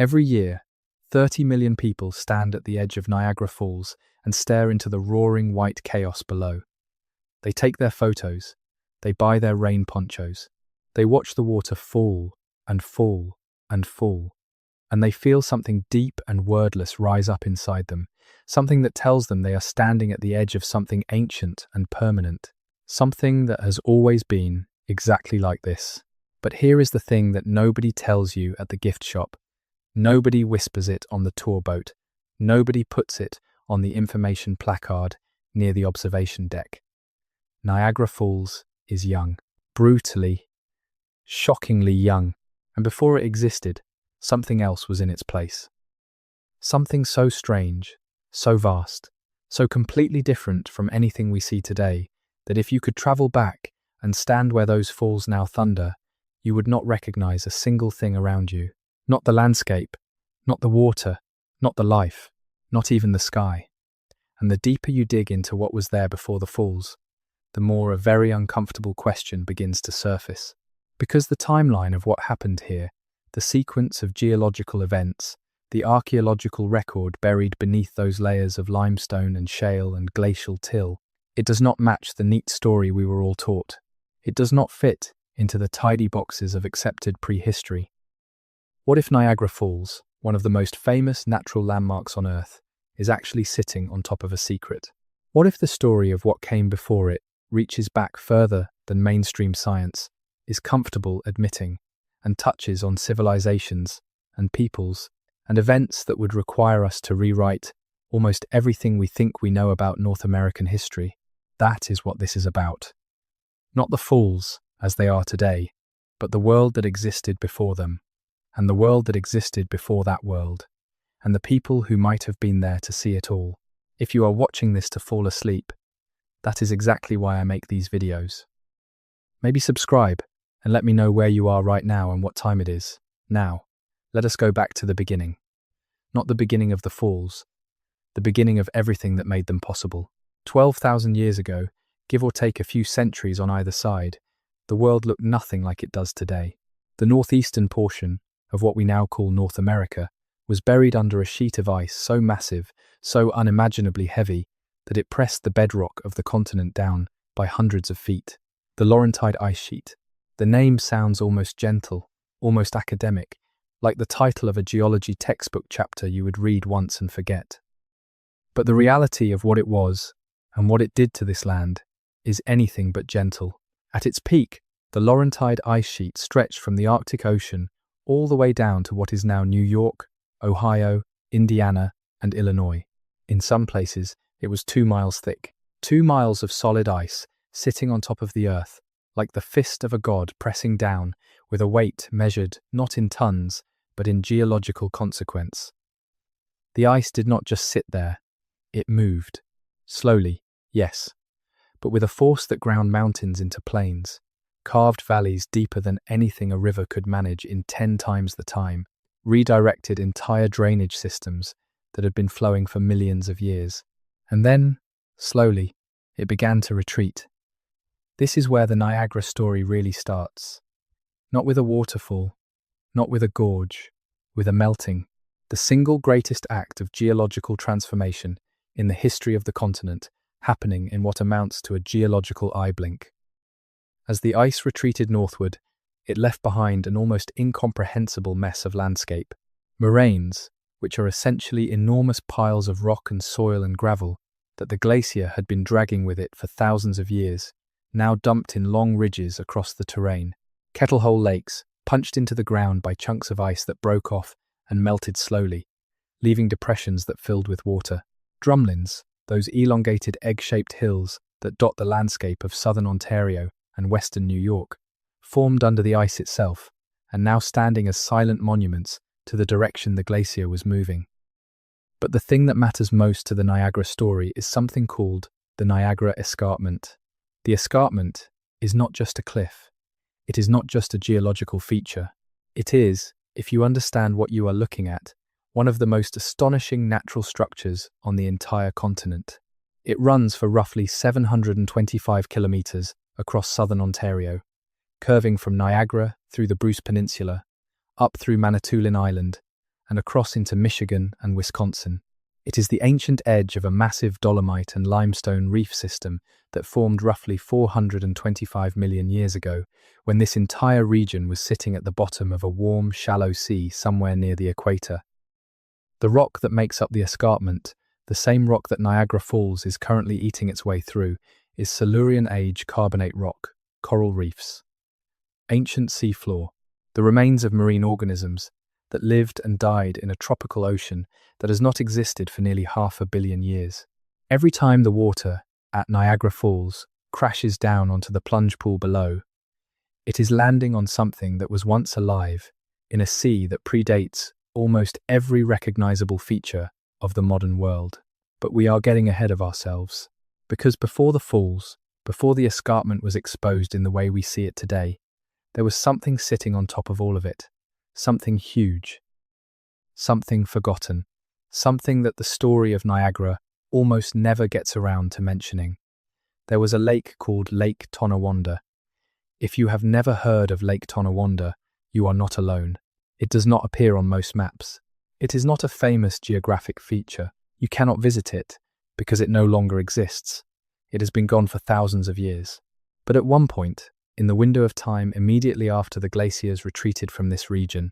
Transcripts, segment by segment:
Every year, 30 million people stand at the edge of Niagara Falls and stare into the roaring white chaos below. They take their photos, they buy their rain ponchos, they watch the water fall and fall and fall, and they feel something deep and wordless rise up inside them, something that tells them they are standing at the edge of something ancient and permanent, something that has always been exactly like this. But here is the thing that nobody tells you at the gift shop. Nobody whispers it on the tour boat. Nobody puts it on the information placard near the observation deck. Niagara Falls is young, brutally, shockingly young, and before it existed, something else was in its place. Something so strange, so vast, so completely different from anything we see today, that if you could travel back and stand where those falls now thunder, you would not recognize a single thing around you. Not the landscape, not the water, not the life, not even the sky. And the deeper you dig into what was there before the falls, the more a very uncomfortable question begins to surface. Because the timeline of what happened here, the sequence of geological events, the archaeological record buried beneath those layers of limestone and shale and glacial till, it does not match the neat story we were all taught. It does not fit into the tidy boxes of accepted prehistory. What if Niagara Falls, one of the most famous natural landmarks on Earth, is actually sitting on top of a secret? What if the story of what came before it reaches back further than mainstream science, is comfortable admitting, and touches on civilizations and peoples and events that would require us to rewrite almost everything we think we know about North American history? That is what this is about. Not the falls as they are today, but the world that existed before them, and the world that existed before that world, and the people who might have been there to see it all. If you are watching this to fall asleep, that is exactly why I make these videos. Maybe subscribe and let me know where you are right now and what time it is. Now, let us go back to the beginning. Not the beginning of the falls, the beginning of everything that made them possible. 12,000 years ago, give or take a few centuries on either side, the world looked nothing like it does today. The northeastern portion of what we now call North America was buried under a sheet of ice so massive, so unimaginably heavy, that it pressed the bedrock of the continent down by hundreds of feet. The Laurentide ice sheet. The name sounds almost gentle, almost academic, like the title of a geology textbook chapter you would read once and forget. But the reality of what it was, and what it did to this land, is anything but gentle. At its peak, the Laurentide ice sheet stretched from the Arctic Ocean all the way down to what is now New York, Ohio, Indiana, and Illinois. In some places, it was 2 miles thick. 2 miles of solid ice sitting on top of the earth, like the fist of a god pressing down, with a weight measured not in tons, but in geological consequence. The ice did not just sit there, it moved. Slowly, yes, but with a force that ground mountains into plains, carved valleys deeper than anything a river could manage in 10 times the time, redirected entire drainage systems that had been flowing for millions of years. And then, slowly, it began to retreat. This is where the Niagara story really starts. Not with a waterfall, not with a gorge, with a melting, the single greatest act of geological transformation in the history of the continent, happening in what amounts to a geological eye blink. As the ice retreated northward, it left behind an almost incomprehensible mess of landscape. Moraines, which are essentially enormous piles of rock and soil and gravel that the glacier had been dragging with it for thousands of years, now dumped in long ridges across the terrain. Kettlehole lakes, punched into the ground by chunks of ice that broke off and melted slowly, leaving depressions that filled with water. Drumlins, those elongated egg-shaped hills that dot the landscape of southern Ontario and western New York, formed under the ice itself, and now standing as silent monuments to the direction the glacier was moving. But the thing that matters most to the Niagara story is something called the Niagara Escarpment. The escarpment is not just a cliff. It is not just a geological feature. It is, if you understand what you are looking at, one of the most astonishing natural structures on the entire continent. It runs for roughly 725 kilometers across southern Ontario, curving from Niagara through the Bruce Peninsula, up through Manitoulin Island, and across into Michigan and Wisconsin. It is the ancient edge of a massive dolomite and limestone reef system that formed roughly 425 million years ago, when this entire region was sitting at the bottom of a warm, shallow sea somewhere near the equator. The rock that makes up the escarpment, the same rock that Niagara Falls is currently eating its way through, is Silurian age carbonate rock, coral reefs. Ancient seafloor, the remains of marine organisms that lived and died in a tropical ocean that has not existed for nearly 500 million years. Every time the water at Niagara Falls crashes down onto the plunge pool below, it is landing on something that was once alive in a sea that predates almost every recognizable feature of the modern world. But we are getting ahead of ourselves, because before the falls, before the escarpment was exposed in the way we see it today, there was something sitting on top of all of it, something huge, something forgotten, something that the story of Niagara almost never gets around to mentioning. There was a lake called Lake Tonawanda. If you have never heard of Lake Tonawanda, you are not alone. It does not appear on most maps. It is not a famous geographic feature. You cannot visit it because it no longer exists. It has been gone for thousands of years. But at one point, in the window of time immediately after the glaciers retreated from this region,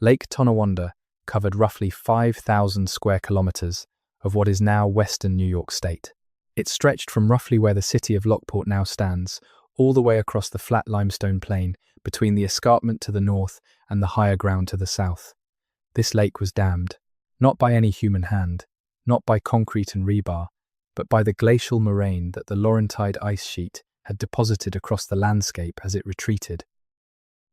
Lake Tonawanda covered roughly 5,000 square kilometers of what is now western New York State. It stretched from roughly where the city of Lockport now stands, all the way across the flat limestone plain between the escarpment to the north and the higher ground to the south. This lake was dammed, not by any human hand, not by concrete and rebar, but by the glacial moraine that the Laurentide ice sheet had deposited across the landscape as it retreated.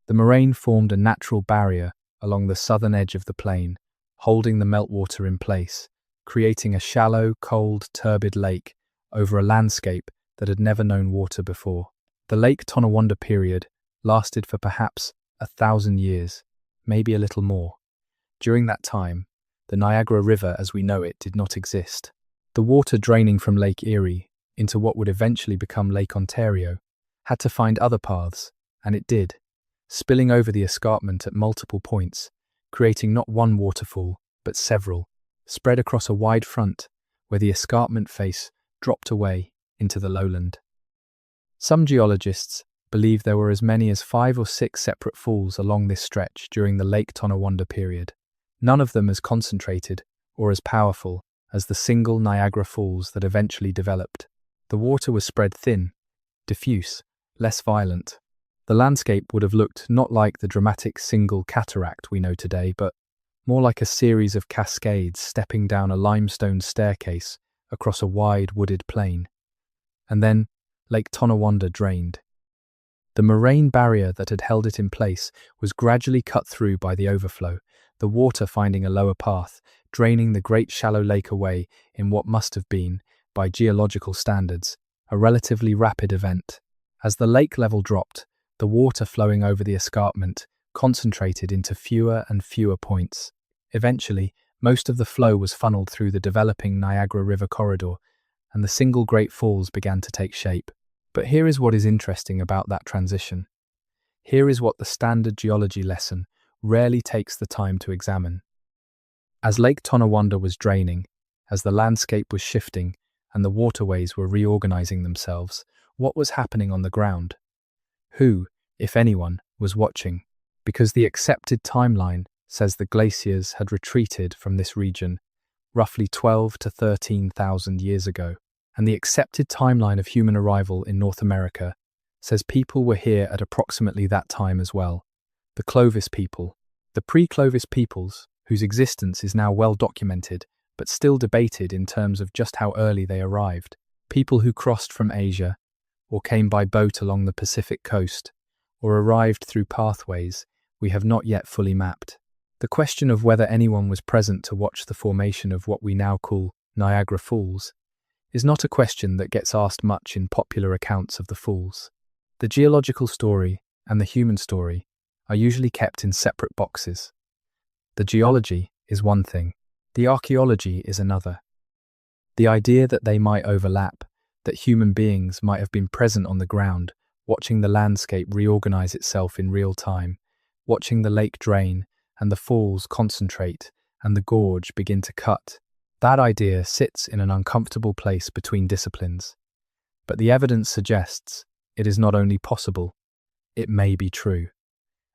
The moraine formed a natural barrier along the southern edge of the plain, holding the meltwater in place, creating a shallow, cold, turbid lake over a landscape that had never known water before. The Lake Tonawanda period lasted for perhaps 1,000 years, maybe a little more. During that time, the Niagara River as we know it did not exist. The water draining from Lake Erie into what would eventually become Lake Ontario had to find other paths, and it did, spilling over the escarpment at multiple points, creating not one waterfall, but several, spread across a wide front where the escarpment face dropped away into the lowland. Some geologists believe there were as many as 5 or 6 separate falls along this stretch during the Lake Tonawanda period, none of them as concentrated or as powerful as the single Niagara Falls that eventually developed. The water was spread thin, diffuse, less violent. The landscape would have looked not like the dramatic single cataract we know today, but more like a series of cascades stepping down a limestone staircase across a wide wooded plain. And then Lake Tonawanda drained. The moraine barrier that had held it in place was gradually cut through by the overflow, the water finding a lower path, draining the great shallow lake away in what must have been, by geological standards, a relatively rapid event. As the lake level dropped, the water flowing over the escarpment concentrated into fewer and fewer points. Eventually, most of the flow was funneled through the developing Niagara River corridor, and the single Great Falls began to take shape. But here is what is interesting about that transition. Here is what the standard geology lesson rarely takes the time to examine. As Lake Tonawanda was draining, as the landscape was shifting, and the waterways were reorganizing themselves, what was happening on the ground? Who, if anyone, was watching? Because the accepted timeline says the glaciers had retreated from this region roughly 12 to 13,000 years ago, and the accepted timeline of human arrival in North America says people were here at approximately that time as well. The Clovis people, the pre-Clovis peoples, whose existence is now well documented, but still debated in terms of just how early they arrived. People who crossed from Asia, or came by boat along the Pacific coast, or arrived through pathways we have not yet fully mapped. The question of whether anyone was present to watch the formation of what we now call Niagara Falls is not a question that gets asked much in popular accounts of the falls. The geological story and the human story are usually kept in separate boxes. The geology is one thing, the archaeology is another. The idea that they might overlap, that human beings might have been present on the ground, watching the landscape reorganize itself in real time, watching the lake drain and the falls concentrate, and the gorge begin to cut. That idea sits in an uncomfortable place between disciplines. But the evidence suggests it is not only possible, it may be true.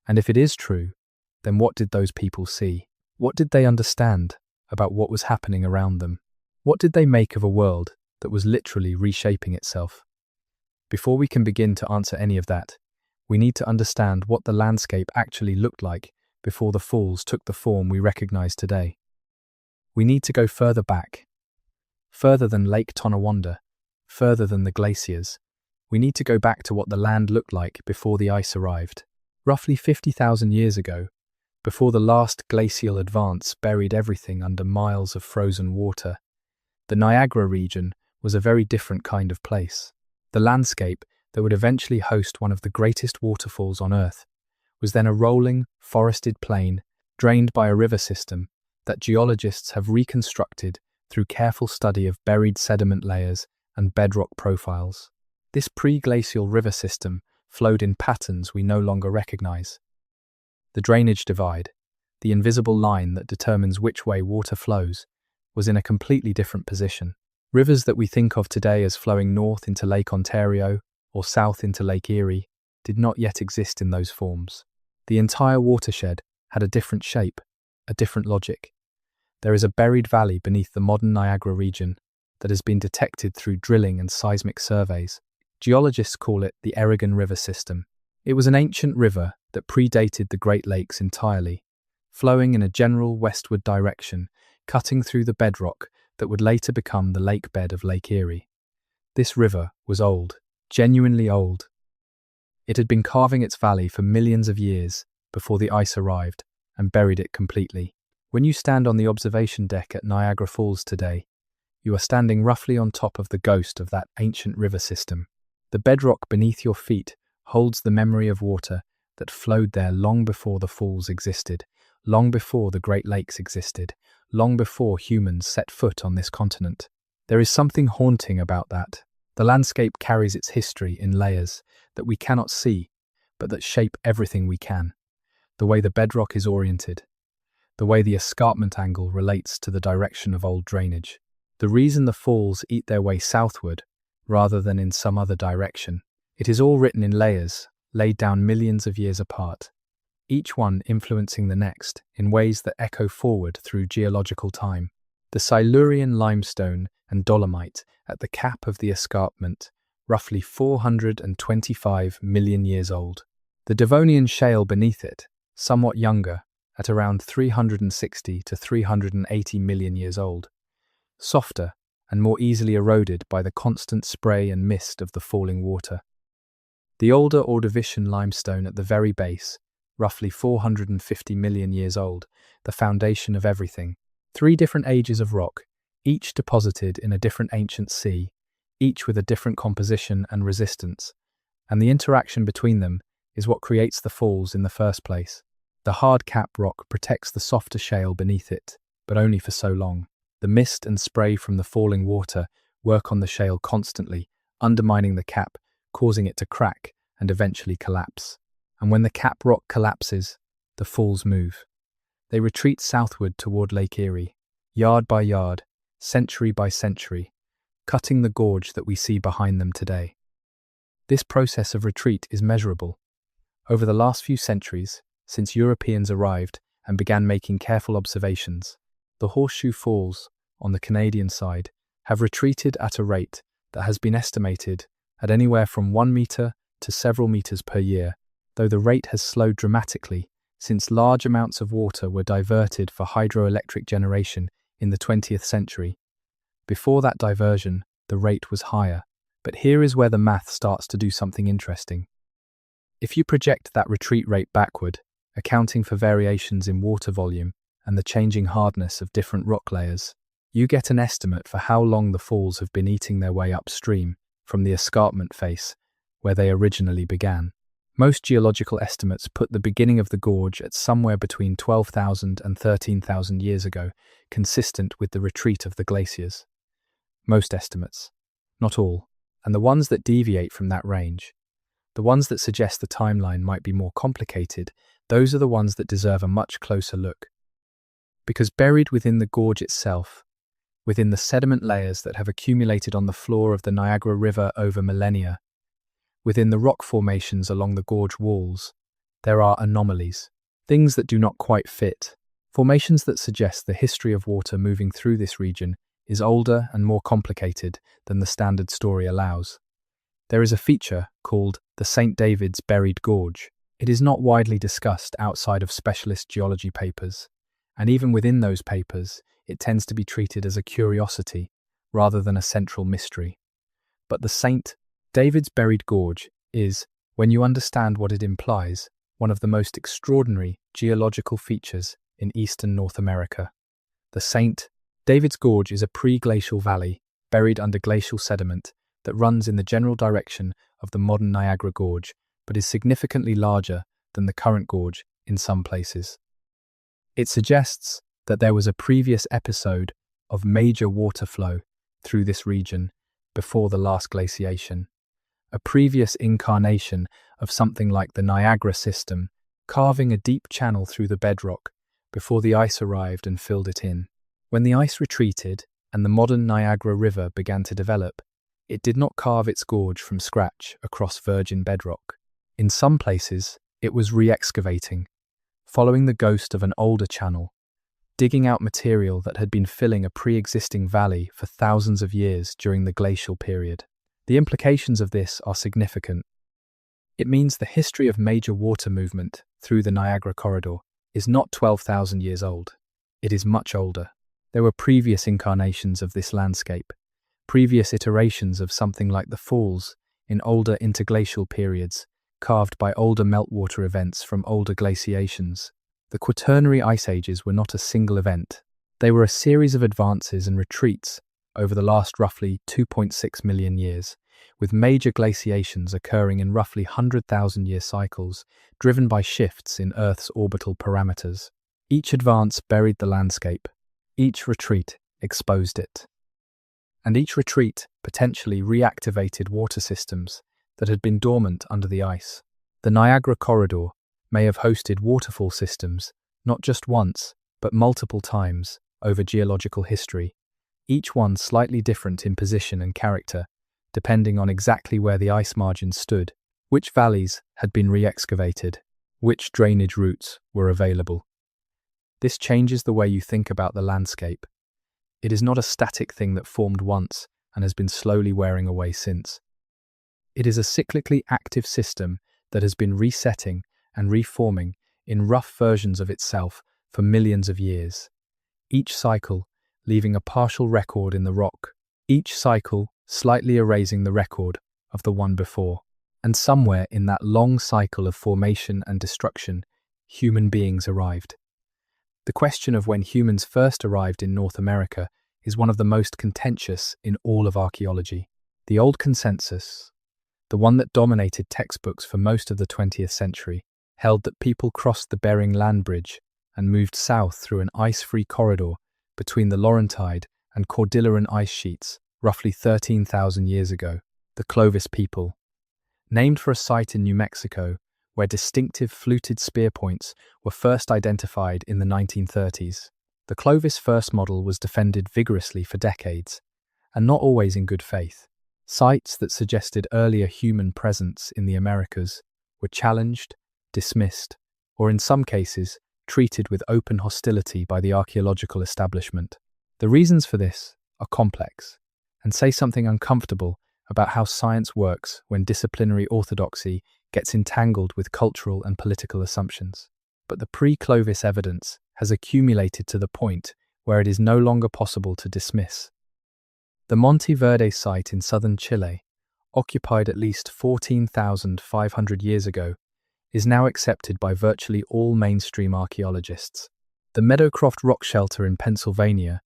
And if it is true, then what did those people see? What did they understand about what was happening around them? What did they make of a world that was literally reshaping itself? Before we can begin to answer any of that, we need to understand what the landscape actually looked like before the falls took the form we recognize today. We need to go further back, further than Lake Tonawanda, further than the glaciers. We need to go back to what the land looked like before the ice arrived. Roughly 50,000 years ago, before the last glacial advance buried everything under miles of frozen water, the Niagara region was a very different kind of place. The landscape that would eventually host one of the greatest waterfalls on Earth was then a rolling, forested plain drained by a river system that geologists have reconstructed through careful study of buried sediment layers and bedrock profiles. This pre-glacial river system flowed in patterns we no longer recognize. The drainage divide, the invisible line that determines which way water flows, was in a completely different position. Rivers that we think of today as flowing north into Lake Ontario or south into Lake Erie did not yet exist in those forms. The entire watershed had a different shape, a different logic. There is a buried valley beneath the modern Niagara region that has been detected through drilling and seismic surveys. Geologists call it the Eragon River System. It was an ancient river that predated the Great Lakes entirely, flowing in a general westward direction, cutting through the bedrock that would later become the lake bed of Lake Erie. This river was old, genuinely old. It had been carving its valley for millions of years before the ice arrived and buried it completely. When you stand on the observation deck at Niagara Falls today, you are standing roughly on top of the ghost of that ancient river system. The bedrock beneath your feet holds the memory of water that flowed there long before the falls existed, long before the Great Lakes existed, long before humans set foot on this continent. There is something haunting about that. The landscape carries its history in layers that we cannot see, but that shape everything we can. The way the bedrock is oriented, the way the escarpment angle relates to the direction of old drainage, the reason the falls eat their way southward rather than in some other direction. It is all written in layers, laid down millions of years apart, each one influencing the next in ways that echo forward through geological time. The Silurian limestone and dolomite at the cap of the escarpment, roughly 425 million years old. The Devonian shale beneath it, somewhat younger, at around 360 to 380 million years old, softer and more easily eroded by the constant spray and mist of the falling water. The older Ordovician limestone at the very base, roughly 450 million years old, the foundation of everything. 3 different ages of rock, each deposited in a different ancient sea, each with a different composition and resistance, and the interaction between them is what creates the falls in the first place. The hard cap rock protects the softer shale beneath it, but only for so long. The mist and spray from the falling water work on the shale constantly, undermining the cap, causing it to crack and eventually collapse. And when the cap rock collapses, the falls move. They retreat southward toward Lake Erie, yard by yard, century by century, cutting the gorge that we see behind them today. This process of retreat is measurable. Over the last few centuries, since Europeans arrived and began making careful observations, the Horseshoe Falls, on the Canadian side, have retreated at a rate that has been estimated at anywhere from 1 meter to several meters per year, though the rate has slowed dramatically since large amounts of water were diverted for hydroelectric generation in the 20th century. Before that diversion, the rate was higher, but here is where the math starts to do something interesting. If you project that retreat rate backward, accounting for variations in water volume and the changing hardness of different rock layers, you get an estimate for how long the falls have been eating their way upstream from the escarpment face where they originally began. Most geological estimates put the beginning of the gorge at somewhere between 12,000 and 13,000 years ago, consistent with the retreat of the glaciers. Most estimates, not all, and the ones that deviate from that range, the ones that suggest the timeline might be more complicated Those are the ones that deserve a much closer look. Because buried within the gorge itself, within the sediment layers that have accumulated on the floor of the Niagara River over millennia, within the rock formations along the gorge walls, there are anomalies, things that do not quite fit, formations that suggest the history of water moving through this region is older and more complicated than the standard story allows. There is a feature called the St. David's Buried Gorge. It is not widely discussed outside of specialist geology papers, and even within those papers, it tends to be treated as a curiosity rather than a central mystery. But the St. David's Buried Gorge is, when you understand what it implies, one of the most extraordinary geological features in eastern North America. The St. David's Gorge is a pre-glacial valley buried under glacial sediment that runs in the general direction of the modern Niagara Gorge, but is significantly larger than the current gorge in some places. It suggests that there was a previous episode of major water flow through this region before the last glaciation, a previous incarnation of something like the Niagara system, carving a deep channel through the bedrock before the ice arrived and filled it in. When the ice retreated and the modern Niagara River began to develop, it did not carve its gorge from scratch across virgin bedrock. In some places, it was re-excavating, following the ghost of an older channel, digging out material that had been filling a pre-existing valley for thousands of years during the glacial period. The implications of this are significant. It means the history of major water movement through the Niagara corridor is not 12,000 years old. It is much older. There were previous incarnations of this landscape, previous iterations of something like the falls in older interglacial periods, carved by older meltwater events from older glaciations. The Quaternary ice ages were not a single event. They were a series of advances and retreats over the last roughly 2.6 million years, with major glaciations occurring in roughly 100,000-year cycles, driven by shifts in Earth's orbital parameters. Each advance buried the landscape. Each retreat exposed it. And each retreat potentially reactivated water systems that had been dormant under the ice. The Niagara corridor may have hosted waterfall systems not just once, but multiple times over geological history, each one slightly different in position and character, depending on exactly where the ice margins stood, which valleys had been re-excavated, which drainage routes were available. This changes the way you think about the landscape. It is not a static thing that formed once and has been slowly wearing away since. It is a cyclically active system that has been resetting and reforming in rough versions of itself for millions of years, each cycle leaving a partial record in the rock, each cycle slightly erasing the record of the one before. And somewhere in that long cycle of formation and destruction, human beings arrived. The question of when humans first arrived in North America is one of the most contentious in all of archaeology. The old consensus, the one that dominated textbooks for most of the 20th century, held that people crossed the Bering Land Bridge and moved south through an ice-free corridor between the Laurentide and Cordilleran ice sheets roughly 13,000 years ago. The Clovis people, named for a site in New Mexico where distinctive fluted spear points were first identified in the 1930s. The Clovis first model was defended vigorously for decades, and not always in good faith. Sites that suggested earlier human presence in the Americas were challenged, dismissed, or in some cases, treated with open hostility by the archaeological establishment. The reasons for this are complex and say something uncomfortable about how science works when disciplinary orthodoxy gets entangled with cultural and political assumptions. But the pre-Clovis evidence has accumulated to the point where it is no longer possible to dismiss. The Monte Verde site in southern Chile, occupied at least 14,500 years ago, is now accepted by virtually all mainstream archaeologists. The Meadowcroft rock shelter in Pennsylvania,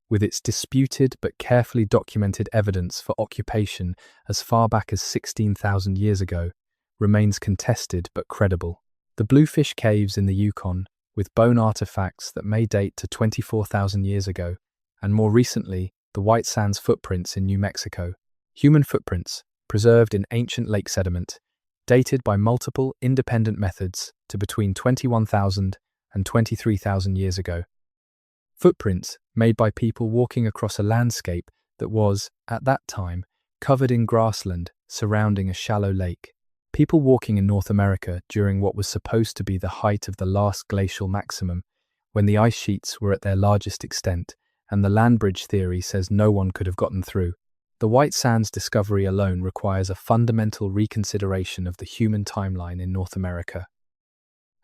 with its disputed but carefully documented evidence for occupation as far back as 16,000 years ago, remains contested but credible. The Bluefish Caves in the Yukon, with bone artifacts that may date to 24,000 years ago, and more recently, the White Sands footprints in New Mexico, human footprints preserved in ancient lake sediment, dated by multiple independent methods to between 21,000 and 23,000 years ago. Footprints made by people walking across a landscape that was, at that time, covered in grassland surrounding a shallow lake. People walking in North America during what was supposed to be the height of the last glacial maximum, when the ice sheets were at their largest extent, and the land bridge theory says no one could have gotten through. The White Sands discovery alone requires a fundamental reconsideration of the human timeline in North America.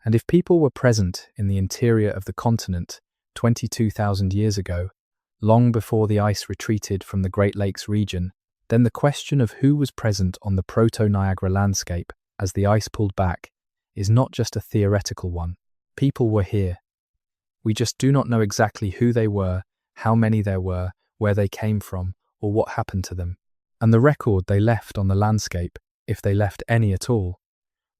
And if people were present in the interior of the continent 22,000 years ago, long before the ice retreated from the Great Lakes region, then the question of who was present on the proto-Niagara landscape as the ice pulled back is not just a theoretical one. People were here. We just do not know exactly who they were, how many there were, where they came from, or what happened to them. And the record they left on the landscape, if they left any at all,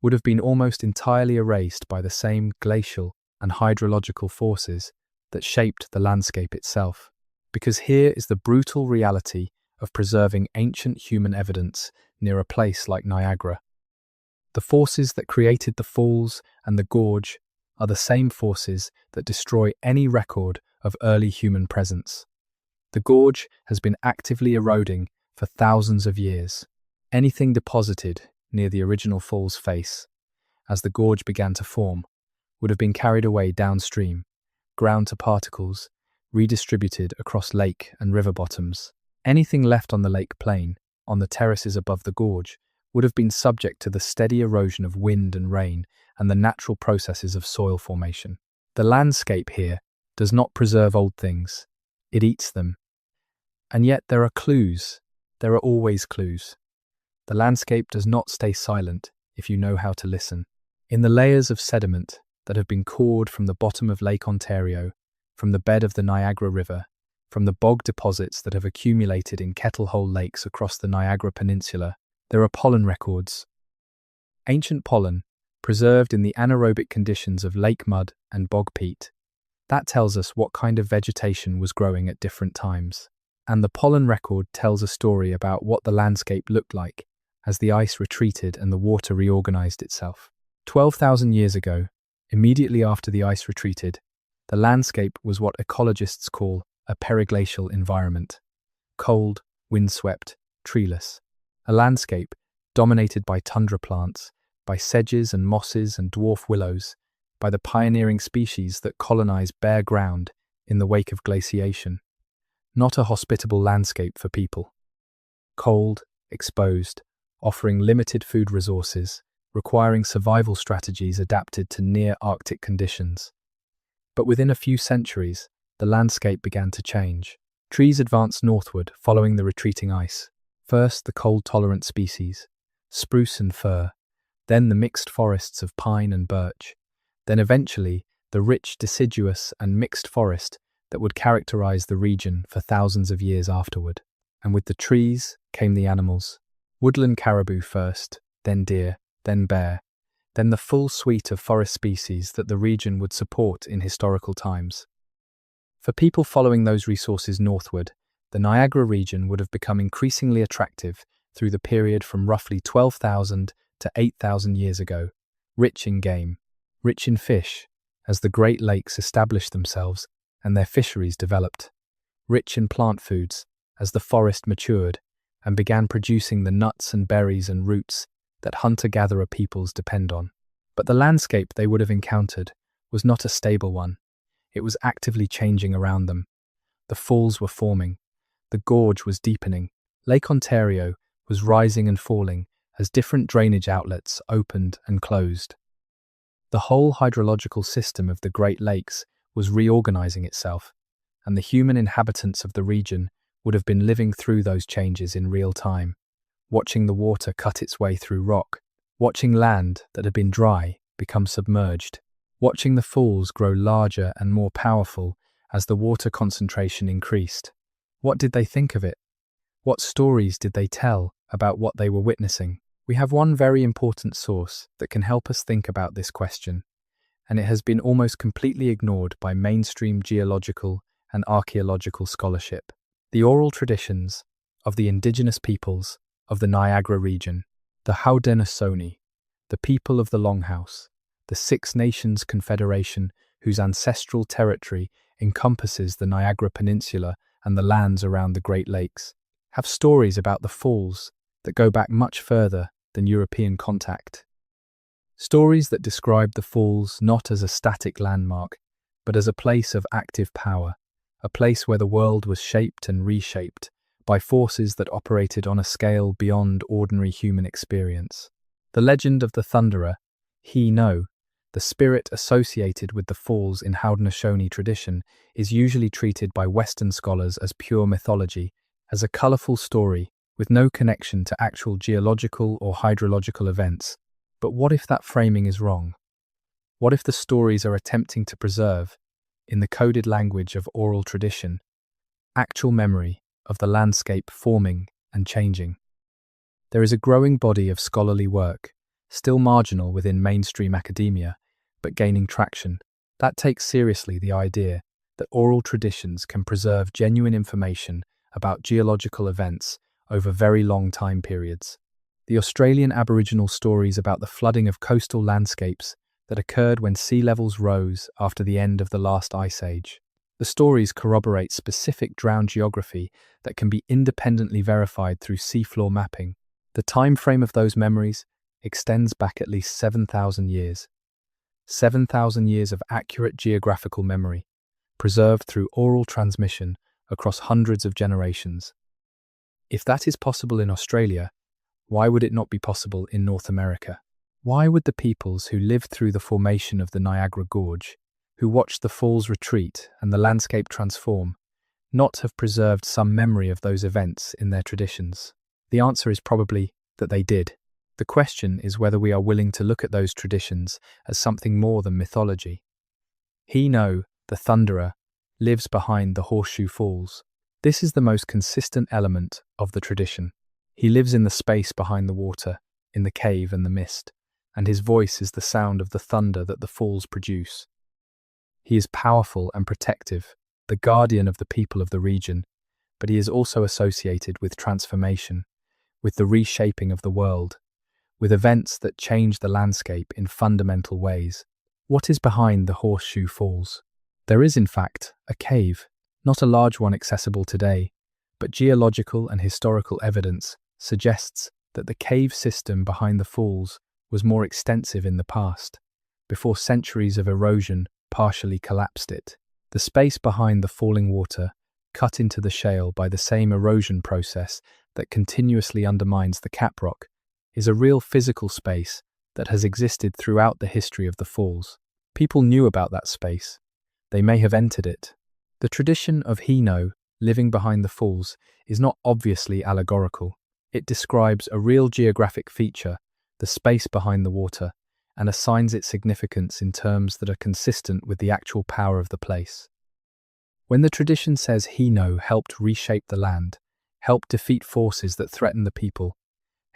would have been almost entirely erased by the same glacial and hydrological forces that shaped the landscape itself. Because here is the brutal reality of preserving ancient human evidence near a place like Niagara. The forces that created the falls and the gorge are the same forces that destroy any record of early human presence. The gorge has been actively eroding for thousands of years. Anything deposited near the original fall's face, as the gorge began to form, would have been carried away downstream, ground to particles, redistributed across lake and river bottoms. Anything left on the lake plain, on the terraces above the gorge, would have been subject to the steady erosion of wind and rain and the natural processes of soil formation. The landscape here does not preserve old things, it eats them. And yet there are clues, there are always clues. The landscape does not stay silent if you know how to listen. In the layers of sediment that have been cored from the bottom of Lake Ontario, from the bed of the Niagara River, from the bog deposits that have accumulated in kettle-hole lakes across the Niagara Peninsula, there are pollen records. Ancient pollen, preserved in the anaerobic conditions of lake mud and bog peat. That tells us what kind of vegetation was growing at different times. And the pollen record tells a story about what the landscape looked like as the ice retreated and the water reorganized itself. 12,000 years ago, immediately after the ice retreated, the landscape was what ecologists call a periglacial environment. Cold, windswept, treeless. A landscape dominated by tundra plants, by sedges and mosses and dwarf willows, by the pioneering species that colonize bare ground in the wake of glaciation. Not a hospitable landscape for people. Cold, exposed, offering limited food resources, requiring survival strategies adapted to near-Arctic conditions. But within a few centuries, the landscape began to change. Trees advanced northward following the retreating ice. First the cold-tolerant species, spruce and fir, then the mixed forests of pine and birch, then eventually the rich deciduous and mixed forest that would characterize the region for thousands of years afterward. And with the trees came the animals. Woodland caribou first, then deer, then bear, then the full suite of forest species that the region would support in historical times. For people following those resources northward, the Niagara region would have become increasingly attractive through the period from roughly 12,000 to 8,000 years ago, rich in game, rich in fish, as the Great Lakes established themselves and their fisheries developed, rich in plant foods as the forest matured and began producing the nuts and berries and roots that hunter-gatherer peoples depend on. But the landscape they would have encountered was not a stable one. It was actively changing around them. The falls were forming. The gorge was deepening. Lake Ontario was rising and falling as different drainage outlets opened and closed. The whole hydrological system of the Great Lakes was reorganizing itself, and the human inhabitants of the region would have been living through those changes in real time, watching the water cut its way through rock, watching land that had been dry become submerged, watching the falls grow larger and more powerful as the water concentration increased. What did they think of it? What stories did they tell about what they were witnessing? We have one very important source that can help us think about this question, and it has been almost completely ignored by mainstream geological and archaeological scholarship. The oral traditions of the indigenous peoples of the Niagara region, the Haudenosaunee, the people of the Longhouse, the Six Nations Confederation whose ancestral territory encompasses the Niagara Peninsula and the lands around the Great Lakes, have stories about the falls that go back much further than European contact. Stories that describe the falls not as a static landmark, but as a place of active power, a place where the world was shaped and reshaped by forces that operated on a scale beyond ordinary human experience. The legend of the Thunderer, He-No, the spirit associated with the falls in Haudenosaunee tradition, is usually treated by Western scholars as pure mythology, as a colourful story with no connection to actual geological or hydrological events. But what if that framing is wrong? What if the stories are attempting to preserve, in the coded language of oral tradition, actual memory of the landscape forming and changing? There is a growing body of scholarly work, still marginal within mainstream academia, but gaining traction, that takes seriously the idea that oral traditions can preserve genuine information about geological events over very long time periods. The Australian Aboriginal stories about the flooding of coastal landscapes that occurred when sea levels rose after the end of the last ice age. The stories corroborate specific drowned geography that can be independently verified through seafloor mapping. The time frame of those memories extends back at least 7,000 years. 7,000 years of accurate geographical memory, preserved through oral transmission across hundreds of generations. If that is possible in Australia, why would it not be possible in North America? Why would the peoples who lived through the formation of the Niagara Gorge, who watched the falls retreat and the landscape transform, not have preserved some memory of those events in their traditions? The answer is probably that they did. The question is whether we are willing to look at those traditions as something more than mythology. He-No, the Thunderer, lives behind the Horseshoe Falls. This is the most consistent element of the tradition. He lives in the space behind the water, in the cave and the mist, and his voice is the sound of the thunder that the falls produce. He is powerful and protective, the guardian of the people of the region, but he is also associated with transformation, with the reshaping of the world, with events that change the landscape in fundamental ways. What is behind the Horseshoe Falls? There is, in fact, a cave, not a large one accessible today, but geological and historical evidence suggests that the cave system behind the falls was more extensive in the past, before centuries of erosion partially collapsed it. The space behind the falling water, cut into the shale by the same erosion process that continuously undermines the caprock, is a real physical space that has existed throughout the history of the falls. People knew about that space. They may have entered it. The tradition of He-No, living behind the falls, is not obviously allegorical. It describes a real geographic feature, the space behind the water, and assigns it significance in terms that are consistent with the actual power of the place. When the tradition says He-No helped reshape the land, helped defeat forces that threatened the people,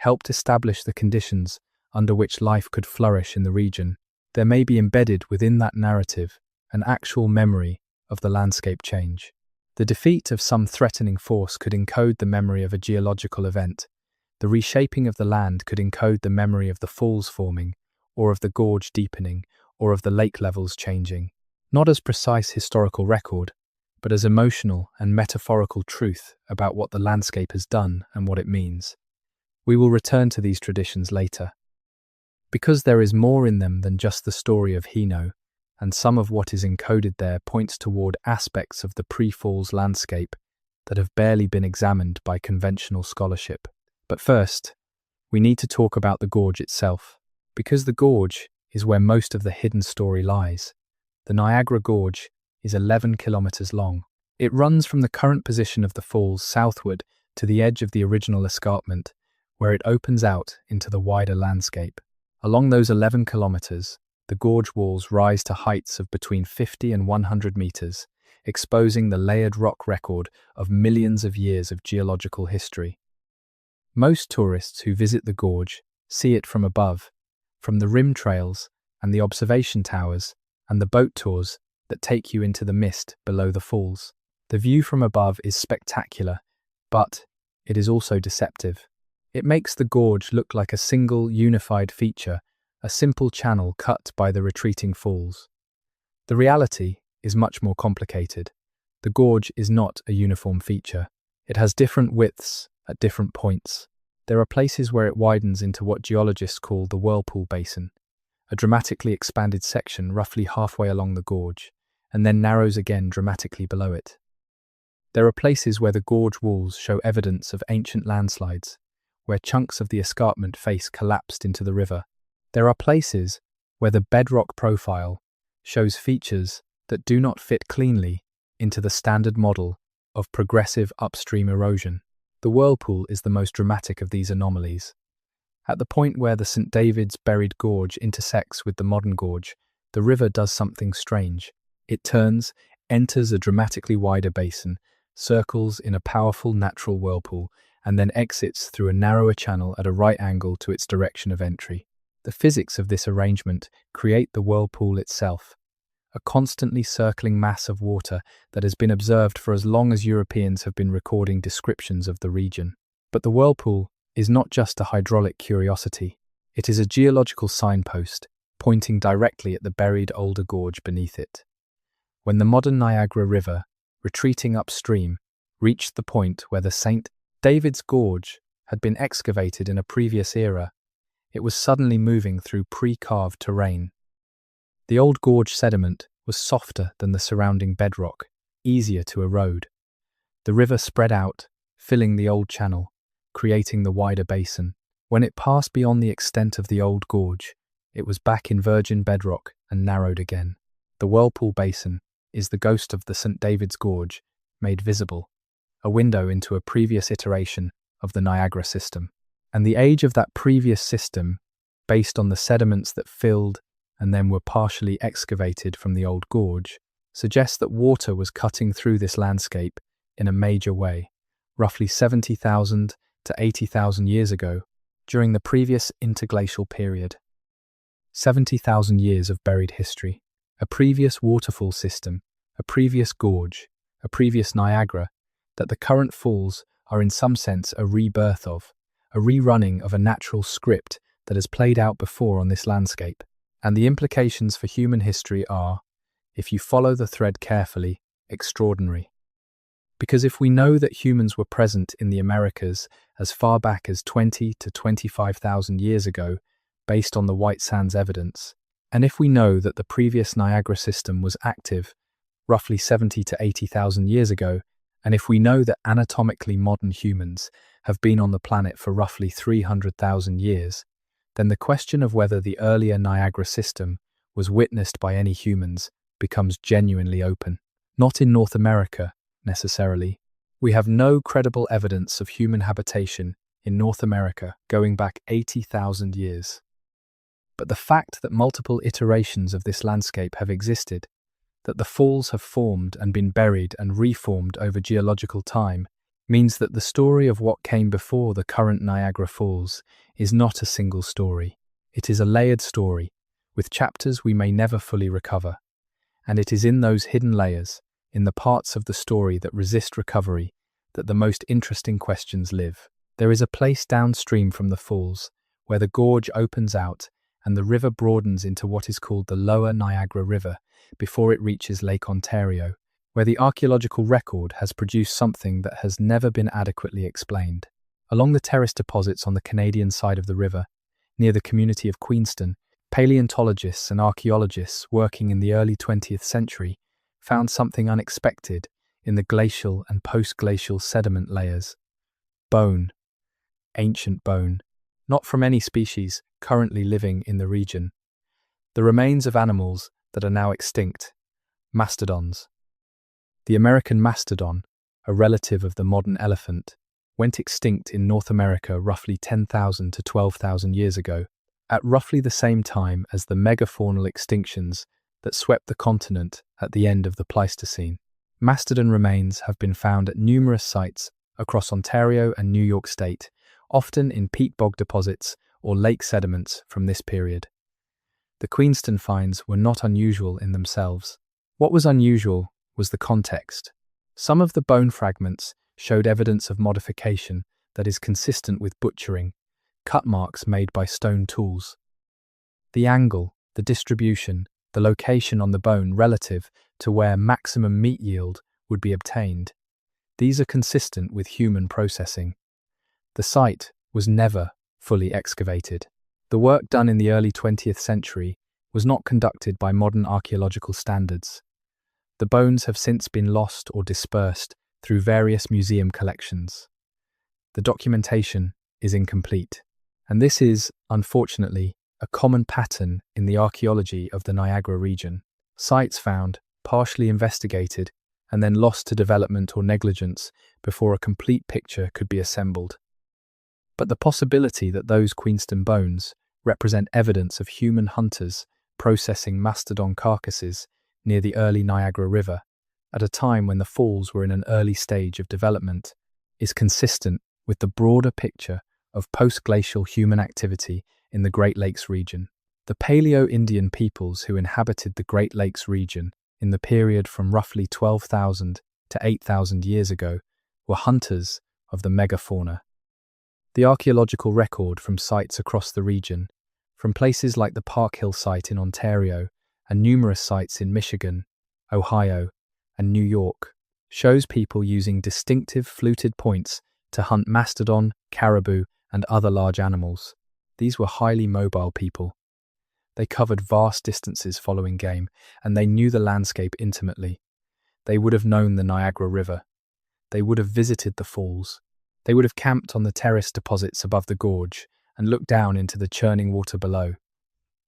helped establish the conditions under which life could flourish in the region, there may be embedded within that narrative an actual memory of the landscape change. The defeat of some threatening force could encode the memory of a geological event. The reshaping of the land could encode the memory of the falls forming, or of the gorge deepening, or of the lake levels changing. Not as precise historical record, but as emotional and metaphorical truth about what the landscape has done and what it means. We will return to these traditions later. Because there is more in them than just the story of He-No, and some of what is encoded there points toward aspects of the pre-falls landscape that have barely been examined by conventional scholarship. But first, we need to talk about the gorge itself, because the gorge is where most of the hidden story lies. The Niagara Gorge is 11 kilometers long. It runs from the current position of the falls southward to the edge of the original escarpment, where it opens out into the wider landscape. Along those 11 kilometers, the gorge walls rise to heights of between 50 and 100 meters, exposing the layered rock record of millions of years of geological history. Most tourists who visit the gorge see it from above, from the rim trails and the observation towers and the boat tours that take you into the mist below the falls. The view from above is spectacular, but it is also deceptive. It makes the gorge look like a single, unified feature a simple channel cut by the retreating falls. The reality is much more complicated. The gorge is not a uniform feature. It has different widths at different points. There are places where it widens into what geologists call the whirlpool basin, a dramatically expanded section roughly halfway along the gorge, and then narrows again dramatically below it. There are places where the gorge walls show evidence of ancient landslides, where chunks of the escarpment face collapsed into the river. There are places where the bedrock profile shows features that do not fit cleanly into the standard model of progressive upstream erosion. The whirlpool is the most dramatic of these anomalies. At the point where the St. David's buried gorge intersects with the modern gorge, the river does something strange. It turns, enters a dramatically wider basin, circles in a powerful natural whirlpool, and then exits through a narrower channel at a right angle to its direction of entry. The physics of this arrangement create the whirlpool itself, a constantly circling mass of water that has been observed for as long as Europeans have been recording descriptions of the region. But the whirlpool is not just a hydraulic curiosity. It is a geological signpost, pointing directly at the buried older gorge beneath it. When the modern Niagara River, retreating upstream, reached the point where the St. David's Gorge had been excavated in a previous era, it was suddenly moving through pre-carved terrain. The old gorge sediment was softer than the surrounding bedrock, easier to erode. The river spread out, filling the old channel, creating the wider basin. When it passed beyond the extent of the old gorge, it was back in virgin bedrock and narrowed again. The whirlpool basin is the ghost of the St. David's Gorge, made visible, a window into a previous iteration of the Niagara system. And the age of that previous system, based on the sediments that filled and then were partially excavated from the old gorge, suggests that water was cutting through this landscape in a major way, roughly 70,000 to 80,000 years ago, during the previous interglacial period. 70,000 years of buried history, a previous waterfall system, a previous gorge, a previous Niagara, that the current falls are in some sense a rebirth of, a rerunning of a natural script that has played out before on this landscape. And the implications for human history are, if you follow the thread carefully, extraordinary. Because if we know that humans were present in the Americas as far back as 20 to 25,000 years ago, based on the White Sands evidence, and if we know that the previous Niagara system was active roughly 70 to 80,000 years ago, and if we know that anatomically modern humans have been on the planet for roughly 300,000 years, then the question of whether the earlier Niagara system was witnessed by any humans becomes genuinely open. Not in North America, necessarily. We have no credible evidence of human habitation in North America going back 80,000 years. But the fact that multiple iterations of this landscape have existed, that the falls have formed and been buried and reformed over geological time, means that the story of what came before the current Niagara Falls is not a single story. It is a layered story, with chapters we may never fully recover. And it is in those hidden layers, in the parts of the story that resist recovery, that the most interesting questions live. There is a place downstream from the falls, where the gorge opens out and the river broadens into what is called the Lower Niagara River before it reaches Lake Ontario, where the archaeological record has produced something that has never been adequately explained. Along the terrace deposits on the Canadian side of the river, near the community of Queenston, paleontologists and archaeologists working in the early 20th century found something unexpected in the glacial and post-glacial sediment layers. Bone, ancient bone, not from any species currently living in the region. The remains of animals that are now extinct, mastodons. The American mastodon, a relative of the modern elephant, went extinct in North America roughly 10,000 to 12,000 years ago, at roughly the same time as the megafaunal extinctions that swept the continent at the end of the Pleistocene. Mastodon remains have been found at numerous sites across Ontario and New York State, often in peat bog deposits or lake sediments from this period. The Queenston finds were not unusual in themselves. What was unusual was the context. Some of the bone fragments showed evidence of modification that is consistent with butchering, cut marks made by stone tools. The angle, the distribution, the location on the bone relative to where maximum meat yield would be obtained. These are consistent with human processing. The site was never fully excavated. The work done in the early 20th century was not conducted by modern archaeological standards. The bones have since been lost or dispersed through various museum collections. The documentation is incomplete, and this is, unfortunately, a common pattern in the archaeology of the Niagara region. Sites found, partially investigated, and then lost to development or negligence before a complete picture could be assembled. But the possibility that those Queenston bones represent evidence of human hunters processing mastodon carcasses near the early Niagara River, at a time when the falls were in an early stage of development, is consistent with the broader picture of post-glacial human activity in the Great Lakes region. The Paleo-Indian peoples who inhabited the Great Lakes region in the period from roughly 12,000 to 8,000 years ago were hunters of the megafauna. The archaeological record from sites across the region, from places like the Park Hill site in Ontario and numerous sites in Michigan, Ohio, and New York, shows people using distinctive fluted points to hunt mastodon, caribou, and other large animals. These were highly mobile people. They covered vast distances following game, and they knew the landscape intimately. They would have known the Niagara River. They would have visited the falls. They would have camped on the terrace deposits above the gorge and looked down into the churning water below.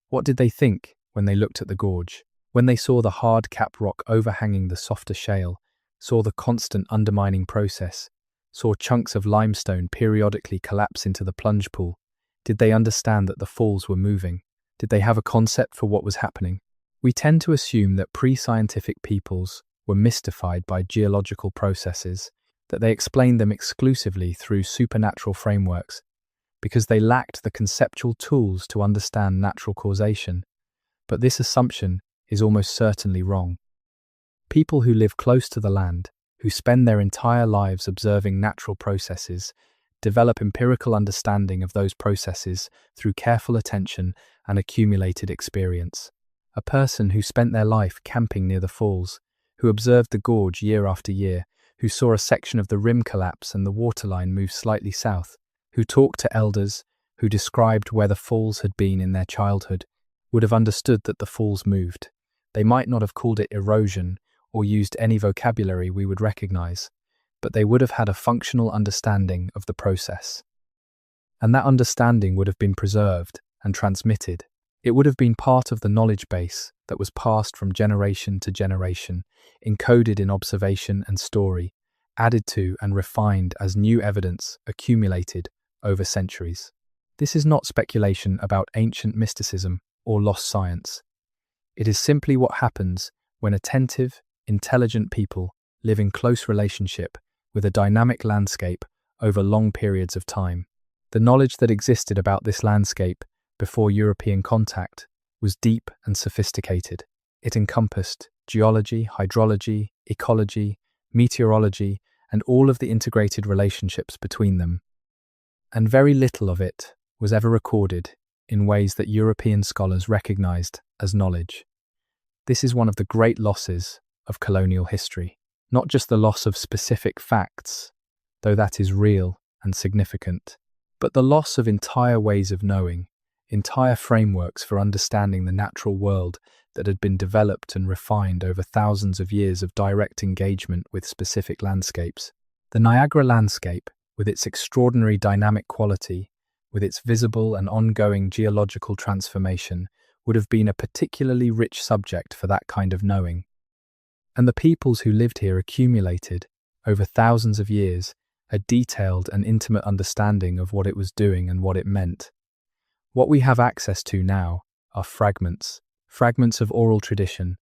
What did they think when they looked at the gorge? When they saw the hard cap rock overhanging the softer shale, saw the constant undermining process, saw chunks of limestone periodically collapse into the plunge pool, did they understand that the falls were moving? Did they have a concept for what was happening? We tend to assume that pre-scientific peoples were mystified by geological processes, that they explained them exclusively through supernatural frameworks, because they lacked the conceptual tools to understand natural causation. But this assumption is almost certainly wrong. People who live close to the land, who spend their entire lives observing natural processes, develop empirical understanding of those processes through careful attention and accumulated experience. A person who spent their life camping near the falls, who observed the gorge year after year, who saw a section of the rim collapse and the waterline move slightly south, who talked to elders, who described where the falls had been in their childhood, would have understood that the falls moved. They might not have called it erosion or used any vocabulary we would recognize, but they would have had a functional understanding of the process. And that understanding would have been preserved and transmitted. It would have been part of the knowledge base that was passed from generation to generation, encoded in observation and story, added to and refined as new evidence accumulated over centuries. This is not speculation about ancient mysticism or lost science. It is simply what happens when attentive, intelligent people live in close relationship with a dynamic landscape over long periods of time. The knowledge that existed about this landscape before European contact was deep and sophisticated. It encompassed geology, hydrology, ecology, meteorology, and all of the integrated relationships between them. And very little of it was ever recorded in ways that European scholars recognized as knowledge. This is one of the great losses of colonial history. Not just the loss of specific facts, though that is real and significant, but the loss of entire ways of knowing, entire frameworks for understanding the natural world that had been developed and refined over thousands of years of direct engagement with specific landscapes. The Niagara landscape, with its extraordinary dynamic quality, with its visible and ongoing geological transformation, would have been a particularly rich subject for that kind of knowing. And the peoples who lived here accumulated, over thousands of years, a detailed and intimate understanding of what it was doing and what it meant. What we have access to now are fragments of oral tradition,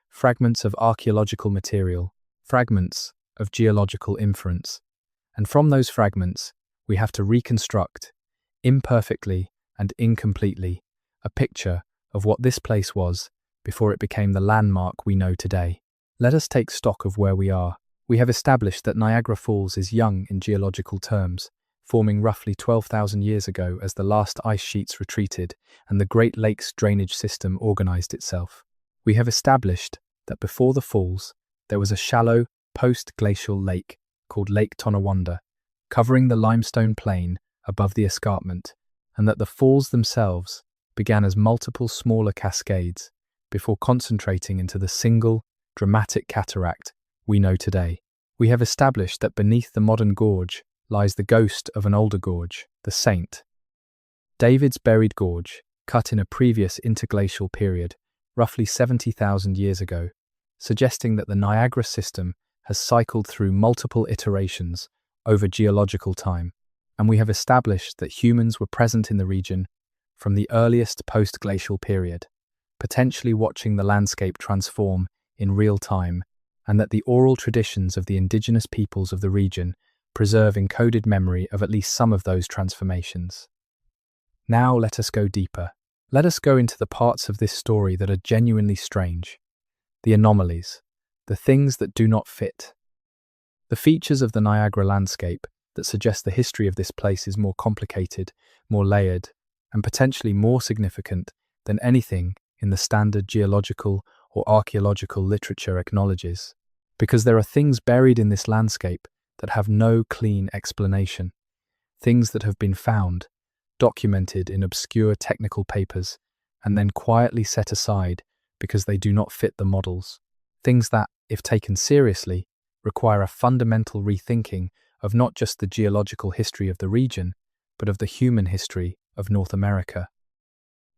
fragments of archaeological material, fragments of geological inference. And from those fragments, we have to reconstruct, imperfectly and incompletely, a picture of what this place was before it became the landmark we know today. Let us take stock of where we are. We have established that Niagara Falls is young in geological terms, forming roughly 12,000 years ago as the last ice sheets retreated and the Great Lakes drainage system organized itself. We have established that before the falls, there was a shallow, post-glacial lake called Lake Tonawanda, covering the limestone plain above the escarpment, and that the falls themselves began as multiple smaller cascades before concentrating into the single, dramatic cataract we know today. We have established that beneath the modern gorge lies the ghost of an older gorge, the St. David's Buried Gorge, cut in a previous interglacial period, roughly 70,000 years ago, suggesting that the Niagara system has cycled through multiple iterations over geological time, and we have established that humans were present in the region from the earliest post-glacial period, potentially watching the landscape transform in real time, and that the oral traditions of the indigenous peoples of the region preserve encoded memory of at least some of those transformations. Now let us go deeper. Let us go into the parts of this story that are genuinely strange, the anomalies, the things that do not fit. The features of the Niagara landscape that suggest the history of this place is more complicated, more layered, and potentially more significant than anything in the standard geological or archaeological literature acknowledges, because there are things buried in this landscape that have no clean explanation, things that have been found, documented in obscure technical papers, and then quietly set aside because they do not fit the models, things that, if taken seriously, require a fundamental rethinking of not just the geological history of the region, but of the human history of North America.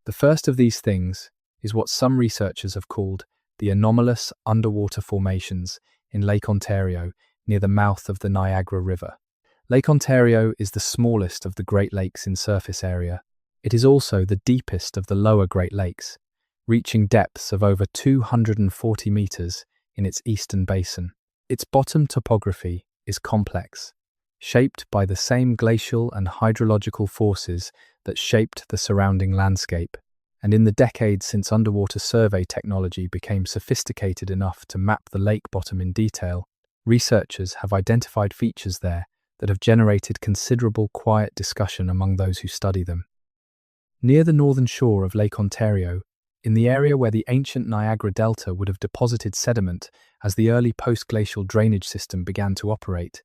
The first of these things is what some researchers have called the anomalous underwater formations in Lake Ontario near the mouth of the Niagara River. Lake Ontario is the smallest of the Great Lakes in surface area. It is also the deepest of the lower Great Lakes, reaching depths of over 240 meters in its eastern basin. Its bottom topography is complex, shaped by the same glacial and hydrological forces that shaped the surrounding landscape, and in the decades since underwater survey technology became sophisticated enough to map the lake bottom in detail, researchers have identified features there that have generated considerable quiet discussion among those who study them. Near the northern shore of Lake Ontario, in the area where the ancient Niagara Delta would have deposited sediment as the early post-glacial drainage system began to operate,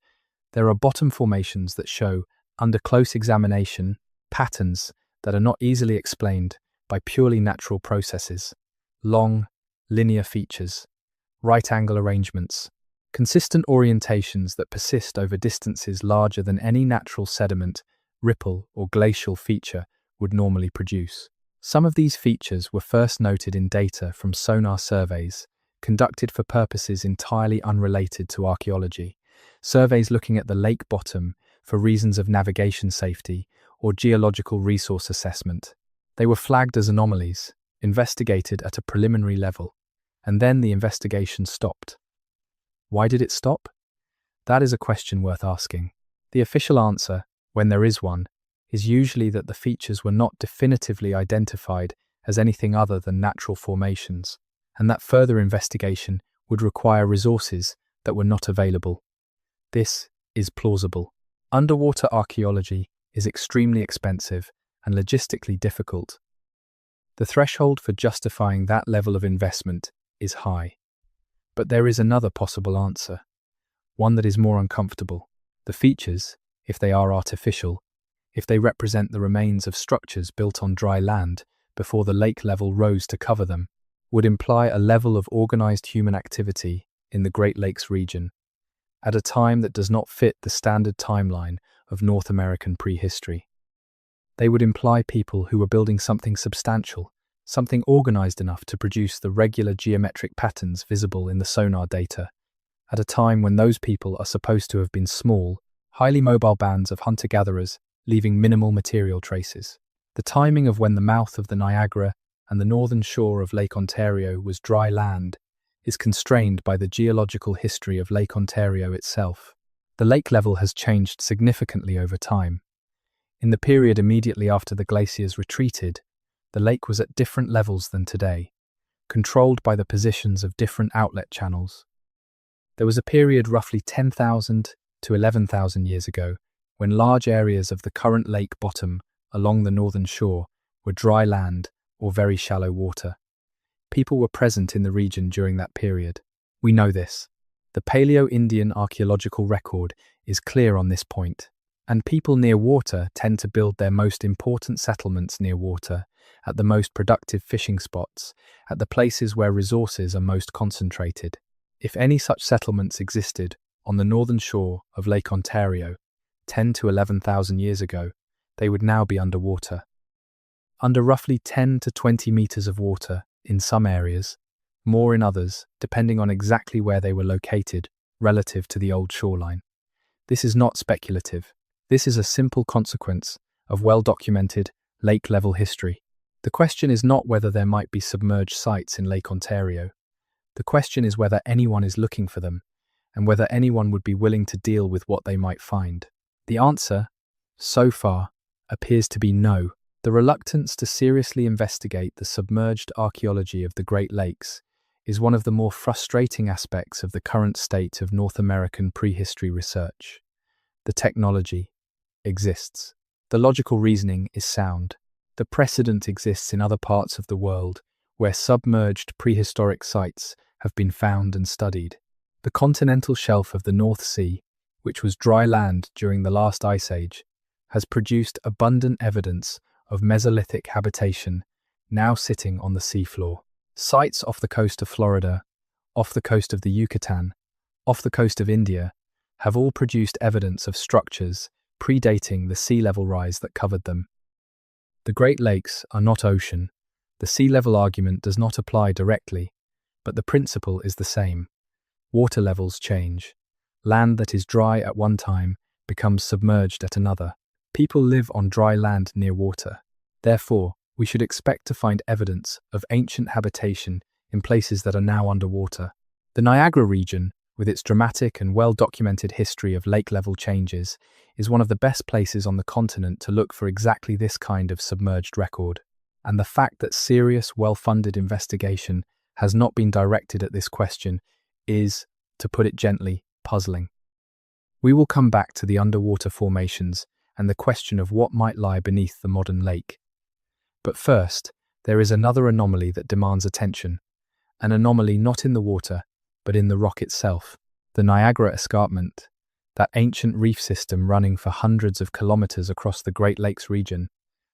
there are bottom formations that show, under close examination, patterns that are not easily explained by purely natural processes: long, linear features, right-angle arrangements, consistent orientations that persist over distances larger than any natural sediment, ripple, or glacial feature would normally produce. Some of these features were first noted in data from sonar surveys, conducted for purposes entirely unrelated to archaeology, surveys looking at the lake bottom for reasons of navigation safety or geological resource assessment. They were flagged as anomalies, investigated at a preliminary level, and then the investigation stopped. Why did it stop? That is a question worth asking. The official answer, when there is one, is usually that the features were not definitively identified as anything other than natural formations, and that further investigation would require resources that were not available. This is plausible. Underwater archaeology is extremely expensive and logistically difficult. The threshold for justifying that level of investment is high. But there is another possible answer, one that is more uncomfortable. The features, if they are artificial, if they represent the remains of structures built on dry land before the lake level rose to cover them, would imply a level of organized human activity in the Great Lakes region, at a time that does not fit the standard timeline of North American prehistory. They would imply people who were building something substantial, something organized enough to produce the regular geometric patterns visible in the sonar data, at a time when those people are supposed to have been small, highly mobile bands of hunter-gatherers leaving minimal material traces. The timing of when the mouth of the Niagara and the northern shore of Lake Ontario was dry land is constrained by the geological history of Lake Ontario itself. The lake level has changed significantly over time. In the period immediately after the glaciers retreated, the lake was at different levels than today, controlled by the positions of different outlet channels. There was a period roughly 10,000 to 11,000 years ago when large areas of the current lake bottom along the northern shore were dry land or very shallow water. People were present in the region during that period. We know this. The Paleo-Indian archaeological record is clear on this point, and people near water tend to build their most important settlements near water, at the most productive fishing spots, at the places where resources are most concentrated. If any such settlements existed on the northern shore of Lake Ontario 10 to 11,000 years ago, they would now be underwater. Under roughly 10 to 20 meters of water in some areas, more in others, depending on exactly where they were located relative to the old shoreline. This is not speculative. This is a simple consequence of well-documented lake-level history. The question is not whether there might be submerged sites in Lake Ontario. The question is whether anyone is looking for them, and whether anyone would be willing to deal with what they might find. The answer, so far, appears to be no. The reluctance to seriously investigate the submerged archaeology of the Great Lakes is one of the more frustrating aspects of the current state of North American prehistory research. The technology exists. The logical reasoning is sound. The precedent exists in other parts of the world where submerged prehistoric sites have been found and studied. The continental shelf of the North Sea, which was dry land during the last ice age, has produced abundant evidence of Mesolithic habitation now sitting on the seafloor. Sites off the coast of Florida, off the coast of the Yucatan, off the coast of India, have all produced evidence of structures predating the sea level rise that covered them. The Great Lakes are not ocean. The sea level argument does not apply directly, but the principle is the same. Water levels change. Land that is dry at one time becomes submerged at another. People live on dry land near water. Therefore, we should expect to find evidence of ancient habitation in places that are now underwater. The Niagara region, with its dramatic and well-documented history of lake-level changes, is one of the best places on the continent to look for exactly this kind of submerged record. And the fact that serious, well-funded investigation has not been directed at this question is, to put it gently, puzzling. We will come back to the underwater formations and the question of what might lie beneath the modern lake. But first, there is another anomaly that demands attention. An anomaly not in the water, but in the rock itself. The Niagara Escarpment, that ancient reef system running for hundreds of kilometers across the Great Lakes region,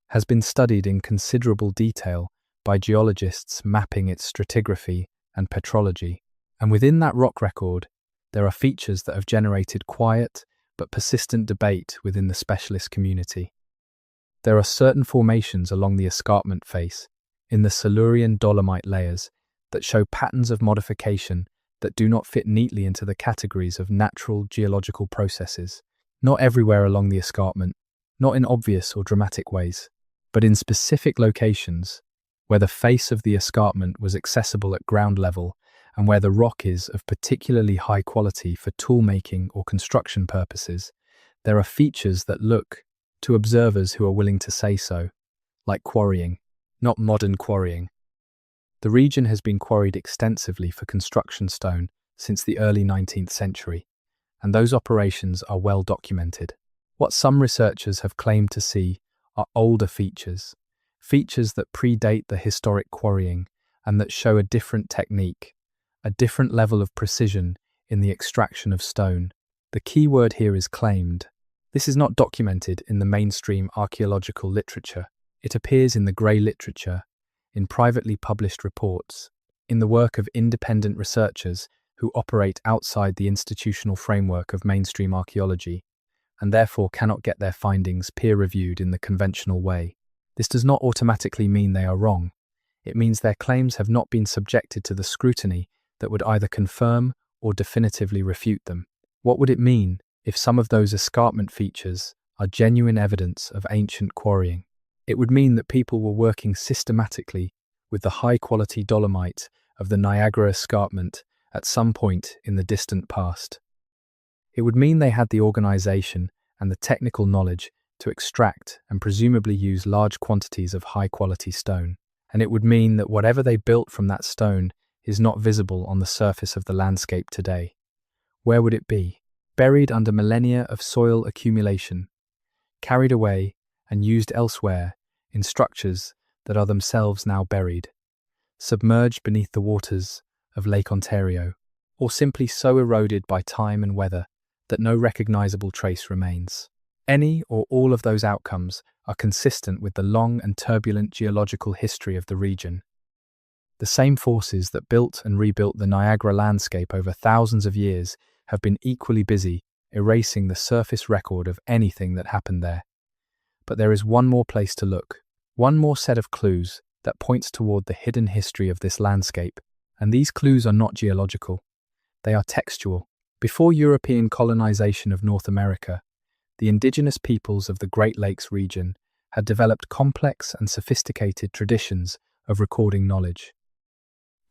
has been studied in considerable detail by geologists mapping its stratigraphy and petrology. And within that rock record, there are features that have generated quiet but persistent debate within the specialist community. There are certain formations along the escarpment face, in the Silurian dolomite layers, that show patterns of modification that do not fit neatly into the categories of natural geological processes. Not everywhere along the escarpment, not in obvious or dramatic ways, but in specific locations where the face of the escarpment was accessible at ground level and where the rock is of particularly high quality for tool-making or construction purposes, there are features that look, to observers who are willing to say so, like quarrying, not modern quarrying. The region has been quarried extensively for construction stone since the early 19th century, and those operations are well documented. What some researchers have claimed to see are older features that predate the historic quarrying and that show a different technique, a different level of precision in the extraction of stone. The key word here is claimed. This is not documented in the mainstream archaeological literature. It appears in the grey literature, in privately published reports, in the work of independent researchers who operate outside the institutional framework of mainstream archaeology, and therefore cannot get their findings peer-reviewed in the conventional way. This does not automatically mean they are wrong. It means their claims have not been subjected to the scrutiny that would either confirm or definitively refute them. What would it mean if some of those escarpment features are genuine evidence of ancient quarrying? It would mean that people were working systematically with the high-quality dolomite of the Niagara Escarpment at some point in the distant past. It would mean they had the organization and the technical knowledge to extract and presumably use large quantities of high-quality stone. And it would mean that whatever they built from that stone is not visible on the surface of the landscape today. Where would it be? Buried under millennia of soil accumulation, carried away and used elsewhere in structures that are themselves now buried, submerged beneath the waters of Lake Ontario, or simply so eroded by time and weather that no recognizable trace remains. Any or all of those outcomes are consistent with the long and turbulent geological history of the region. The same forces that built and rebuilt the Niagara landscape over thousands of years have been equally busy erasing the surface record of anything that happened there. But there is one more place to look, one more set of clues that points toward the hidden history of this landscape, and these clues are not geological. They are textual. Before European colonization of North America, the indigenous peoples of the Great Lakes region had developed complex and sophisticated traditions of recording knowledge.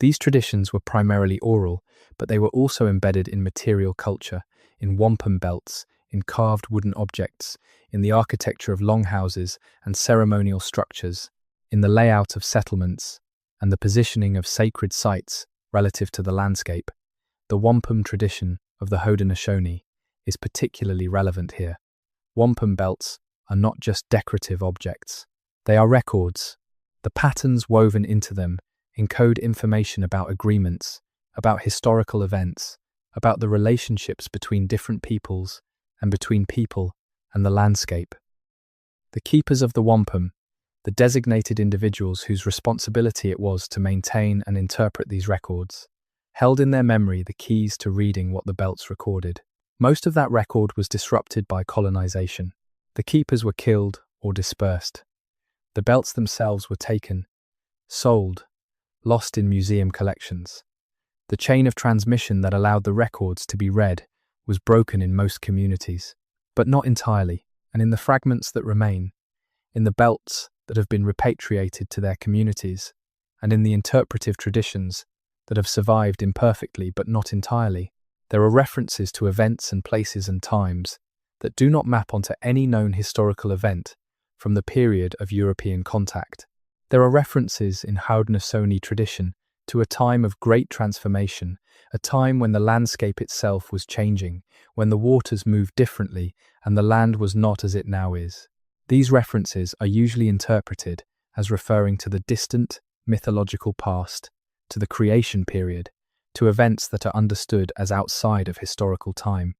These traditions were primarily oral, but they were also embedded in material culture, in wampum belts, in carved wooden objects, in the architecture of longhouses and ceremonial structures, in the layout of settlements, and the positioning of sacred sites relative to the landscape. The wampum tradition of the Haudenosaunee is particularly relevant here. Wampum belts are not just decorative objects. They are records. The patterns woven into them encode information about agreements, about historical events, about the relationships between different peoples and between people and the landscape. The keepers of the wampum, the designated individuals whose responsibility it was to maintain and interpret these records, held in their memory the keys to reading what the belts recorded. Most of that record was disrupted by colonization. The keepers were killed or dispersed. The belts themselves were taken, sold, lost in museum collections. The chain of transmission that allowed the records to be read was broken in most communities, but not entirely, and in the fragments that remain, in the belts that have been repatriated to their communities, and in the interpretive traditions that have survived imperfectly but not entirely, there are references to events and places and times that do not map onto any known historical event from the period of European contact. There are references in Haudenosaunee tradition to a time of great transformation, a time when the landscape itself was changing, when the waters moved differently and the land was not as it now is. These references are usually interpreted as referring to the distant, mythological past, to the creation period, to events that are understood as outside of historical time.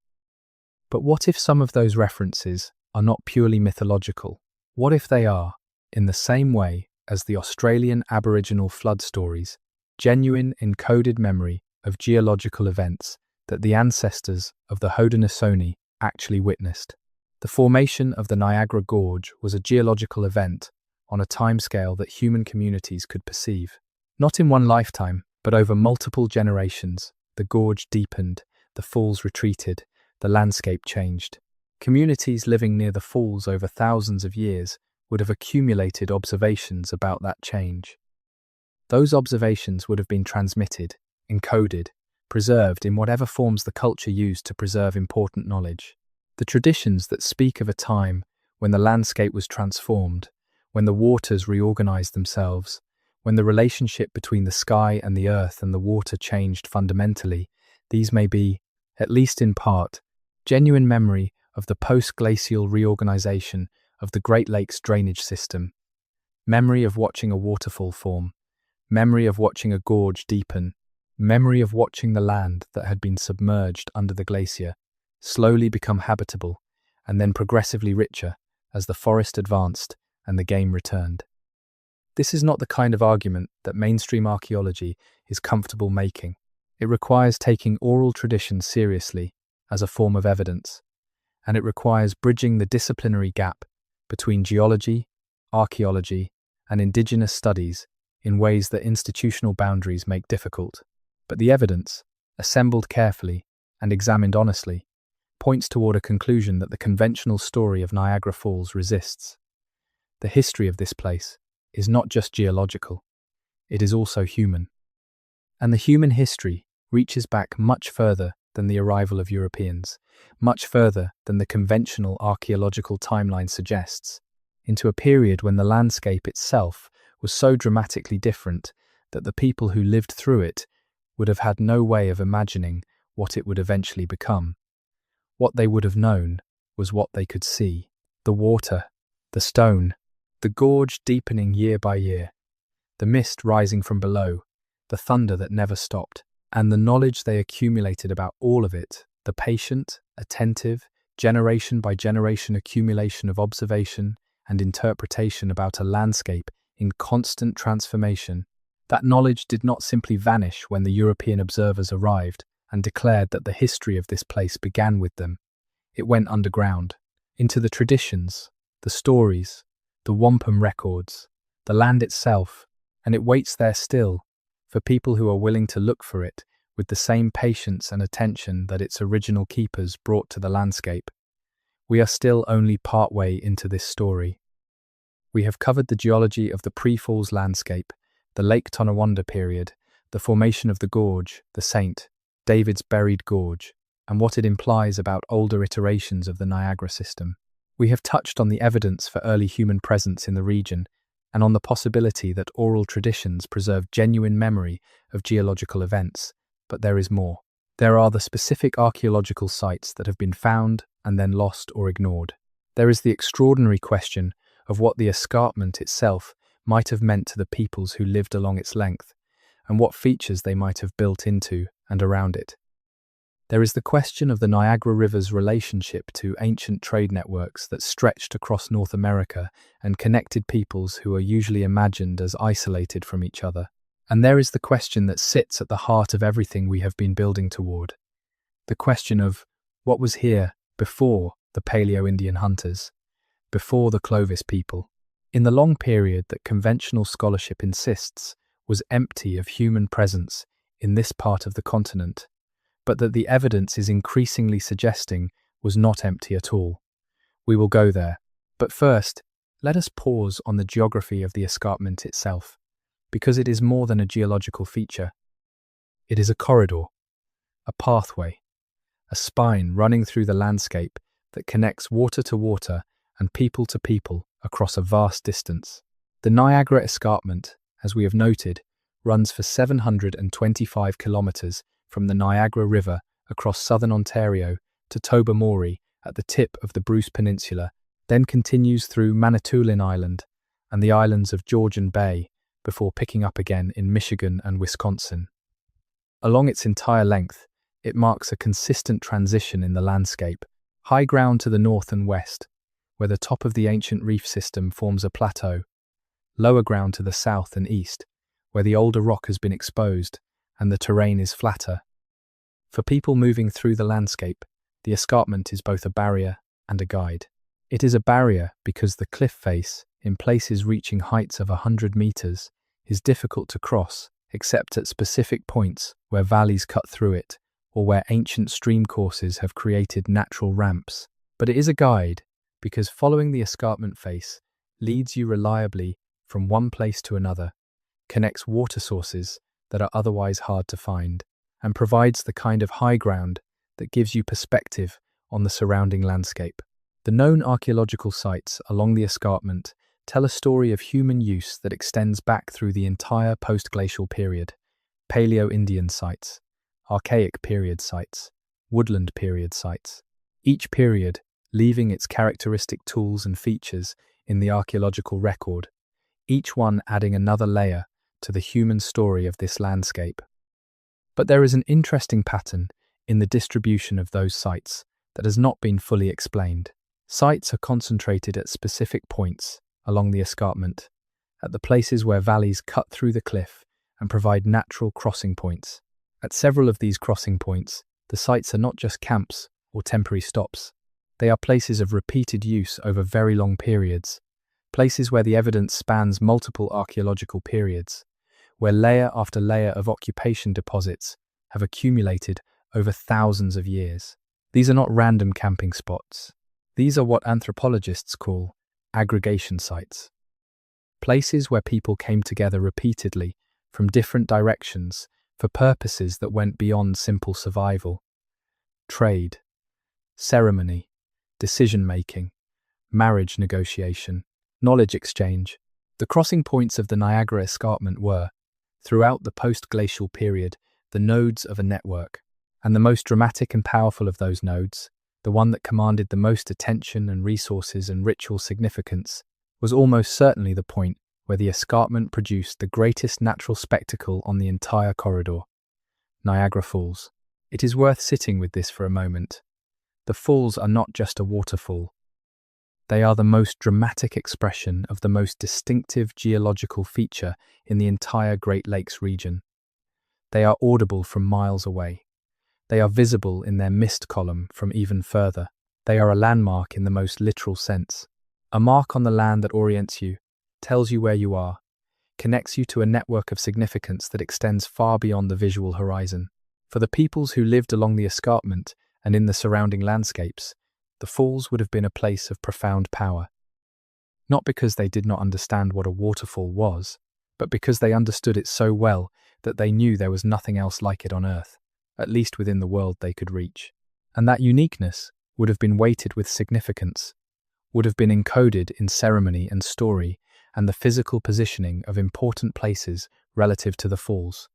But what if some of those references are not purely mythological? What if they are, in the same way as the Australian Aboriginal flood stories, genuine encoded memory of geological events that the ancestors of the Haudenosaunee actually witnessed? The formation of the Niagara Gorge was a geological event on a timescale that human communities could perceive. Not in one lifetime, but over multiple generations, the gorge deepened, the falls retreated, the landscape changed. Communities living near the falls over thousands of years would have accumulated observations about that change. Those observations would have been transmitted, encoded, preserved in whatever forms the culture used to preserve important knowledge. The traditions that speak of a time when the landscape was transformed, when the waters reorganized themselves, when the relationship between the sky and the earth and the water changed fundamentally, these may be, at least in part, genuine memory of the post-glacial reorganization of the Great Lakes drainage system, memory of watching a waterfall form, memory of watching a gorge deepen, memory of watching the land that had been submerged under the glacier slowly become habitable and then progressively richer as the forest advanced and the game returned. This is not the kind of argument that mainstream archaeology is comfortable making. It requires taking oral tradition seriously as a form of evidence, and it requires bridging the disciplinary gap between geology, archaeology, and indigenous studies in ways that institutional boundaries make difficult. But the evidence, assembled carefully and examined honestly, points toward a conclusion that the conventional story of Niagara Falls resists. The history of this place is not just geological, it is also human. And the human history reaches back much further than the arrival of Europeans, much further than the conventional archaeological timeline suggests, into a period when the landscape itself was so dramatically different that the people who lived through it would have had no way of imagining what it would eventually become. What they would have known was what they could see. the water, the stone, the gorge deepening year by year, the mist rising from below, the thunder that never stopped, and the knowledge they accumulated about all of it, the patient, attentive, generation by generation accumulation of observation and interpretation about a landscape in constant transformation. That knowledge did not simply vanish when the European observers arrived and declared that the history of this place began with them. It went underground, into the traditions, the stories, the wampum records, the land itself, and it waits there still, for people who are willing to look for it with the same patience and attention that its original keepers brought to the landscape. We are still only partway into this story. We have covered the geology of the pre-Falls landscape, the Lake Tonawanda period, the formation of the gorge, the St. David's Buried Gorge, and what it implies about older iterations of the Niagara system. We have touched on the evidence for early human presence in the region and on the possibility that oral traditions preserve genuine memory of geological events, but there is more. There are the specific archaeological sites that have been found and then lost or ignored. There is the extraordinary question of what the escarpment itself might have meant to the peoples who lived along its length, and what features they might have built into and around it. There is the question of the Niagara River's relationship to ancient trade networks that stretched across North America and connected peoples who are usually imagined as isolated from each other. And there is the question that sits at the heart of everything we have been building toward. The question of what was here before the Paleo-Indian hunters, before the Clovis people, in the long period that conventional scholarship insists was empty of human presence in this part of the continent, but that the evidence is increasingly suggesting was not empty at all. We will go there, but first, let us pause on the geography of the escarpment itself, because it is more than a geological feature. It is a corridor, a pathway, a spine running through the landscape that connects water to water and people to people across a vast distance. The Niagara Escarpment, as we have noted, runs for 725 kilometers from the Niagara River across southern Ontario to Tobermory at the tip of the Bruce Peninsula, then continues through Manitoulin Island and the islands of Georgian Bay before picking up again in Michigan and Wisconsin. Along its entire length, it marks a consistent transition in the landscape, high ground to the north and west, where the top of the ancient reef system forms a plateau, lower ground to the south and east, where the older rock has been exposed and the terrain is flatter. For people moving through the landscape, the escarpment is both a barrier and a guide. It is a barrier because the cliff face, in places reaching heights of 100 meters, is difficult to cross except at specific points where valleys cut through it or where ancient stream courses have created natural ramps. But it is a guide because following the escarpment face leads you reliably from one place to another, connects water sources that are otherwise hard to find, and provides the kind of high ground that gives you perspective on the surrounding landscape. The known archaeological sites along the escarpment tell a story of human use that extends back through the entire post-glacial period: Paleo-Indian sites, Archaic period sites, woodland period sites, each period leaving its characteristic tools and features in the archaeological record, each one adding another layer to the human story of this landscape. But there is an interesting pattern in the distribution of those sites that has not been fully explained. Sites are concentrated at specific points along the escarpment, at the places where valleys cut through the cliff and provide natural crossing points. At several of these crossing points, the sites are not just camps or temporary stops. They are places of repeated use over very long periods, places where the evidence spans multiple archaeological periods, where layer after layer of occupation deposits have accumulated over thousands of years. These are not random camping spots. These are what anthropologists call aggregation sites. Places where people came together repeatedly from different directions for purposes that went beyond simple survival. Trade, ceremony, decision-making, marriage negotiation, knowledge exchange. The crossing points of the Niagara Escarpment were, throughout the post-glacial period, the nodes of a network, and the most dramatic and powerful of those nodes, the one that commanded the most attention and resources and ritual significance, was almost certainly the point where the escarpment produced the greatest natural spectacle on the entire corridor: Niagara Falls. It is worth sitting with this for a moment. The falls are not just a waterfall. They are the most dramatic expression of the most distinctive geological feature in the entire Great Lakes region. They are audible from miles away. They are visible in their mist column from even further. They are a landmark in the most literal sense. A mark on the land that orients you, tells you where you are, connects you to a network of significance that extends far beyond the visual horizon. For the peoples who lived along the escarpment and in the surrounding landscapes, the falls would have been a place of profound power. Not because they did not understand what a waterfall was, but because they understood it so well that they knew there was nothing else like it on Earth, at least within the world they could reach. And that uniqueness would have been weighted with significance, would have been encoded in ceremony and story and the physical positioning of important places relative to the falls.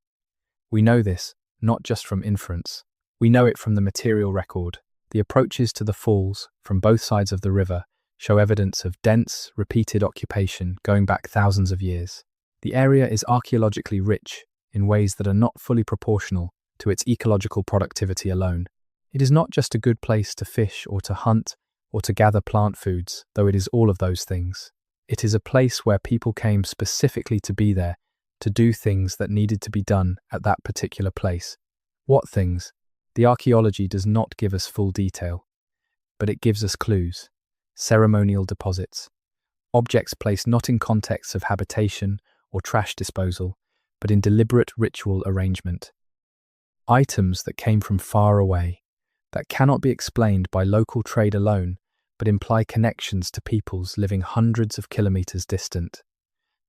We know this not just from inference. We know it from the material record. The approaches to the falls, from both sides of the river, show evidence of dense, repeated occupation going back thousands of years. The area is archaeologically rich in ways that are not fully proportional to its ecological productivity alone. It is not just a good place to fish or to hunt or to gather plant foods, though it is all of those things. It is a place where people came specifically to be there, to do things that needed to be done at that particular place. What things? The archaeology does not give us full detail, but it gives us clues. Ceremonial deposits. Objects placed not in contexts of habitation or trash disposal, but in deliberate ritual arrangement. Items that came from far away, that cannot be explained by local trade alone, but imply connections to peoples living hundreds of kilometers distant.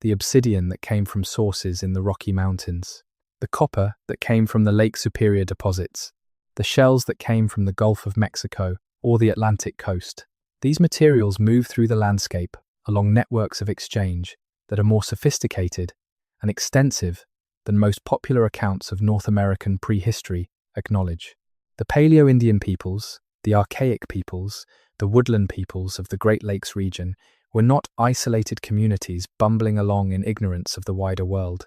The obsidian that came from sources in the Rocky Mountains. The copper that came from the Lake Superior deposits. The shells that came from the Gulf of Mexico or the Atlantic coast. These materials move through the landscape along networks of exchange that are more sophisticated and extensive than most popular accounts of North American prehistory acknowledge. The Paleo-Indian peoples, the archaic peoples, the woodland peoples of the Great Lakes region were not isolated communities bumbling along in ignorance of the wider world.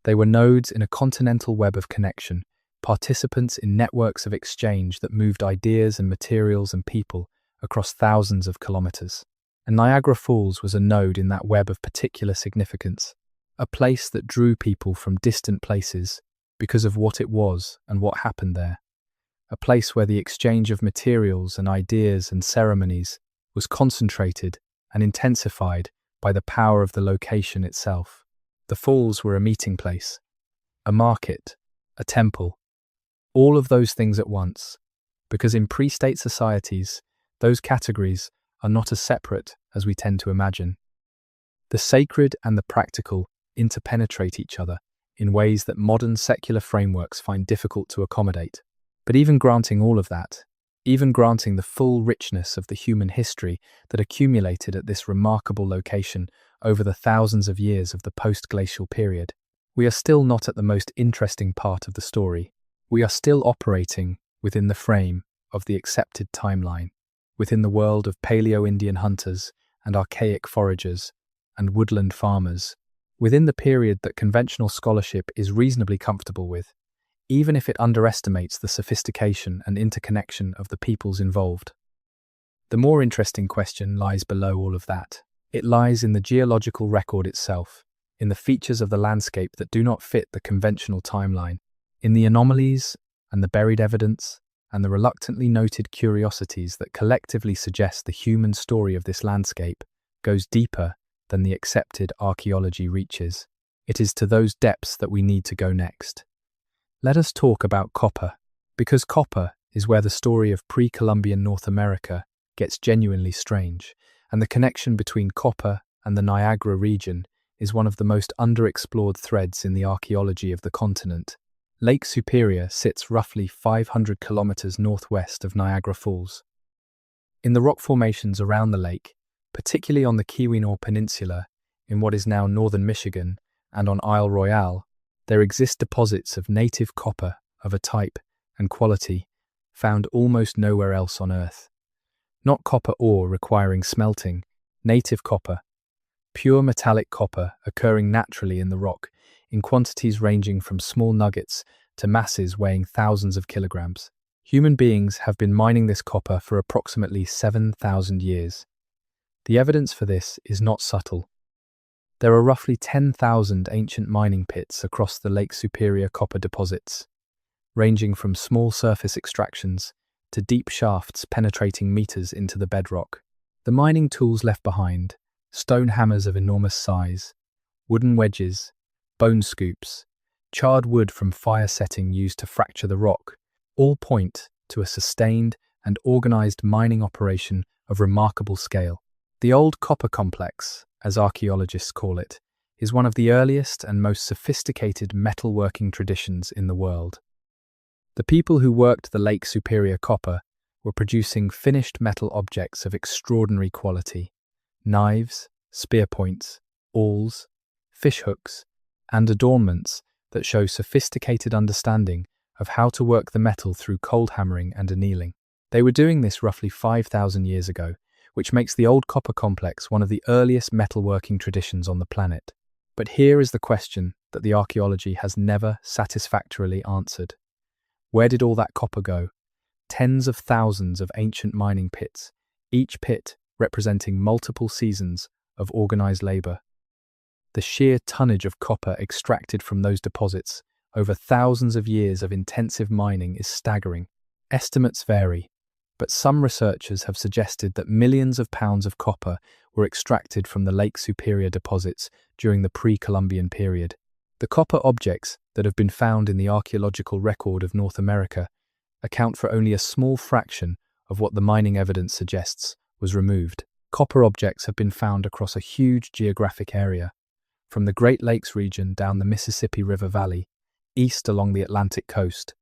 They were nodes in a continental web of connection, participants in networks of exchange that moved ideas and materials and people across thousands of kilometers. And Niagara Falls was a node in that web of particular significance, a place that drew people from distant places because of what it was and what happened there, a place where the exchange of materials and ideas and ceremonies was concentrated and intensified by the power of the location itself. The falls were a meeting place, a market, a temple, all of those things at once, because in pre-state societies, those categories are not as separate as we tend to imagine. The sacred and the practical interpenetrate each other in ways that modern secular frameworks find difficult to accommodate. But even granting all of that, even granting the full richness of the human history that accumulated at this remarkable location over the thousands of years of the post-glacial period, we are still not at the most interesting part of the story. We are still operating within the frame of the accepted timeline, within the world of Paleo-Indian hunters and archaic foragers and woodland farmers, within the period that conventional scholarship is reasonably comfortable with, even if it underestimates the sophistication and interconnection of the peoples involved. The more interesting question lies below all of that. It lies in the geological record itself, in the features of the landscape that do not fit the conventional timeline, in the anomalies and the buried evidence and the reluctantly noted curiosities that collectively suggest the human story of this landscape goes deeper than the accepted archaeology reaches. It is to those depths that we need to go next. Let us talk about copper, because copper is where the story of pre-Columbian North America gets genuinely strange, and the connection between copper and the Niagara region is one of the most underexplored threads in the archaeology of the continent. Lake Superior sits roughly 500 kilometers northwest of Niagara Falls. In the rock formations around the lake, particularly on the Keweenaw Peninsula, in what is now northern Michigan, and on Isle Royale, there exist deposits of native copper of a type and quality found almost nowhere else on Earth. Not copper ore requiring smelting, native copper, pure metallic copper occurring naturally in the rock, in quantities ranging from small nuggets to masses weighing thousands of kilograms. Human beings have been mining this copper for approximately 7,000 years. The evidence for this is not subtle. There are roughly 10,000 ancient mining pits across the Lake Superior copper deposits, ranging from small surface extractions to deep shafts penetrating meters into the bedrock. The mining tools left behind, stone hammers of enormous size, wooden wedges, bone scoops, charred wood from fire setting used to fracture the rock, all point to a sustained and organized mining operation of remarkable scale. The Old Copper Complex, as archaeologists call it, is one of the earliest and most sophisticated metalworking traditions in the world. The people who worked the Lake Superior copper were producing finished metal objects of extraordinary quality: knives, spear points, awls, fish hooks, and adornments that show sophisticated understanding of how to work the metal through cold hammering and annealing. They were doing this roughly 5,000 years ago, which makes the Old Copper Complex one of the earliest metalworking traditions on the planet. But here is the question that the archaeology has never satisfactorily answered. Where did all that copper go? Tens of thousands of ancient mining pits, each pit representing multiple seasons of organized labor. The sheer tonnage of copper extracted from those deposits over thousands of years of intensive mining is staggering. Estimates vary, but some researchers have suggested that millions of pounds of copper were extracted from the Lake Superior deposits during the pre-Columbian period. The copper objects that have been found in the archaeological record of North America account for only a small fraction of what the mining evidence suggests was removed. Copper objects have been found across a huge geographic area, from the Great Lakes region down the Mississippi River Valley, east along the Atlantic coast,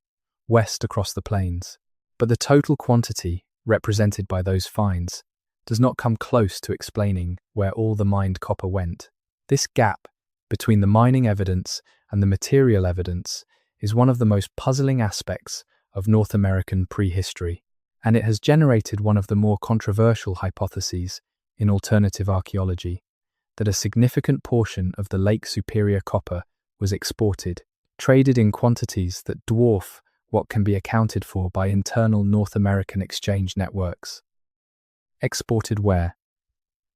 west across the plains. But the total quantity represented by those finds does not come close to explaining where all the mined copper went. This gap between the mining evidence and the material evidence is one of the most puzzling aspects of North American prehistory, and it has generated one of the more controversial hypotheses in alternative archaeology, that a significant portion of the Lake Superior copper was exported, traded in quantities that dwarf what can be accounted for by internal North American exchange networks. Exported where?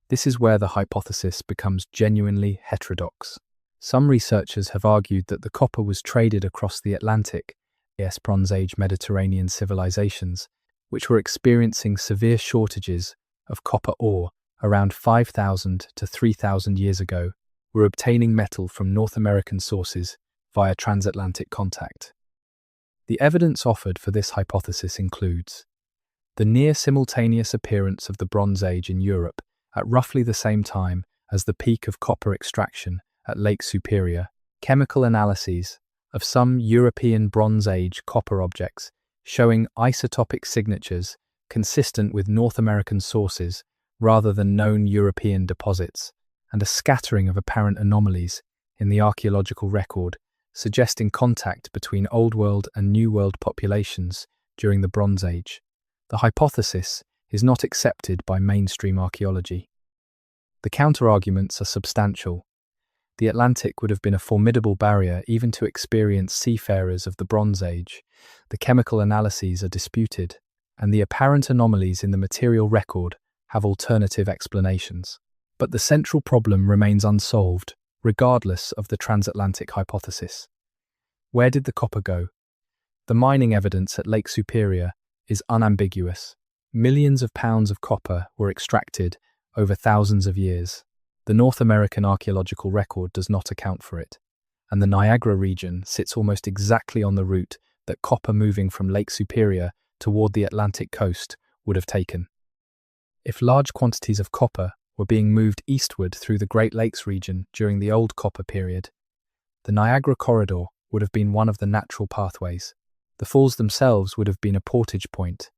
This is where the hypothesis becomes genuinely heterodox. Some researchers have argued that the copper was traded across the Atlantic, yes, Bronze Age Mediterranean civilizations, which were experiencing severe shortages of copper ore around 5,000 to 3,000 years ago, were obtaining metal from North American sources via transatlantic contact. The evidence offered for this hypothesis includes the near-simultaneous appearance of the Bronze Age in Europe at roughly the same time as the peak of copper extraction at Lake Superior, chemical analyses of some European Bronze Age copper objects showing isotopic signatures consistent with North American sources rather than known European deposits, and a scattering of apparent anomalies in the archaeological record suggesting contact between Old World and New World populations during the Bronze Age. The hypothesis is not accepted by mainstream archaeology. The counter-arguments are substantial. The Atlantic would have been a formidable barrier even to experienced seafarers of the Bronze Age. The chemical analyses are disputed, and the apparent anomalies in the material record have alternative explanations. But the central problem remains unsolved, regardless of the transatlantic hypothesis. Where did the copper go? The mining evidence at Lake Superior is unambiguous. Millions of pounds of copper were extracted over thousands of years. The North American archaeological record does not account for it, and the Niagara region sits almost exactly on the route that copper moving from Lake Superior toward the Atlantic coast would have taken. If large quantities of copper were being moved eastward through the Great Lakes region during the Old Copper period, the Niagara Corridor would have been one of the natural pathways. The falls themselves would have been a portage point,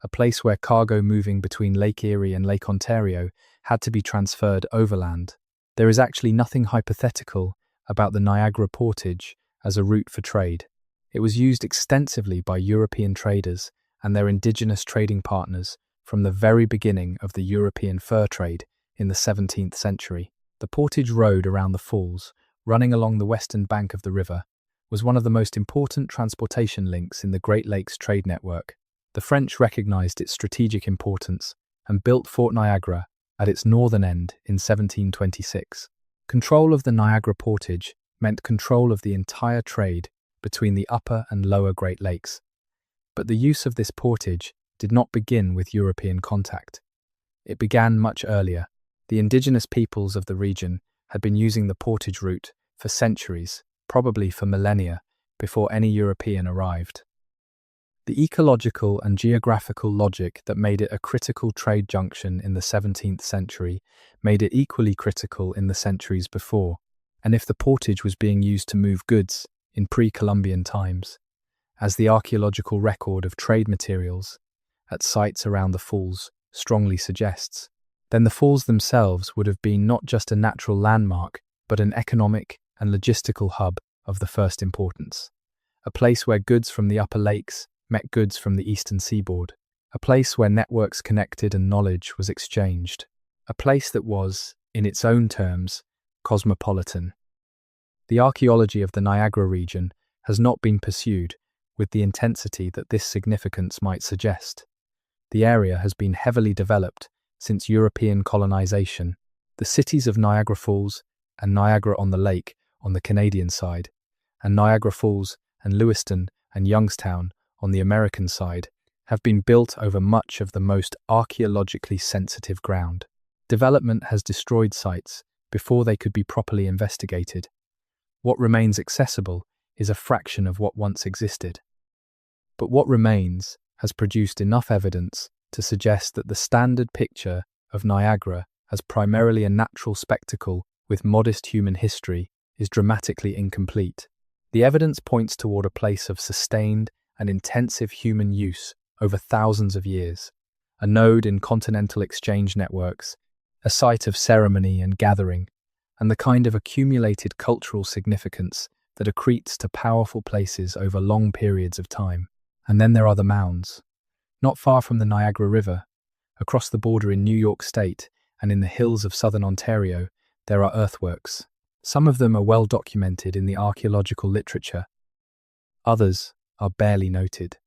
a place where cargo moving between Lake Erie and Lake Ontario had to be transferred overland. There is actually nothing hypothetical about the Niagara portage as a route for trade. It was used extensively by European traders and their indigenous trading partners from the very beginning of the European fur trade in the 17th century. The portage road around the falls, running along the western bank of the river, was one of the most important transportation links in the Great Lakes trade network. The French recognized its strategic importance and built Fort Niagara at its northern end in 1726. Control of the Niagara portage meant control of the entire trade between the upper and lower Great Lakes. But the use of this portage did not begin with European contact. It began much earlier. The indigenous peoples of the region had been using the portage route for centuries, probably for millennia, before any European arrived. The ecological and geographical logic that made it a critical trade junction in the 17th century made it equally critical in the centuries before, and if the portage was being used to move goods in pre-Columbian times, as the archaeological record of trade materials at sites around the falls strongly suggests, then the falls themselves would have been not just a natural landmark, but an economic and logistical hub of the first importance. A place where goods from the upper lakes met goods from the eastern seaboard. A place where networks connected and knowledge was exchanged. A place that was, in its own terms, cosmopolitan. The archaeology of the Niagara region has not been pursued with the intensity that this significance might suggest. The area has been heavily developed since European colonization. The cities of Niagara Falls and Niagara-on-the-Lake on the Canadian side, and Niagara Falls and Lewiston and Youngstown on the American side, have been built over much of the most archaeologically sensitive ground. Development has destroyed sites before they could be properly investigated. What remains accessible is a fraction of what once existed. But what remains has produced enough evidence to suggest that the standard picture of Niagara as primarily a natural spectacle with modest human history is dramatically incomplete. The evidence points toward a place of sustained and intensive human use over thousands of years, a node in continental exchange networks, a site of ceremony and gathering, and the kind of accumulated cultural significance that accretes to powerful places over long periods of time. And then there are the mounds. Not far from the Niagara River, across the border in New York State and in the hills of southern Ontario, there are earthworks. Some of them are well documented in the archaeological literature. Others are barely noted,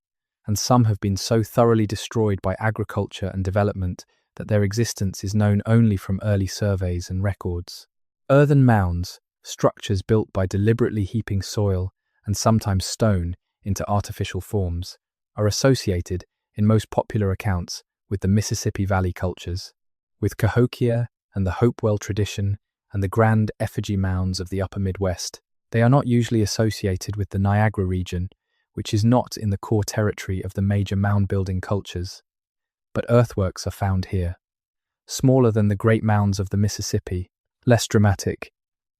and some have been so thoroughly destroyed by agriculture and development that their existence is known only from early surveys and records. Earthen mounds, structures built by deliberately heaping soil and sometimes stone into artificial forms, are associated, in most popular accounts, with the Mississippi Valley cultures, with Cahokia and the Hopewell tradition and the grand effigy mounds of the upper Midwest. They are not usually associated with the Niagara region, which is not in the core territory of the major mound-building cultures. But earthworks are found here, smaller than the great mounds of the Mississippi, less dramatic,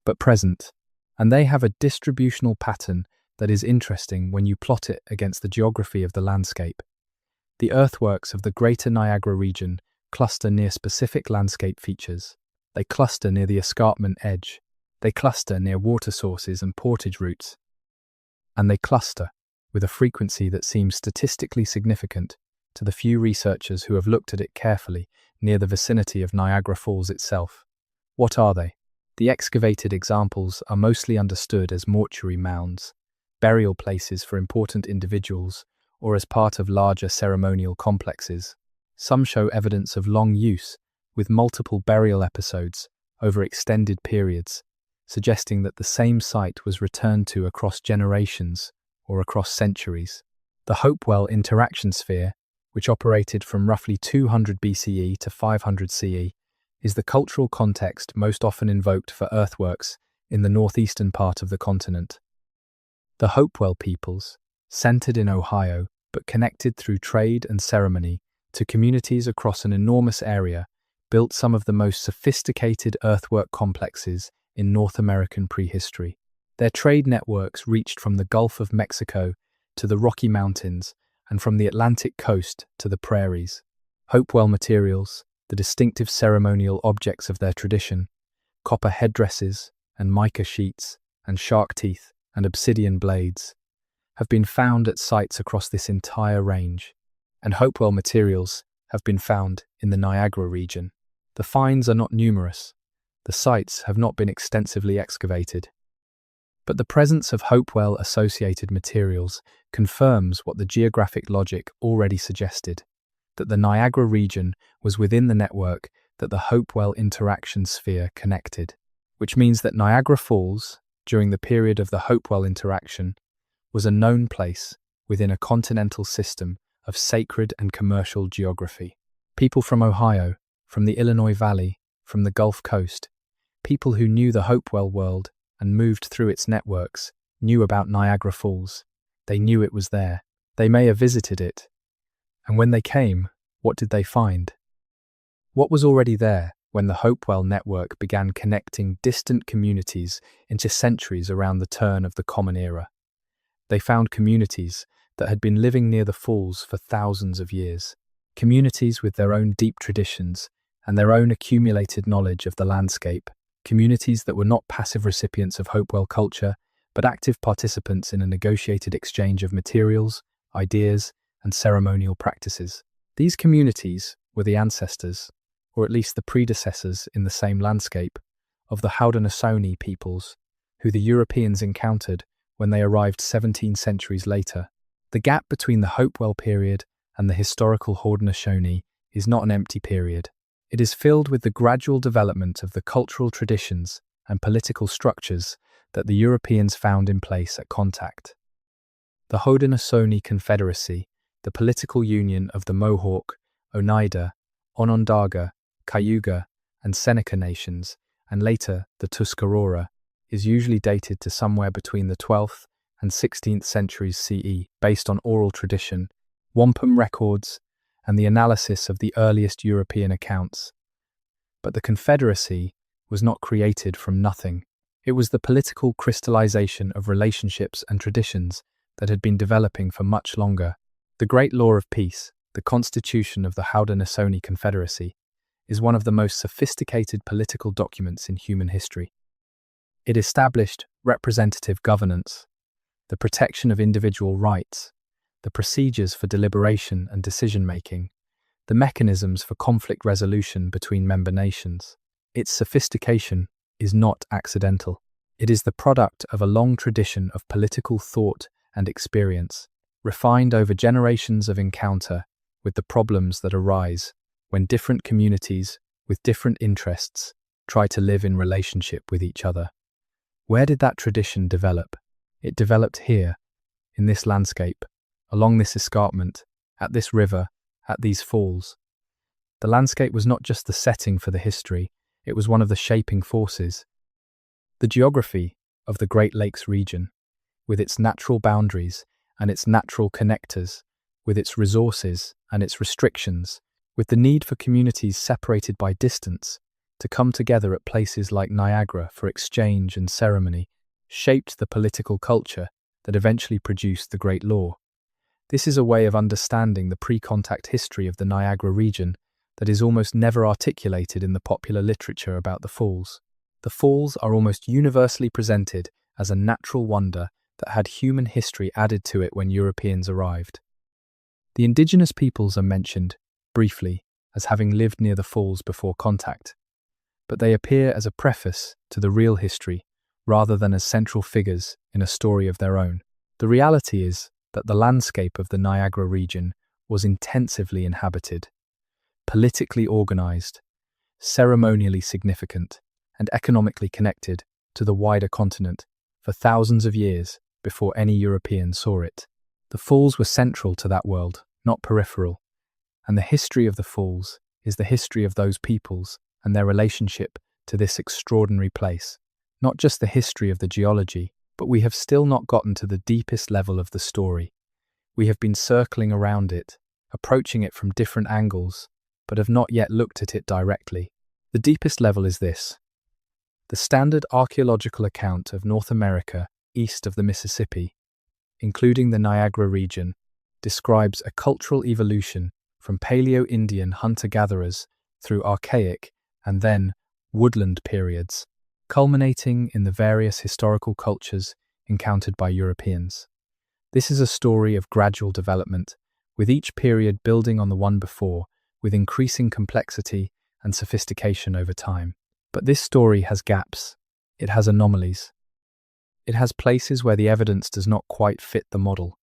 but present, and they have a distributional pattern that is interesting when you plot it against the geography of the landscape. The earthworks of the Greater Niagara region cluster near specific landscape features. They cluster near the escarpment edge. They cluster near water sources and portage routes. And they cluster with a frequency that seems statistically significant to the few researchers who have looked at it carefully near the vicinity of Niagara Falls itself. What are they? The excavated examples are mostly understood as mortuary mounds, burial places for important individuals, or as part of larger ceremonial complexes. Some show evidence of long use, with multiple burial episodes over extended periods, suggesting that the same site was returned to across generations or across centuries. The Hopewell interaction sphere, which operated from roughly 200 BCE to 500 CE, is the cultural context most often invoked for earthworks in the northeastern part of the continent. The Hopewell peoples, centered in Ohio but connected through trade and ceremony to communities across an enormous area, built some of the most sophisticated earthwork complexes in North American prehistory. Their trade networks reached from the Gulf of Mexico to the Rocky Mountains and from the Atlantic coast to the prairies. Hopewell materials, the distinctive ceremonial objects of their tradition, copper headdresses and mica sheets and shark teeth and obsidian blades, have been found at sites across this entire range. and Hopewell materials have been found in the Niagara region. The finds are not numerous. The sites have not been extensively excavated. But the presence of Hopewell-associated materials confirms what the geographic logic already suggested, that the Niagara region was within the network that the Hopewell interaction sphere connected, which means that Niagara Falls, during the period of the Hopewell interaction, was a known place within a continental system of sacred and commercial geography. People from Ohio, from the Illinois Valley, from the Gulf Coast, people who knew the Hopewell world and moved through its networks, knew about Niagara Falls. They knew it was there. They may have visited it. And when they came, what did they find? What was already there when the Hopewell network began connecting distant communities into centuries around the turn of the Common Era? They found communities that had been living near the falls for thousands of years, communities with their own deep traditions and their own accumulated knowledge of the landscape, communities that were not passive recipients of Hopewell culture, but active participants in a negotiated exchange of materials, ideas, and ceremonial practices. These communities were the ancestors, or at least the predecessors in the same landscape, of the Haudenosaunee peoples, who the Europeans encountered when they arrived 17 centuries later. The gap between the Hopewell period and the historical Haudenosaunee is not an empty period. It is filled with the gradual development of the cultural traditions and political structures that the Europeans found in place at contact. The Haudenosaunee Confederacy, the political union of the Mohawk, Oneida, Onondaga, Cayuga, and Seneca nations, and later the Tuscarora, is usually dated to somewhere between the 12th and 16th centuries CE, based on oral tradition, wampum records, and the analysis of the earliest European accounts. But the Confederacy was not created from nothing. It was the political crystallization of relationships and traditions that had been developing for much longer. The Great Law of Peace, the Constitution of the Haudenosaunee Confederacy, is one of the most sophisticated political documents in human history. It established representative governance, the protection of individual rights, the procedures for deliberation and decision-making, the mechanisms for conflict resolution between member nations. Its sophistication is not accidental. It is the product of a long tradition of political thought and experience, refined over generations of encounter with the problems that arise when different communities with different interests try to live in relationship with each other. Where did that tradition develop? It developed here, in this landscape, along this escarpment, at this river, at these falls. The landscape was not just the setting for the history, it was one of the shaping forces. The geography of the Great Lakes region, with its natural boundaries and its natural connectors, with its resources and its restrictions, with the need for communities separated by distance to come together at places like Niagara for exchange and ceremony, shaped the political culture that eventually produced the Great Law. This is a way of understanding the pre-contact history of the Niagara region that is almost never articulated in the popular literature about the falls. The falls are almost universally presented as a natural wonder that had human history added to it when Europeans arrived. The indigenous peoples are mentioned, briefly, as having lived near the falls before contact, but they appear as a preface to the real history rather than as central figures in a story of their own. The reality is that the landscape of the Niagara region was intensively inhabited, politically organized, ceremonially significant, and economically connected to the wider continent for thousands of years before any European saw it. The falls were central to that world, not peripheral, and the history of the falls is the history of those peoples and their relationship to this extraordinary place. Not just the history of the geology, but we have still not gotten to the deepest level of the story. We have been circling around it, approaching it from different angles, but have not yet looked at it directly. The deepest level is this. The standard archaeological account of North America east of the Mississippi, including the Niagara region, describes a cultural evolution from Paleo-Indian hunter-gatherers through Archaic and then woodland periods, culminating in the various historical cultures encountered by Europeans. This is a story of gradual development, with each period building on the one before, with increasing complexity and sophistication over time. But this story has gaps. It has anomalies. It has places where the evidence does not quite fit the model,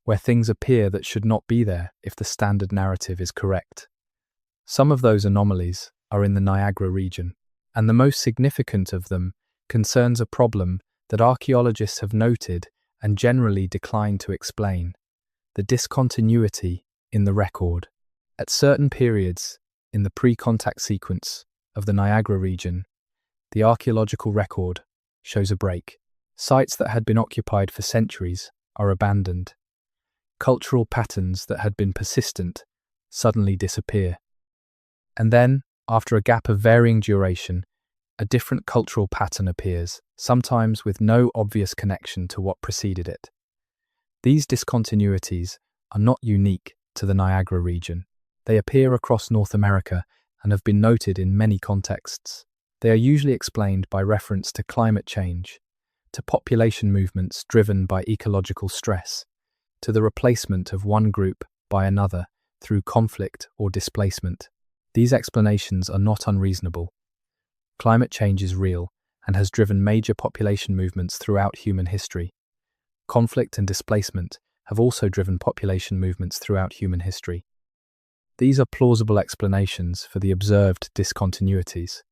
where things appear that should not be there if the standard narrative is correct. Some of those anomalies are in the Niagara region, and the most significant of them concerns a problem that archaeologists have noted and generally decline to explain: the discontinuity in the record. At certain periods in the pre-contact sequence of the Niagara region, the archaeological record shows a break. Sites that had been occupied for centuries are abandoned. Cultural patterns that had been persistent suddenly disappear. And then, after a gap of varying duration, a different cultural pattern appears, sometimes with no obvious connection to what preceded it. These discontinuities are not unique to the Niagara region. They appear across North America and have been noted in many contexts. They are usually explained by reference to climate change, to population movements driven by ecological stress, to the replacement of one group by another through conflict or displacement. These explanations are not unreasonable. Climate change is real and has driven major population movements throughout human history. Conflict and displacement have also driven population movements throughout human history. These are plausible explanations for the observed discontinuities.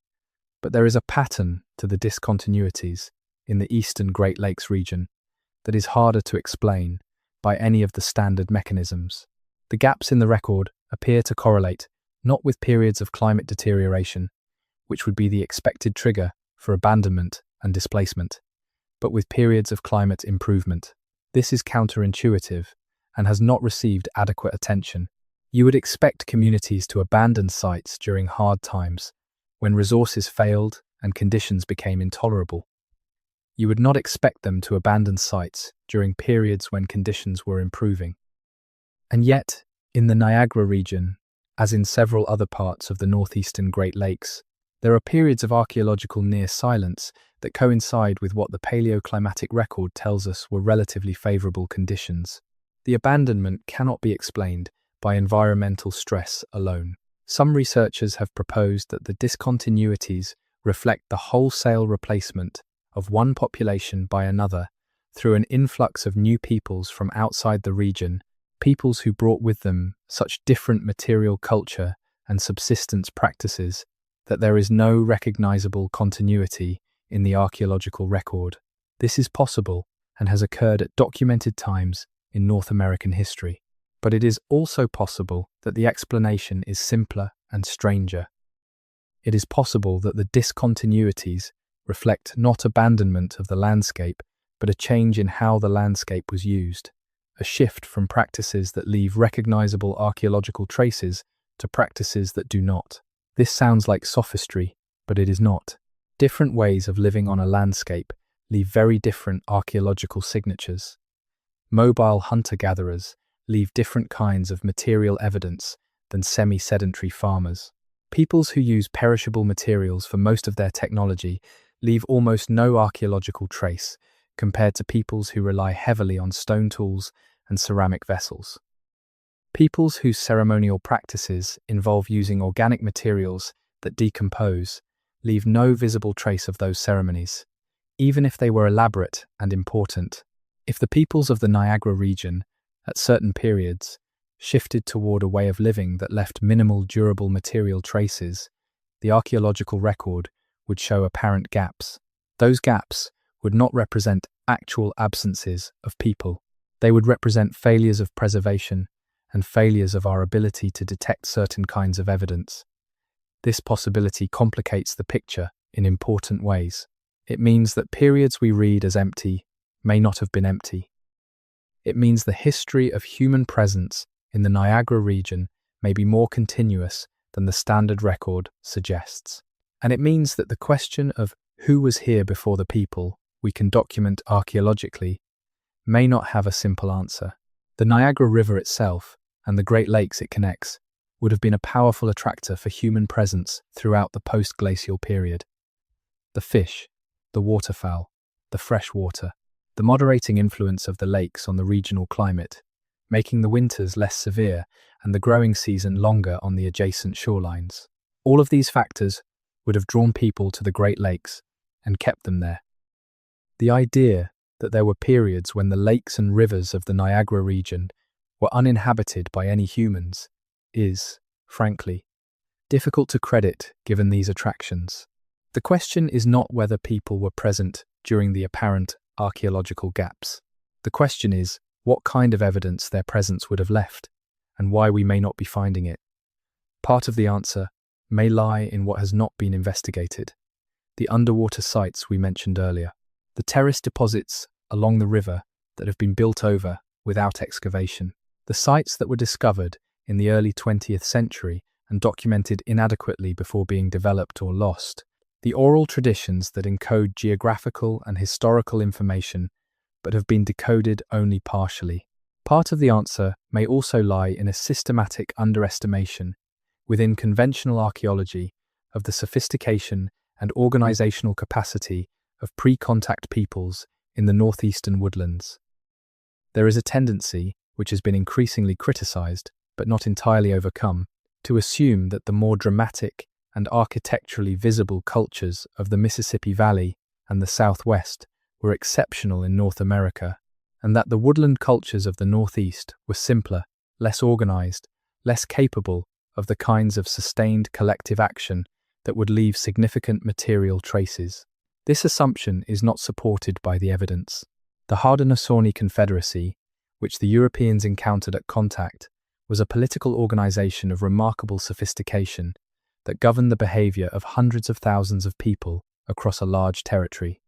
But there is a pattern to the discontinuities in the eastern Great Lakes region that is harder to explain by any of the standard mechanisms. The gaps in the record appear to correlate not with periods of climate deterioration, which would be the expected trigger for abandonment and displacement, but with periods of climate improvement. This is counterintuitive and has not received adequate attention. You would expect communities to abandon sites during hard times, when resources failed and conditions became intolerable. You would not expect them to abandon sites during periods when conditions were improving. And yet, in the Niagara region, as in several other parts of the northeastern Great Lakes, there are periods of archaeological near silence that coincide with what the paleoclimatic record tells us were relatively favorable conditions. The abandonment cannot be explained by environmental stress alone. Some researchers have proposed that the discontinuities reflect the wholesale replacement of one population by another through an influx of new peoples from outside the region, peoples who brought with them such different material culture and subsistence practices that there is no recognizable continuity in the archaeological record. This is possible and has occurred at documented times in North American history. But it is also possible that the explanation is simpler and stranger. It is possible that the discontinuities reflect not abandonment of the landscape, but a change in how the landscape was used, a shift from practices that leave recognizable archaeological traces to practices that do not. This sounds like sophistry, but it is not. Different ways of living on a landscape leave very different archaeological signatures. Mobile hunter-gatherers leave different kinds of material evidence than semi-sedentary farmers. Peoples who use perishable materials for most of their technology leave almost no archaeological trace compared to peoples who rely heavily on stone tools and ceramic vessels. Peoples whose ceremonial practices involve using organic materials that decompose leave no visible trace of those ceremonies, even if they were elaborate and important. If the peoples of the Niagara region, at certain periods, shifted toward a way of living that left minimal durable material traces, the archaeological record would show apparent gaps. Those gaps would not represent actual absences of people. They would represent failures of preservation and failures of our ability to detect certain kinds of evidence. This possibility complicates the picture in important ways. It means that periods we read as empty may not have been empty. It means the history of human presence in the Niagara region may be more continuous than the standard record suggests. And it means that the question of who was here before the people we can document archaeologically may not have a simple answer. The Niagara River itself, and the Great Lakes it connects, would have been a powerful attractor for human presence throughout the post-glacial period. The fish, the waterfowl, the fresh water, the moderating influence of the lakes on the regional climate making the winters less severe and the growing season longer on the adjacent shorelines. All of these factors would have drawn people to the Great Lakes and kept them there. The idea that there were periods when the lakes and rivers of the Niagara region were uninhabited by any humans is, frankly, difficult to credit given these attractions. The question is not whether people were present during the apparent archaeological gaps. The question is what kind of evidence their presence would have left, and why we may not be finding it. Part of the answer may lie in what has not been investigated. The underwater sites we mentioned earlier, the terrace deposits along the river that have been built over without excavation, the sites that were discovered in the early 20th century and documented inadequately before being developed or lost, the oral traditions that encode geographical and historical information but have been decoded only partially. Part of the answer may also lie in a systematic underestimation within conventional archaeology of the sophistication and organizational capacity of pre-contact peoples in the northeastern woodlands. There is a tendency, which has been increasingly criticized, but not entirely overcome, to assume that the more dramatic and architecturally visible cultures of the Mississippi Valley and the Southwest were exceptional in North America, and that the woodland cultures of the Northeast were simpler, less organized, less capable of the kinds of sustained collective action that would leave significant material traces. This assumption is not supported by the evidence. The Haudenosaunee Confederacy, which the Europeans encountered at contact, was a political organization of remarkable sophistication that governed the behavior of hundreds of thousands of people across a large territory.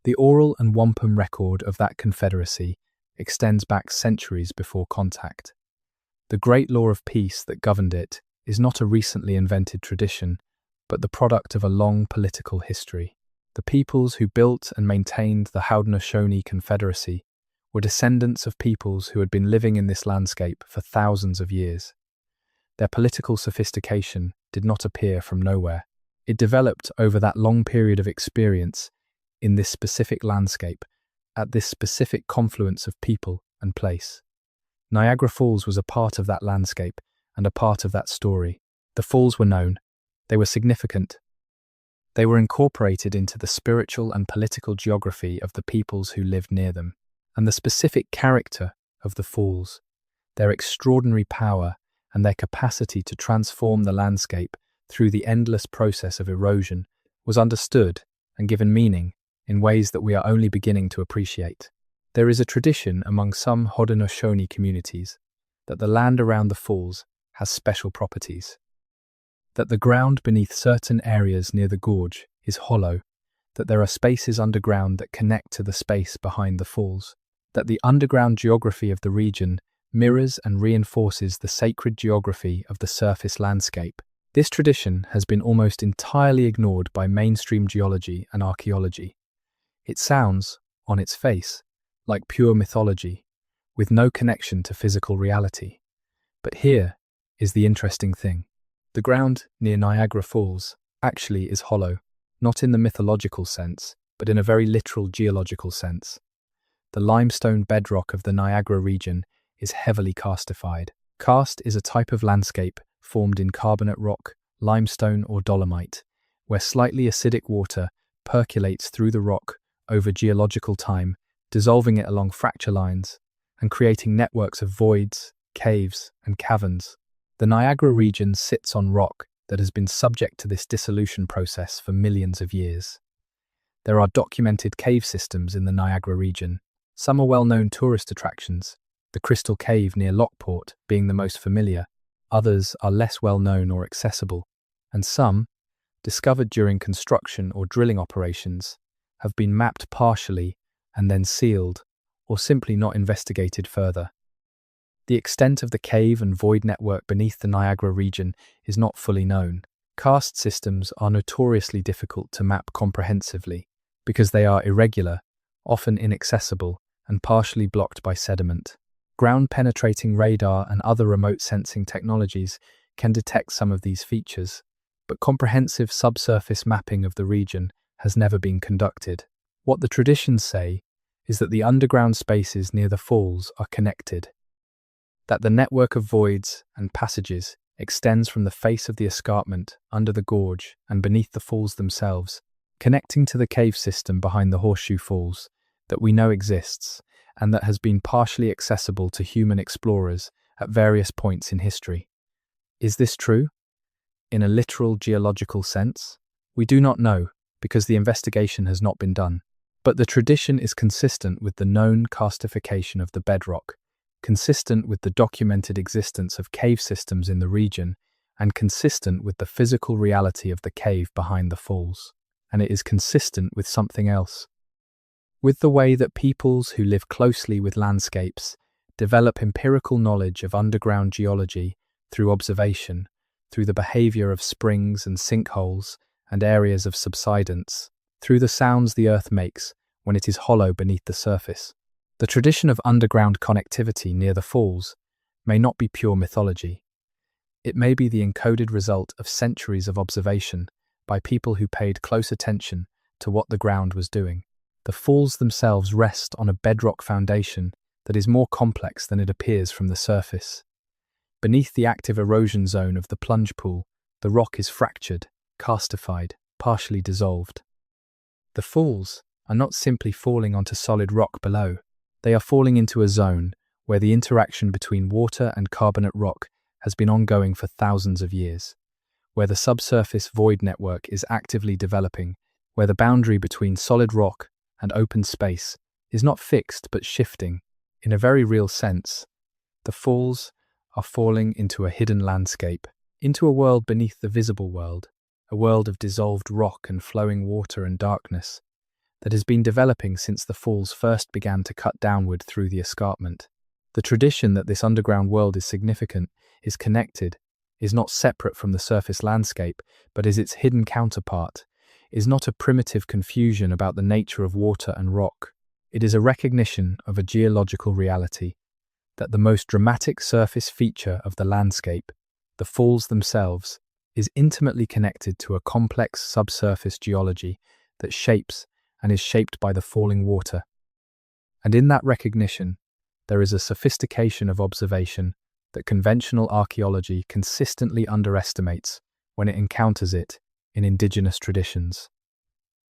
The oral and wampum record of that confederacy extends back centuries before contact. The great law of peace that governed it is not a recently invented tradition, but the product of a long political history. The peoples who built and maintained the Haudenosaunee Confederacy were descendants of peoples who had been living in this landscape for thousands of years. Their political sophistication did not appear from nowhere. It developed over that long period of experience in this specific landscape, at this specific confluence of people and place. Niagara Falls was a part of that landscape and a part of that story. The falls were known. They were significant. They were incorporated into the spiritual and political geography of the peoples who lived near them. And the specific character of the falls, their extraordinary power and their capacity to transform the landscape through the endless process of erosion, was understood and given meaning in ways that we are only beginning to appreciate. There is a tradition among some Haudenosaunee communities that the land around the falls has special properties, that the ground beneath certain areas near the gorge is hollow, that there are spaces underground that connect to the space behind the falls, that the underground geography of the region mirrors and reinforces the sacred geography of the surface landscape. This tradition has been almost entirely ignored by mainstream geology and archaeology. It sounds, on its face, like pure mythology, with no connection to physical reality. But here is the interesting thing. The ground near Niagara Falls actually is hollow, not in the mythological sense, but in a very literal geological sense. The limestone bedrock of the Niagara region is heavily karstified. Karst is a type of landscape formed in carbonate rock, limestone or dolomite, where slightly acidic water percolates through the rock over geological time, dissolving it along fracture lines and creating networks of voids, caves, and caverns. The Niagara region sits on rock that has been subject to this dissolution process for millions of years. There are documented cave systems in the Niagara region. Some are well-known tourist attractions, the Crystal Cave near Lockport being the most familiar. Others are less well-known or accessible, and some, discovered during construction or drilling operations, have been mapped partially and then sealed, or simply not investigated further. The extent of the cave and void network beneath the Niagara region is not fully known. Karst systems are notoriously difficult to map comprehensively because they are irregular, often inaccessible, and partially blocked by sediment. Ground-penetrating radar and other remote sensing technologies can detect some of these features, but comprehensive subsurface mapping of the region has never been conducted. What the traditions say is that the underground spaces near the falls are connected. that the network of voids and passages extends from the face of the escarpment under the gorge and beneath the falls themselves, connecting to the cave system behind the Horseshoe Falls that we know exists and that has been partially accessible to human explorers at various points in history. Is this true? In a literal geological sense? We do not know, because the investigation has not been done. But the tradition is consistent with the known karstification of the bedrock, consistent with the documented existence of cave systems in the region, and consistent with the physical reality of the cave behind the falls. And it is consistent with something else. With the way that peoples who live closely with landscapes develop empirical knowledge of underground geology through observation, through the behavior of springs and sinkholes and areas of subsidence, through the sounds the earth makes when it is hollow beneath the surface. The tradition of underground connectivity near the falls may not be pure mythology. It may be the encoded result of centuries of observation by people who paid close attention to what the ground was doing. The falls themselves rest on a bedrock foundation that is more complex than it appears from the surface. Beneath the active erosion zone of the plunge pool, the rock is fractured, karstified, partially dissolved. The falls are not simply falling onto solid rock below. They are falling into a zone where the interaction between water and carbonate rock has been ongoing for thousands of years, where the subsurface void network is actively developing, where the boundary between solid rock and open space is not fixed but shifting. In a very real sense, the falls are falling into a hidden landscape, into a world beneath the visible world, a world of dissolved rock and flowing water and darkness that has been developing since the falls first began to cut downward through the escarpment. The tradition that this underground world is significant, is connected, is not separate from the surface landscape, but is its hidden counterpart, is not a primitive confusion about the nature of water and rock. It is a recognition of a geological reality, that the most dramatic surface feature of the landscape, the falls themselves, is intimately connected to a complex subsurface geology that shapes and is shaped by the falling water. And in that recognition, there is a sophistication of observation that conventional archaeology consistently underestimates when it encounters it in indigenous traditions.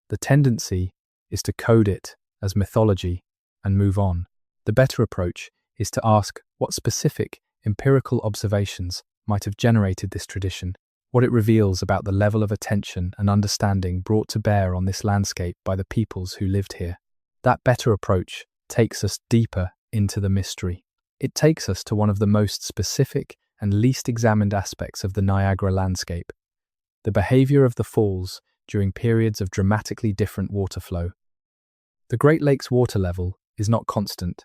The tendency is to code it as mythology and move on. The better approach is to ask what specific empirical observations might have generated this tradition, what it reveals about the level of attention and understanding brought to bear on this landscape by the peoples who lived here. That better approach takes us deeper into the mystery. It takes us to one of the most specific and least examined aspects of the Niagara landscape, the behavior of the falls during periods of dramatically different water flow. The Great Lakes water level is not constant.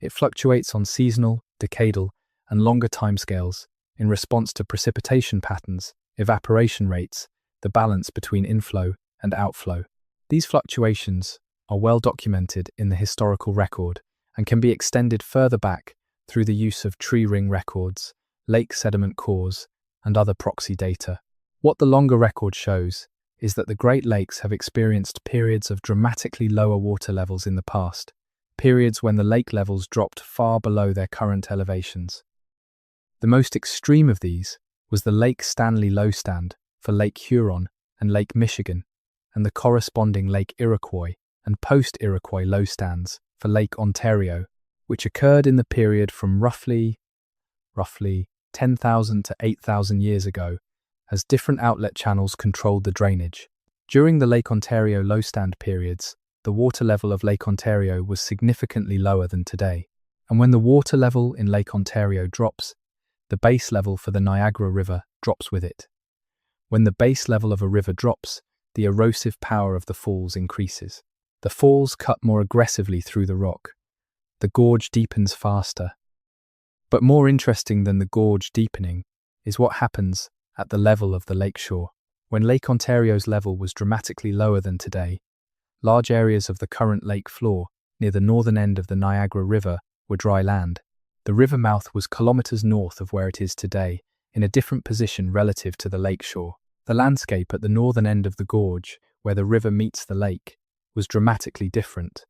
It fluctuates on seasonal, decadal, and longer timescales in response to precipitation patterns, evaporation rates, the balance between inflow and outflow. These fluctuations are well documented in the historical record and can be extended further back through the use of tree ring records, lake sediment cores, and other proxy data. What the longer record shows is that the Great Lakes have experienced periods of dramatically lower water levels in the past, periods when the lake levels dropped far below their current elevations. The most extreme of these was the Lake Stanley lowstand for Lake Huron and Lake Michigan, and the corresponding Lake Iroquois and post-Iroquois lowstands for Lake Ontario, which occurred in the period from roughly 10,000 to 8,000 years ago, as different outlet channels controlled the drainage. During the Lake Ontario lowstand periods, the water level of Lake Ontario was significantly lower than today, and when the water level in Lake Ontario drops, the base level for the Niagara River drops with it. When the base level of a river drops, the erosive power of the falls increases. The falls cut more aggressively through the rock. The gorge deepens faster. But more interesting than the gorge deepening is what happens at the level of the lakeshore. When Lake Ontario's level was dramatically lower than today, large areas of the current lake floor near the northern end of the Niagara River were dry land. The river mouth was kilometers north of where it is today, in a different position relative to the lakeshore. The landscape at the northern end of the gorge, where the river meets the lake, was dramatically different.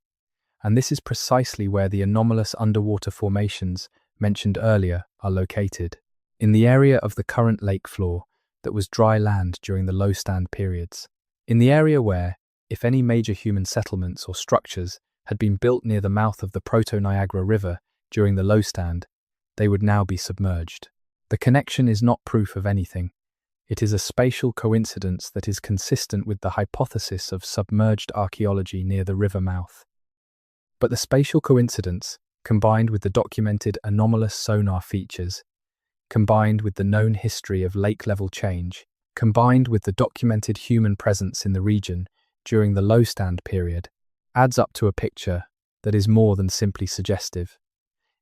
And this is precisely where the anomalous underwater formations mentioned earlier are located in the area of the current lake floor that was dry land during the low stand periods. In the area where, if any major human settlements or structures had been built near the mouth of the Proto-Niagara River during the low stand, they would now be submerged. The connection is not proof of anything. It is a spatial coincidence that is consistent with the hypothesis of submerged archaeology near the river mouth. But the spatial coincidence, combined with the documented anomalous sonar features, combined with the known history of lake level change, combined with the documented human presence in the region during the low stand period, adds up to a picture that is more than simply suggestive.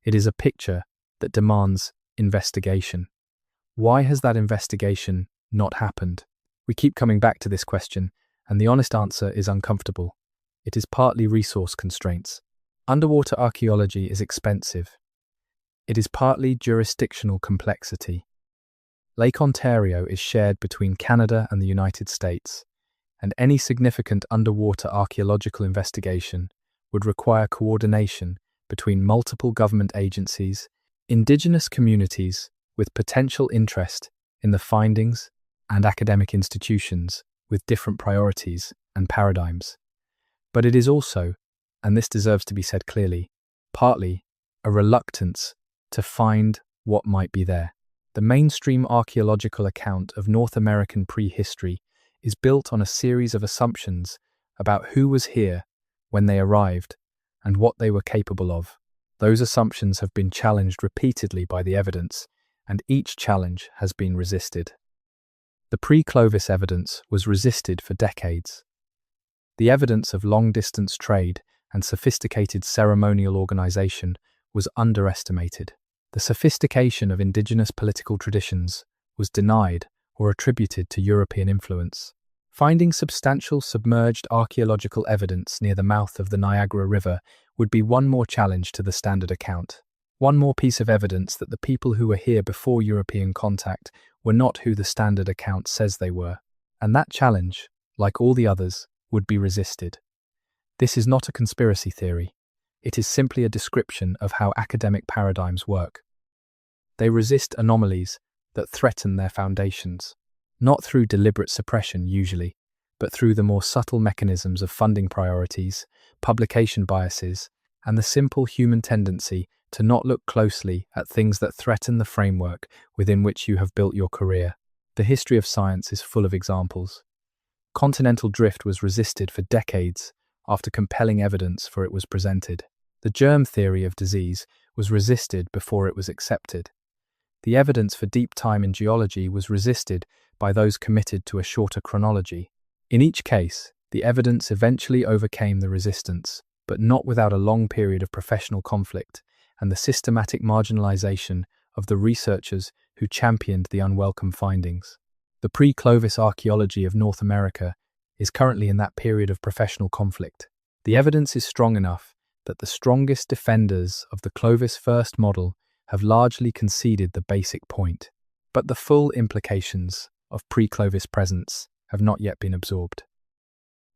It is a picture that demands investigation. Why has that investigation not happened? We keep coming back to this question, and the honest answer is uncomfortable. It is partly resource constraints. Underwater archaeology is expensive. It is partly jurisdictional complexity. Lake Ontario is shared between Canada and the United States, and any significant underwater archaeological investigation would require coordination between multiple government agencies, Indigenous communities with potential interest in the findings, and academic institutions with different priorities and paradigms. But it is also, and this deserves to be said clearly, partly a reluctance to find what might be there. The mainstream archaeological account of North American prehistory is built on a series of assumptions about who was here when they arrived and what they were capable of. Those assumptions have been challenged repeatedly by the evidence, and each challenge has been resisted. The pre-Clovis evidence was resisted for decades. The evidence of long-distance trade and sophisticated ceremonial organization was underestimated. The sophistication of indigenous political traditions was denied or attributed to European influence. Finding substantial submerged archaeological evidence near the mouth of the Niagara River would be one more challenge to the standard account. One more piece of evidence that the people who were here before European contact were not who the standard account says they were. And that challenge, like all the others, would be resisted. This is not a conspiracy theory. It is simply a description of how academic paradigms work. They resist anomalies that threaten their foundations, not through deliberate suppression usually, but through the more subtle mechanisms of funding priorities, publication biases, and the simple human tendency to not look closely at things that threaten the framework within which you have built your career. The history of science is full of examples. Continental drift was resisted for decades after compelling evidence for it was presented. The germ theory of disease was resisted before it was accepted. The evidence for deep time in geology was resisted by those committed to a shorter chronology. In each case, the evidence eventually overcame the resistance, but not without a long period of professional conflict and the systematic marginalization of the researchers who championed the unwelcome findings. The pre-Clovis archaeology of North America is currently in that period of professional conflict. The evidence is strong enough that the strongest defenders of the Clovis first model have largely conceded the basic point, but the full implications of pre-Clovis presence have not yet been absorbed.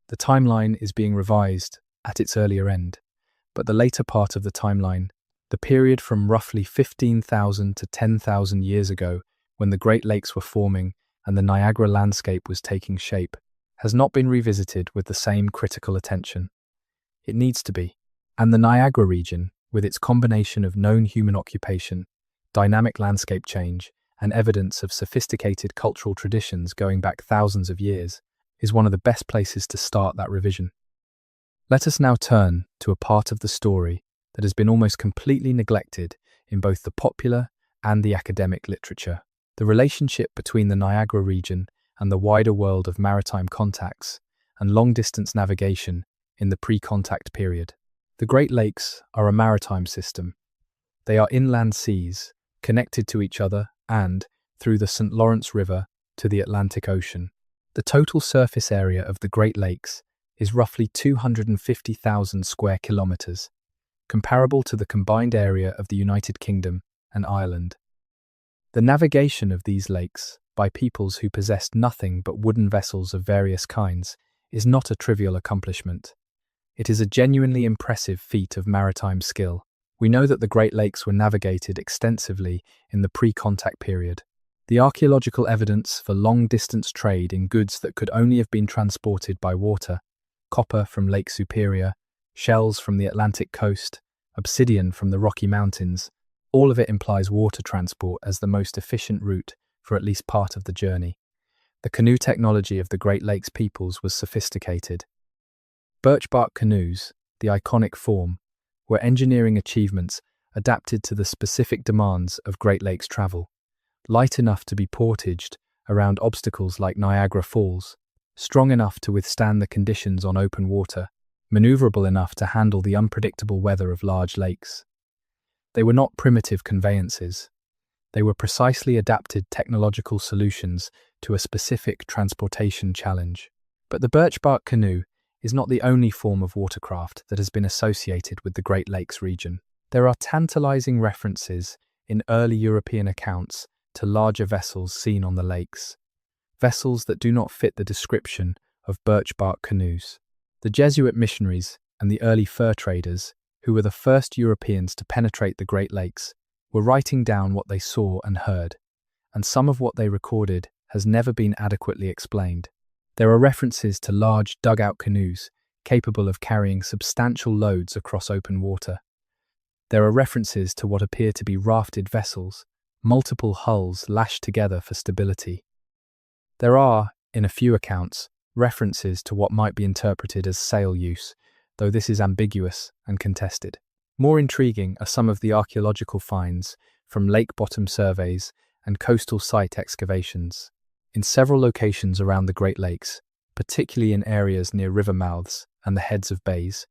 The timeline is being revised at its earlier end, but the later part of the timeline, the period from roughly 15,000 to 10,000 years ago when the Great Lakes were forming and the Niagara landscape was taking shape, has not been revisited with the same critical attention. It needs to be. And the Niagara region, with its combination of known human occupation, dynamic landscape change, and evidence of sophisticated cultural traditions going back thousands of years, is one of the best places to start that revision. Let us now turn to a part of the story that has been almost completely neglected in both the popular and the academic literature: the relationship between the Niagara region and the wider world of maritime contacts and long-distance navigation in the pre-contact period. The Great Lakes are a maritime system. They are inland seas, connected to each other and, through the St. Lawrence River, to the Atlantic Ocean. The total surface area of the Great Lakes is roughly 250,000 square kilometers, comparable to the combined area of the United Kingdom and Ireland. The navigation of these lakes by peoples who possessed nothing but wooden vessels of various kinds is not a trivial accomplishment. It is a genuinely impressive feat of maritime skill. We know that the Great Lakes were navigated extensively in the pre-contact period. The archaeological evidence for long-distance trade in goods that could only have been transported by water, copper from Lake Superior, shells from the Atlantic coast, obsidian from the Rocky Mountains, all of it implies water transport as the most efficient route for at least part of the journey. The canoe technology of the Great Lakes peoples was sophisticated. Birch bark canoes, the iconic form, were engineering achievements adapted to the specific demands of Great Lakes travel. Light enough to be portaged around obstacles like Niagara Falls, strong enough to withstand the conditions on open water, maneuverable enough to handle the unpredictable weather of large lakes. They were not primitive conveyances. They were precisely adapted technological solutions to a specific transportation challenge. But the birch bark canoe is not the only form of watercraft that has been associated with the Great Lakes region. There are tantalizing references in early European accounts to larger vessels seen on the lakes, vessels that do not fit the description of birch bark canoes. The Jesuit missionaries and the early fur traders, who were the first Europeans to penetrate the Great Lakes, were writing down what they saw and heard, and some of what they recorded has never been adequately explained. There are references to large dugout canoes capable of carrying substantial loads across open water. There are references to what appear to be rafted vessels, multiple hulls lashed together for stability. There are, in a few accounts, references to what might be interpreted as sail use, though this is ambiguous and contested. More intriguing are some of the archaeological finds from lake bottom surveys and coastal site excavations. In several locations around the Great Lakes, particularly in areas near river mouths and the heads of bays,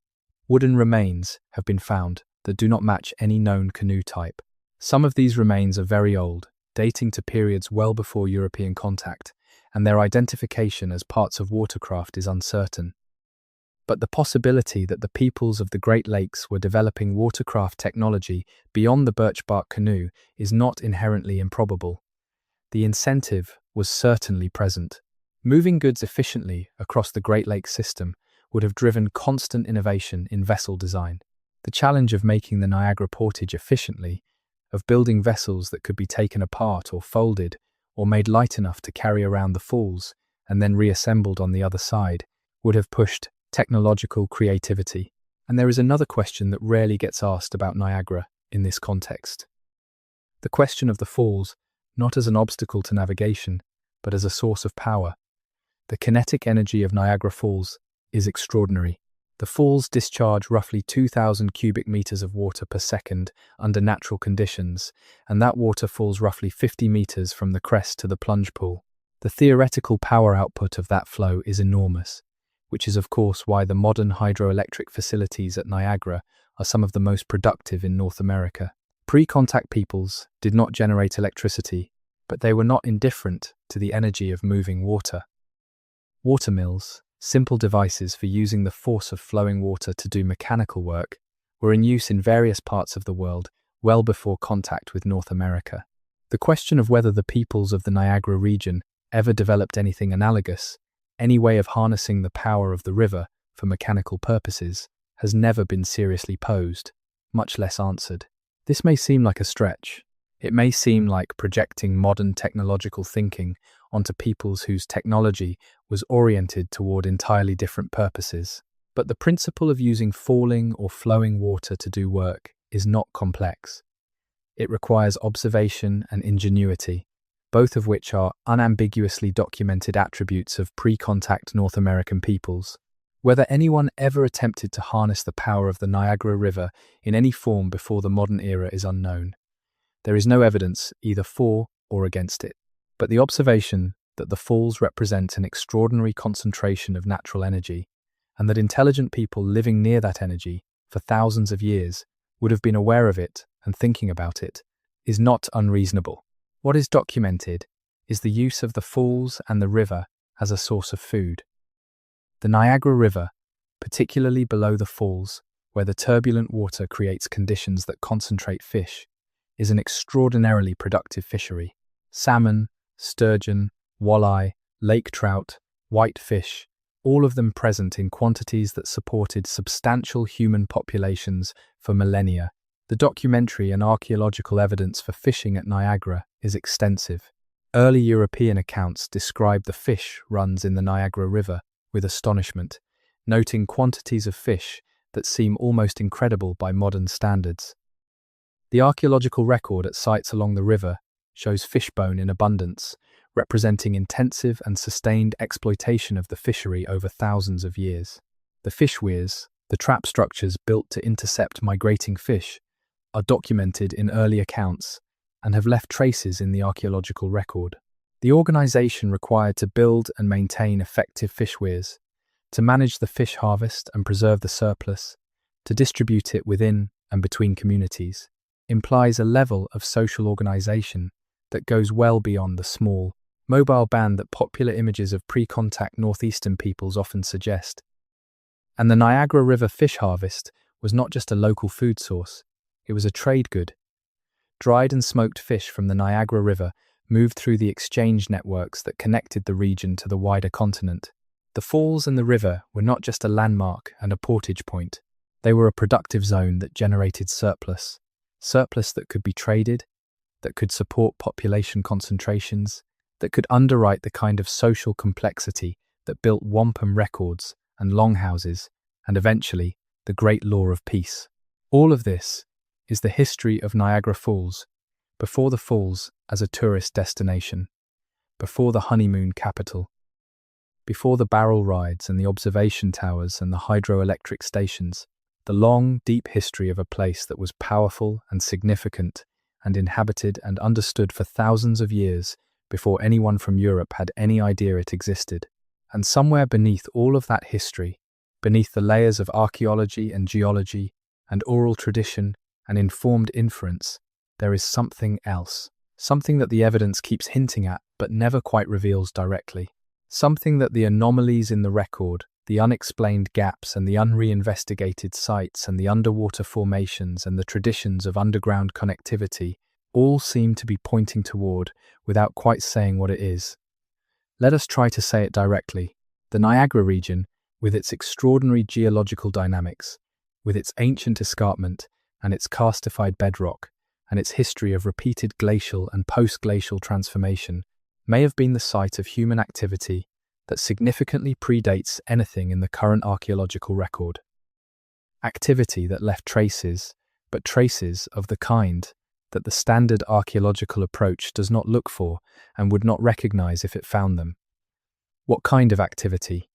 wooden remains have been found that do not match any known canoe type. Some of these remains are very old, dating to periods well before European contact, and their identification as parts of watercraft is uncertain. But the possibility that the peoples of the Great Lakes were developing watercraft technology beyond the birch bark canoe is not inherently improbable. The incentive was certainly present. Moving goods efficiently across the Great Lakes system would have driven constant innovation in vessel design. The challenge of making the Niagara portage efficiently, of building vessels that could be taken apart or folded, or made light enough to carry around the falls and then reassembled on the other side, would have pushed technological creativity. And there is another question that rarely gets asked about Niagara in this context. The question of the falls, not as an obstacle to navigation, but as a source of power. The kinetic energy of Niagara Falls is extraordinary. The falls discharge roughly 2,000 cubic meters of water per second under natural conditions, and that water falls roughly 50 meters from the crest to the plunge pool. The theoretical power output of that flow is enormous, which is of course why the modern hydroelectric facilities at Niagara are some of the most productive in North America. Pre-contact peoples did not generate electricity, but they were not indifferent to the energy of moving water. Watermills, simple devices for using the force of flowing water to do mechanical work, were in use in various parts of the world well before contact with North America. The question of whether the peoples of the Niagara region ever developed anything analogous, any way of harnessing the power of the river for mechanical purposes, has never been seriously posed, much less answered. This may seem like a stretch. It may seem like projecting modern technological thinking onto peoples whose technology was oriented toward entirely different purposes. But the principle of using falling or flowing water to do work is not complex. It requires observation and ingenuity, both of which are unambiguously documented attributes of pre-contact North American peoples. Whether anyone ever attempted to harness the power of the Niagara River in any form before the modern era is unknown. There is no evidence either for or against it. But the observation that the falls represent an extraordinary concentration of natural energy, and that intelligent people living near that energy for thousands of years would have been aware of it and thinking about it, is not unreasonable. What is documented is the use of the falls and the river as a source of food. The Niagara River, particularly below the falls, where the turbulent water creates conditions that concentrate fish, is an extraordinarily productive fishery. Salmon, sturgeon, walleye, lake trout, whitefish, all of them present in quantities that supported substantial human populations for millennia. The documentary and archaeological evidence for fishing at Niagara is extensive. Early European accounts describe the fish runs in the Niagara River with astonishment, noting quantities of fish that seem almost incredible by modern standards. The archaeological record at sites along the river shows fishbone in abundance, representing intensive and sustained exploitation of the fishery over thousands of years. The fish weirs, the trap structures built to intercept migrating fish, are documented in early accounts and have left traces in the archaeological record. The organization required to build and maintain effective fish weirs, to manage the fish harvest and preserve the surplus, to distribute it within and between communities, implies a level of social organization that goes well beyond the small, mobile band that popular images of pre-contact northeastern peoples often suggest. And the Niagara River fish harvest was not just a local food source, it was a trade good. Dried and smoked fish from the Niagara River moved through the exchange networks that connected the region to the wider continent. The falls and the river were not just a landmark and a portage point. They were a productive zone that generated surplus that could be traded, that could support population concentrations, that could underwrite the kind of social complexity that built wampum records and longhouses, and eventually the great law of peace. All of this is the history of Niagara Falls, before the falls as a tourist destination, before the honeymoon capital, before the barrel rides and the observation towers and the hydroelectric stations, the long, deep history of a place that was powerful and significant and inhabited and understood for thousands of years before anyone from Europe had any idea it existed. And somewhere beneath all of that history, beneath the layers of archaeology and geology and oral tradition and informed inference, there is something else. Something that the evidence keeps hinting at but never quite reveals directly. Something that the anomalies in the record, the unexplained gaps and the unreinvestigated sites and the underwater formations and the traditions of underground connectivity all seem to be pointing toward without quite saying what it is. Let us try to say it directly. The Niagara region, with its extraordinary geological dynamics, with its ancient escarpment and its karstified bedrock, and its history of repeated glacial and post-glacial transformation, may have been the site of human activity that significantly predates anything in the current archaeological record. Activity that left traces, but traces of the kind that the standard archaeological approach does not look for and would not recognize if it found them. What kind of activity?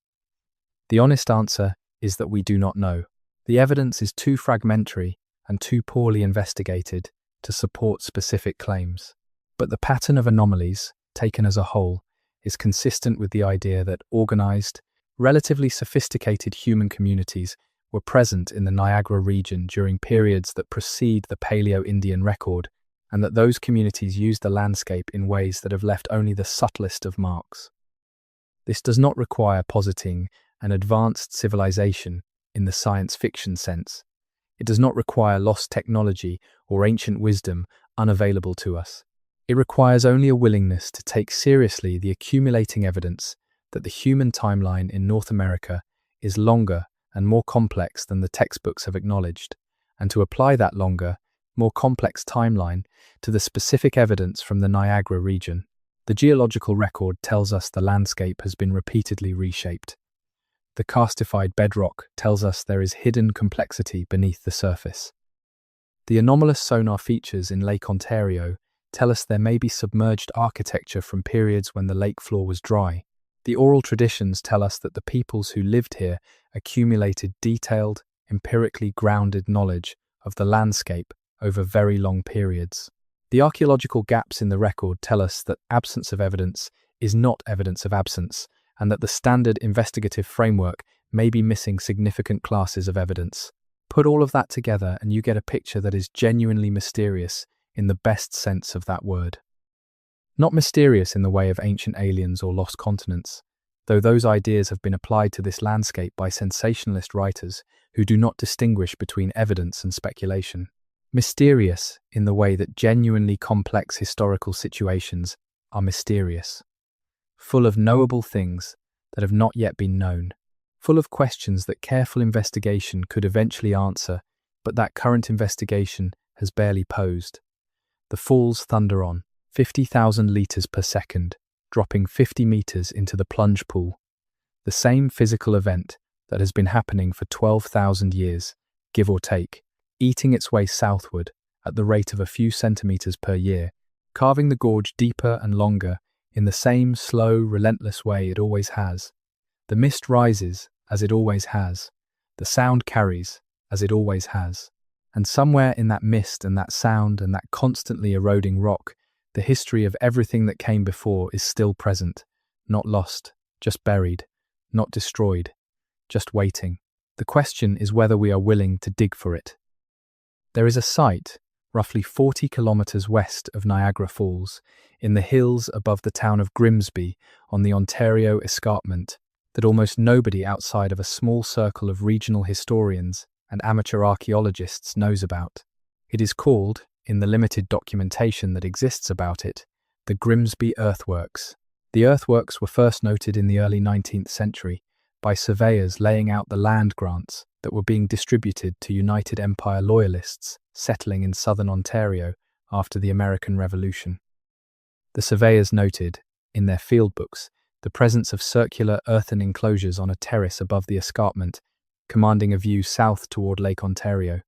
The honest answer is that we do not know. The evidence is too fragmentary and too poorly investigated to support specific claims. But the pattern of anomalies, taken as a whole, is consistent with the idea that organized, relatively sophisticated human communities were present in the Niagara region during periods that precede the Paleo-Indian record, and that those communities used the landscape in ways that have left only the subtlest of marks. This does not require positing an advanced civilization in the science fiction sense. It does not require lost technology or ancient wisdom unavailable to us. It requires only a willingness to take seriously the accumulating evidence that the human timeline in North America is longer and more complex than the textbooks have acknowledged, and to apply that longer, more complex timeline to the specific evidence from the Niagara region. The geological record tells us the landscape has been repeatedly reshaped. The karstified bedrock tells us there is hidden complexity beneath the surface. The anomalous sonar features in Lake Ontario tell us there may be submerged architecture from periods when the lake floor was dry. The oral traditions tell us that the peoples who lived here accumulated detailed, empirically grounded knowledge of the landscape over very long periods. The archaeological gaps in the record tell us that absence of evidence is not evidence of absence, and that the standard investigative framework may be missing significant classes of evidence. Put all of that together and you get a picture that is genuinely mysterious in the best sense of that word. Not mysterious in the way of ancient aliens or lost continents, though those ideas have been applied to this landscape by sensationalist writers who do not distinguish between evidence and speculation. Mysterious in the way that genuinely complex historical situations are mysterious. Full of knowable things that have not yet been known. Full of questions that careful investigation could eventually answer, but that current investigation has barely posed. The falls thunder on, 50,000 litres per second, dropping 50 metres into the plunge pool. The same physical event that has been happening for 12,000 years, give or take, eating its way southward at the rate of a few centimetres per year, carving the gorge deeper and longer in the same slow, relentless way it always has. The mist rises, as it always has. The sound carries, as it always has. And somewhere in that mist and that sound and that constantly eroding rock, the history of everything that came before is still present, not lost, just buried, not destroyed, just waiting. The question is whether we are willing to dig for it. There is a site, roughly 40 kilometres west of Niagara Falls, in the hills above the town of Grimsby on the Ontario escarpment, that almost nobody outside of a small circle of regional historians and amateur archaeologists knows about. It is called, in the limited documentation that exists about it, the Grimsby earthworks. The earthworks were first noted in the early 19th century by surveyors laying out the land grants that were being distributed to United Empire Loyalists settling in southern Ontario after the American Revolution. The surveyors noted, in their field books, the presence of circular earthen enclosures on a terrace above the escarpment, commanding a view south toward Lake Ontario.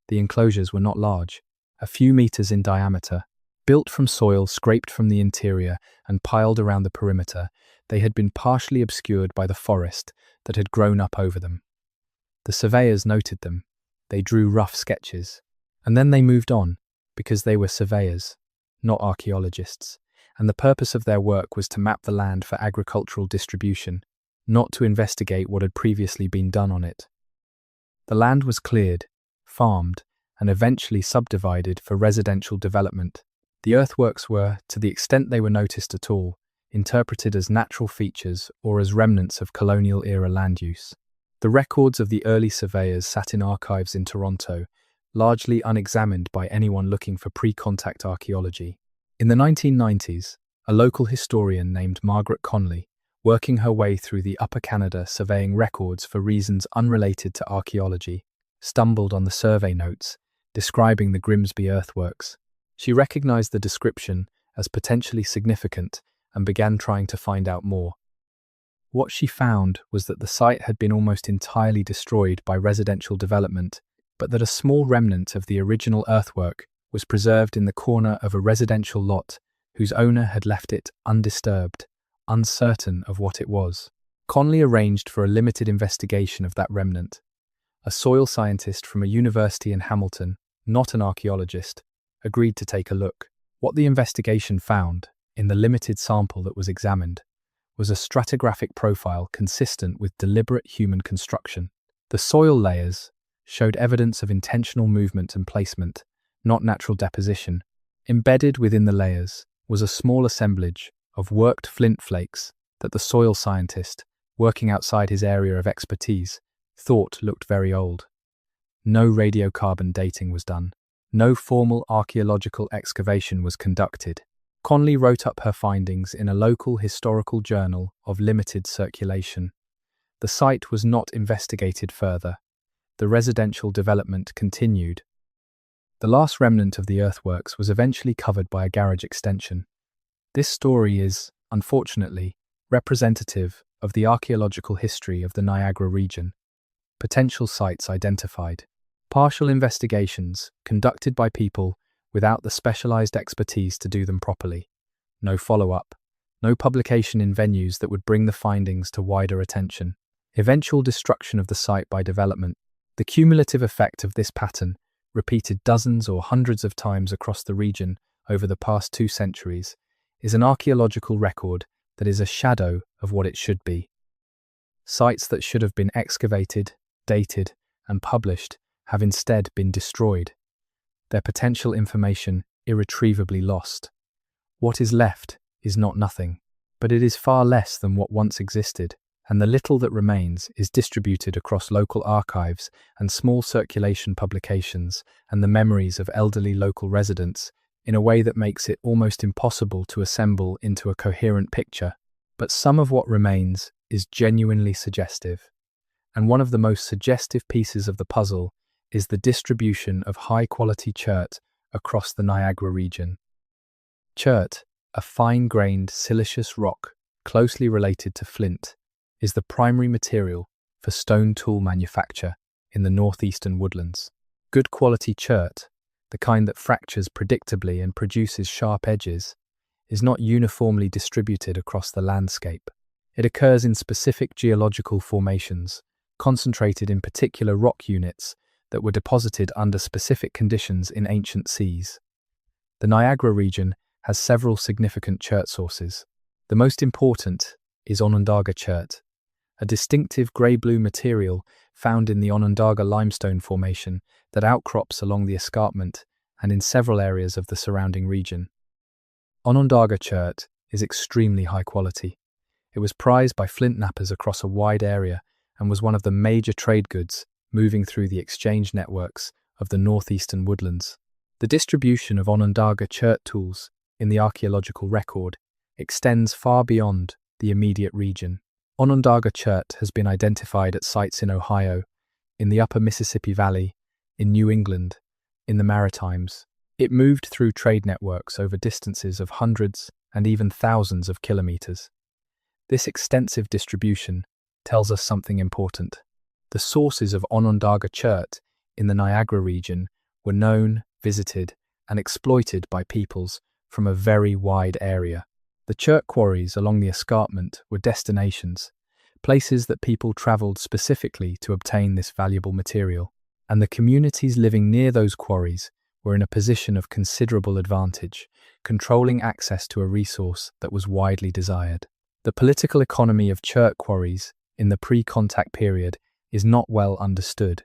The enclosures were not large, a few meters in diameter. Built from soil scraped from the interior and piled around the perimeter, they had been partially obscured by the forest that had grown up over them. The surveyors noted them. They drew rough sketches. And then they moved on, because they were surveyors, not archaeologists, and the purpose of their work was to map the land for agricultural distribution, not to investigate what had previously been done on it. The land was cleared, farmed, and eventually subdivided for residential development. The earthworks were, to the extent they were noticed at all, interpreted as natural features or as remnants of colonial-era land use. The records of the early surveyors sat in archives in Toronto, largely unexamined by anyone looking for pre-contact archaeology. In the 1990s, a local historian named Margaret Conley, working her way through the Upper Canada surveying records for reasons unrelated to archaeology, stumbled on the survey notes describing the Grimsby earthworks. She recognized the description as potentially significant and began trying to find out more. What she found was that the site had been almost entirely destroyed by residential development, but that a small remnant of the original earthwork was preserved in the corner of a residential lot whose owner had left it undisturbed, uncertain of what it was. Conley arranged for a limited investigation of that remnant. A soil scientist from a university in Hamilton, not an archaeologist, agreed to take a look. What the investigation found, in the limited sample that was examined, was a stratigraphic profile consistent with deliberate human construction. The soil layers showed evidence of intentional movement and placement, not natural deposition. Embedded within the layers was a small assemblage of worked flint flakes that the soil scientist, working outside his area of expertise, thought looked very old. No radiocarbon dating was done. No formal archaeological excavation was conducted. Conley wrote up her findings in a local historical journal of limited circulation. The site was not investigated further. The residential development continued. The last remnant of the earthworks was eventually covered by a garage extension. This story is, unfortunately, representative of the archaeological history of the Niagara region. Potential sites identified. Partial investigations conducted by people without the specialized expertise to do them properly. No follow-up. No publication in venues that would bring the findings to wider attention. Eventual destruction of the site by development. The cumulative effect of this pattern, repeated dozens or hundreds of times across the region over the past 2 centuries, is an archaeological record that is a shadow of what it should be. Sites that should have been excavated, dated, and published have instead been destroyed. Their potential information irretrievably lost. What is left is not nothing, but it is far less than what once existed, and the little that remains is distributed across local archives and small circulation publications and the memories of elderly local residents in a way that makes it almost impossible to assemble into a coherent picture. But some of what remains is genuinely suggestive. And one of the most suggestive pieces of the puzzle is the distribution of high-quality chert across the Niagara region. Chert, a fine-grained siliceous rock closely related to flint, is the primary material for stone tool manufacture in the northeastern woodlands. Good quality chert, the kind that fractures predictably and produces sharp edges, is not uniformly distributed across the landscape. It occurs in specific geological formations, concentrated in particular rock units that were deposited under specific conditions in ancient seas. The Niagara region has several significant chert sources. The most important is Onondaga chert, a distinctive grey-blue material found in the Onondaga limestone formation that outcrops along the escarpment and in several areas of the surrounding region. Onondaga chert is extremely high quality. It was prized by flint knappers across a wide area and was one of the major trade goods moving through the exchange networks of the northeastern woodlands. The distribution of Onondaga chert tools in the archaeological record extends far beyond the immediate region. Onondaga chert has been identified at sites in Ohio, in the upper Mississippi Valley, in New England, in the Maritimes. It moved through trade networks over distances of hundreds and even thousands of kilometers. This extensive distribution tells us something important. The sources of Onondaga chert in the Niagara region were known, visited, and exploited by peoples from a very wide area. The chert quarries along the escarpment were destinations, places that people traveled specifically to obtain this valuable material, and the communities living near those quarries were in a position of considerable advantage, controlling access to a resource that was widely desired. The political economy of chert quarries in the pre-contact period is not well understood,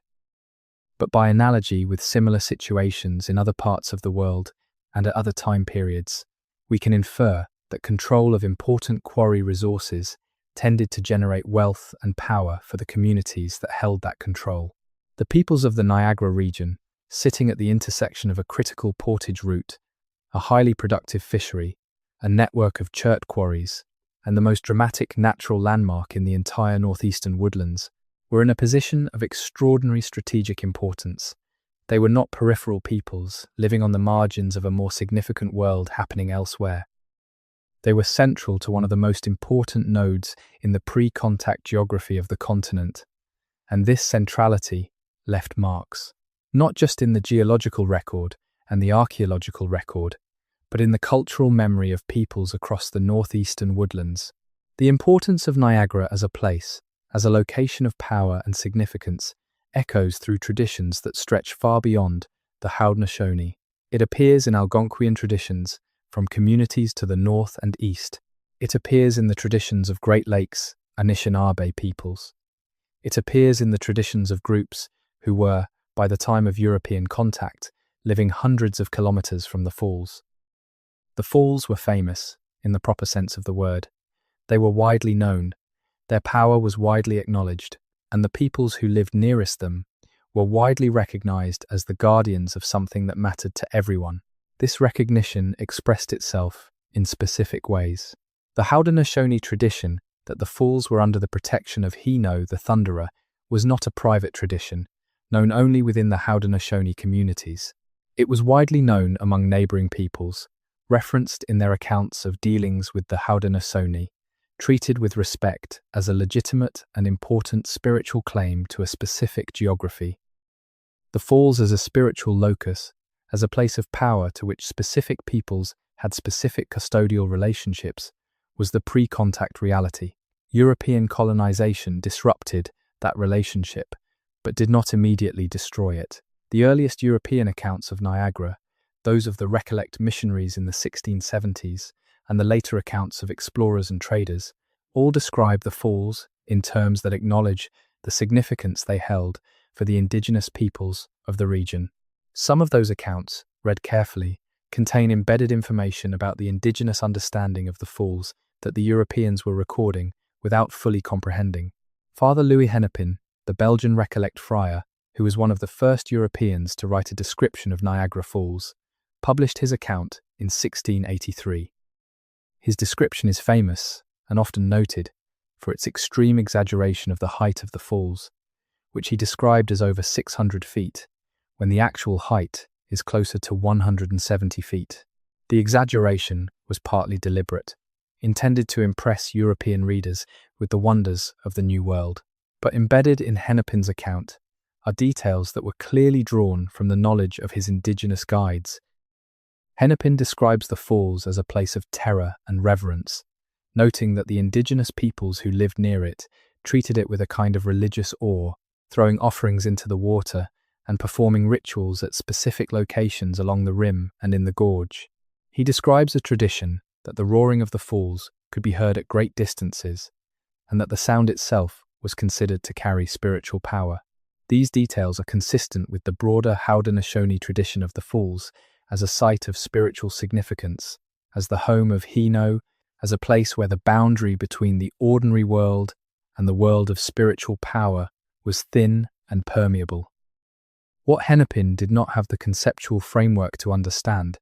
but by analogy with similar situations in other parts of the world and at other time periods, we can infer that control of important quarry resources tended to generate wealth and power for the communities that held that control. The peoples of the Niagara region, sitting at the intersection of a critical portage route, a highly productive fishery, a network of chert quarries, and the most dramatic natural landmark in the entire northeastern woodlands, were in a position of extraordinary strategic importance. They were not peripheral peoples living on the margins of a more significant world happening elsewhere. They were central to one of the most important nodes in the pre-contact geography of the continent, and this centrality left marks, not just in the geological record and the archaeological record, but in the cultural memory of peoples across the northeastern woodlands. The importance of Niagara as a place, as a location of power and significance, echoes through traditions that stretch far beyond the Haudenosaunee. It appears in Algonquian traditions, from communities to the north and east. It appears in the traditions of Great Lakes Anishinaabe peoples. It appears in the traditions of groups who were, by the time of European contact, living hundreds of kilometers from the falls. The falls were famous, in the proper sense of the word. They were widely known, their power was widely acknowledged, and the peoples who lived nearest them were widely recognized as the guardians of something that mattered to everyone. This recognition expressed itself in specific ways. The Haudenosaunee tradition that the falls were under the protection of Hino the Thunderer was not a private tradition, known only within the Haudenosaunee communities. It was widely known among neighboring peoples, referenced in their accounts of dealings with the Haudenosaunee, treated with respect as a legitimate and important spiritual claim to a specific geography. The falls as a spiritual locus, as a place of power to which specific peoples had specific custodial relationships, was the pre-contact reality. European colonization disrupted that relationship, but did not immediately destroy it. The earliest European accounts of Niagara, those of the Recollect missionaries in the 1670s, and the later accounts of explorers and traders, all describe the falls in terms that acknowledge the significance they held for the indigenous peoples of the region. Some of those accounts, read carefully, contain embedded information about the indigenous understanding of the falls that the Europeans were recording without fully comprehending. Father Louis Hennepin, the Belgian Recollect friar, who was one of the first Europeans to write a description of Niagara Falls, published his account in 1683. His description is famous and often noted for its extreme exaggeration of the height of the falls, which he described as over 600 feet, when the actual height is closer to 170 feet. The exaggeration was partly deliberate, intended to impress European readers with the wonders of the New World. But embedded in Hennepin's account are details that were clearly drawn from the knowledge of his indigenous guides. Hennepin describes the falls as a place of terror and reverence, noting that the indigenous peoples who lived near it treated it with a kind of religious awe, throwing offerings into the water and performing rituals at specific locations along the rim and in the gorge. He describes a tradition that the roaring of the falls could be heard at great distances, and that the sound itself was considered to carry spiritual power. These details are consistent with the broader Haudenosaunee tradition of the falls as a site of spiritual significance, as the home of Hino, as a place where the boundary between the ordinary world and the world of spiritual power was thin and permeable. What Hennepin did not have the conceptual framework to understand,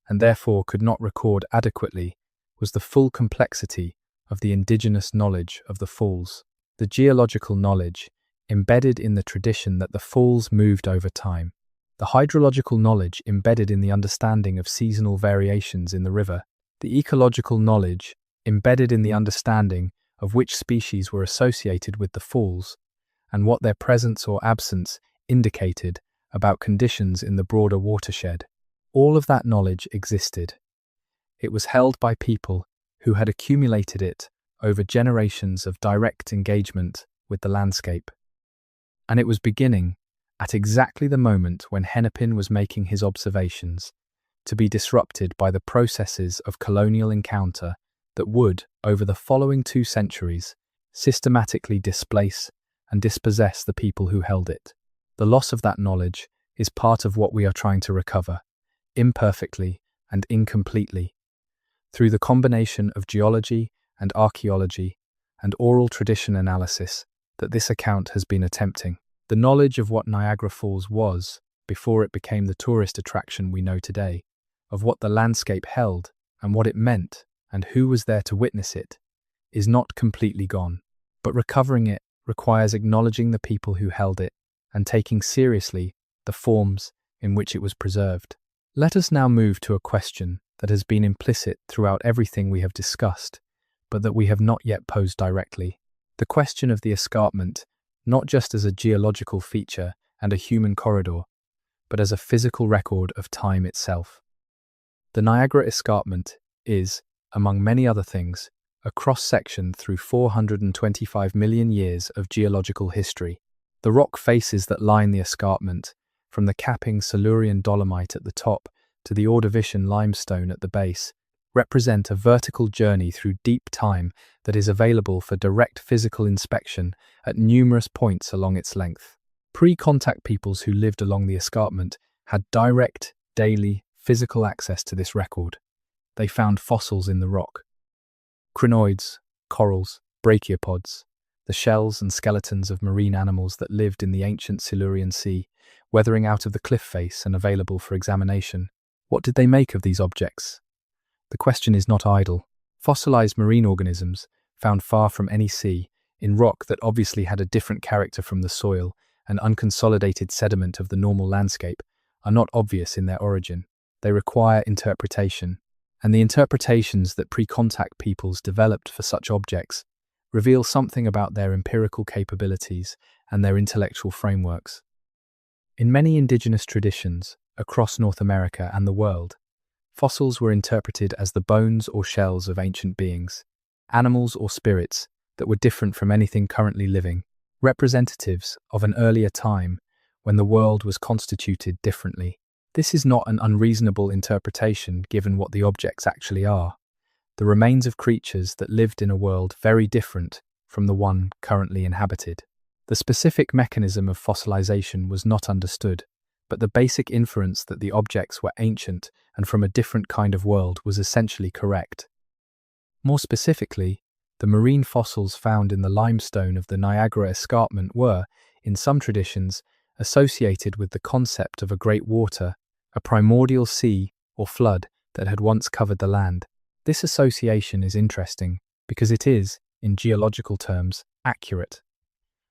and therefore could not record adequately, was the full complexity of the indigenous knowledge of the falls. The geological knowledge embedded in the tradition that the falls moved over time, the hydrological knowledge embedded in the understanding of seasonal variations in the river, the ecological knowledge embedded in the understanding of which species were associated with the falls, and what their presence or absence indicated about conditions in the broader watershed. All of that knowledge existed. It was held by people who had accumulated it over generations of direct engagement with the landscape. And it was beginning, at exactly the moment when Hennepin was making his observations, to be disrupted by the processes of colonial encounter that would, over the following 2 centuries, systematically displace and dispossess the people who held it. The loss of that knowledge is part of what we are trying to recover, imperfectly and incompletely, through the combination of geology and archaeology and oral tradition analysis that this account has been attempting. The knowledge of what Niagara Falls was, before it became the tourist attraction we know today, of what the landscape held and what it meant and who was there to witness it, is not completely gone. But recovering it requires acknowledging the people who held it and taking seriously the forms in which it was preserved. Let us now move to a question that has been implicit throughout everything we have discussed, but that we have not yet posed directly. The question of the escarpment, not just as a geological feature and a human corridor, but as a physical record of time itself. The Niagara Escarpment is, among many other things, a cross-section through 425 million years of geological history. The rock faces that line the escarpment, from the capping Silurian dolomite at the top to the Ordovician limestone at the base, represent a vertical journey through deep time that is available for direct physical inspection at numerous points along its length. Pre-contact peoples who lived along the escarpment had direct, daily, physical access to this record. They found fossils in the rock. Crinoids, corals, brachiopods, the shells and skeletons of marine animals that lived in the ancient Silurian Sea, weathering out of the cliff face and available for examination. What did they make of these objects? The question is not idle. Fossilized marine organisms, found far from any sea, in rock that obviously had a different character from the soil and unconsolidated sediment of the normal landscape, are not obvious in their origin. They require interpretation, and the interpretations that pre-contact peoples developed for such objects reveal something about their empirical capabilities and their intellectual frameworks. In many indigenous traditions across North America and the world, fossils were interpreted as the bones or shells of ancient beings, animals or spirits that were different from anything currently living, representatives of an earlier time when the world was constituted differently. This is not an unreasonable interpretation given what the objects actually are, the remains of creatures that lived in a world very different from the one currently inhabited. The specific mechanism of fossilization was not understood, but the basic inference that the objects were ancient and from a different kind of world was essentially correct. More specifically, the marine fossils found in the limestone of the Niagara Escarpment were, in some traditions, associated with the concept of a great water, a primordial sea or flood that had once covered the land. This association is interesting because it is, in geological terms, accurate.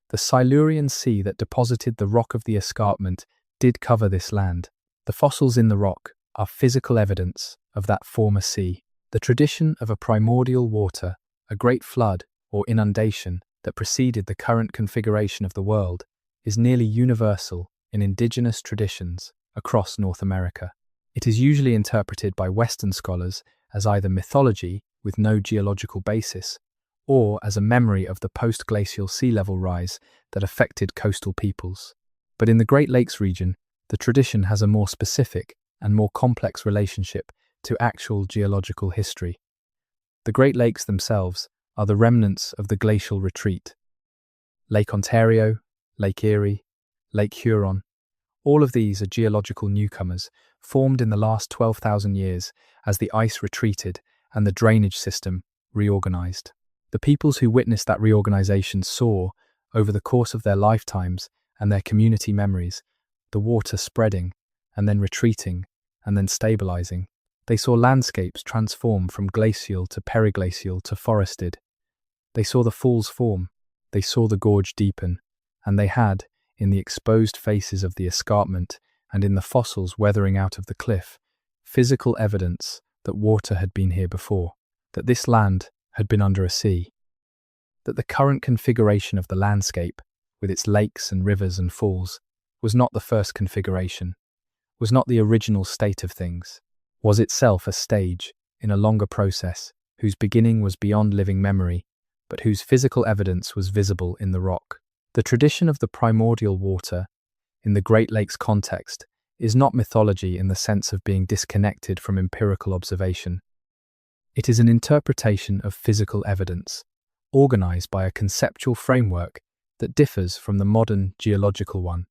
The Silurian Sea that deposited the rock of the escarpment did cover this land. The fossils in the rock are physical evidence of that former sea. The tradition of a primordial water, a great flood or inundation that preceded the current configuration of the world, is nearly universal in indigenous traditions across North America. It is usually interpreted by Western scholars as either mythology with no geological basis, or as a memory of the post-glacial sea level rise that affected coastal peoples. But in the Great Lakes region, the tradition has a more specific and more complex relationship to actual geological history. The Great Lakes themselves are the remnants of the glacial retreat. Lake Ontario, Lake Erie, Lake Huron, all of these are geological newcomers formed in the last 12,000 years as the ice retreated and the drainage system reorganized. The peoples who witnessed that reorganization saw, over the course of their lifetimes and their community memories, the water spreading and then retreating and then stabilizing. They saw landscapes transform from glacial to periglacial to forested. They saw the falls form, they saw the gorge deepen, and they had, in the exposed faces of the escarpment and in the fossils weathering out of the cliff, physical evidence that water had been here before, that this land had been under a sea, that the current configuration of the landscape, with its lakes and rivers and falls, was not the first configuration, was not the original state of things, was itself a stage in a longer process whose beginning was beyond living memory, but whose physical evidence was visible in the rock. The tradition of the primordial water, in the Great Lakes context, is not mythology in the sense of being disconnected from empirical observation. It is an interpretation of physical evidence, organized by a conceptual framework that differs from the modern geological one,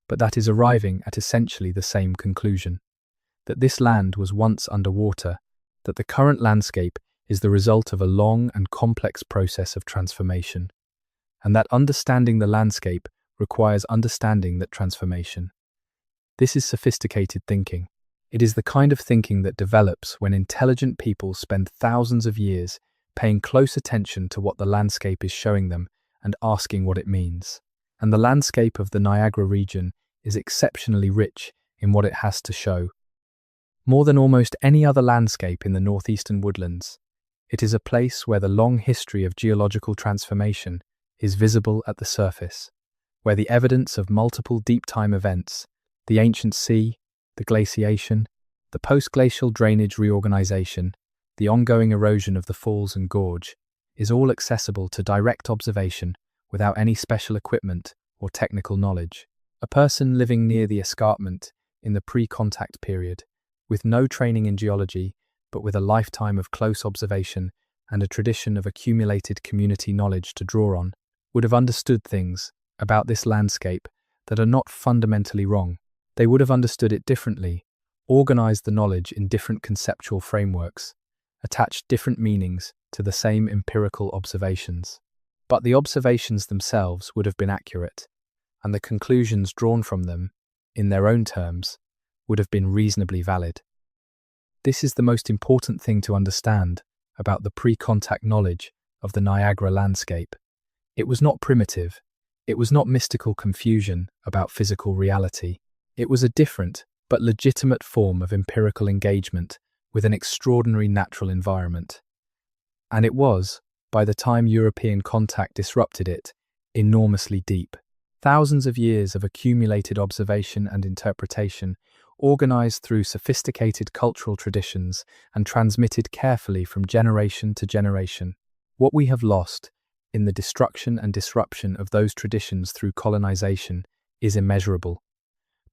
but that is arriving at essentially the same conclusion: that this land was once underwater, that the current landscape is the result of a long and complex process of transformation, and that understanding the landscape requires understanding that transformation. This is sophisticated thinking. It is the kind of thinking that develops when intelligent people spend thousands of years paying close attention to what the landscape is showing them and asking what it means. And the landscape of the Niagara region is exceptionally rich in what it has to show. More than almost any other landscape in the northeastern woodlands, it is a place where the long history of geological transformation is visible at the surface, where the evidence of multiple deep-time events, the ancient sea, the glaciation, the post-glacial drainage reorganization, the ongoing erosion of the falls and gorge, is all accessible to direct observation without any special equipment or technical knowledge. A person living near the escarpment in the pre-contact period, with no training in geology, but with a lifetime of close observation and a tradition of accumulated community knowledge to draw on, would have understood things about this landscape that are not fundamentally wrong. They would have understood it differently, organized the knowledge in different conceptual frameworks, attached different meanings to the same empirical observations. But the observations themselves would have been accurate, and the conclusions drawn from them, in their own terms, would have been reasonably valid. This is the most important thing to understand about the pre-contact knowledge of the Niagara landscape. It was not primitive. It was not mystical confusion about physical reality. It was a different but legitimate form of empirical engagement with an extraordinary natural environment. And it was, by the time European contact disrupted it, enormously deep. Thousands of years of accumulated observation and interpretation, organized through sophisticated cultural traditions and transmitted carefully from generation to generation. What we have lost in the destruction and disruption of those traditions through colonization is immeasurable.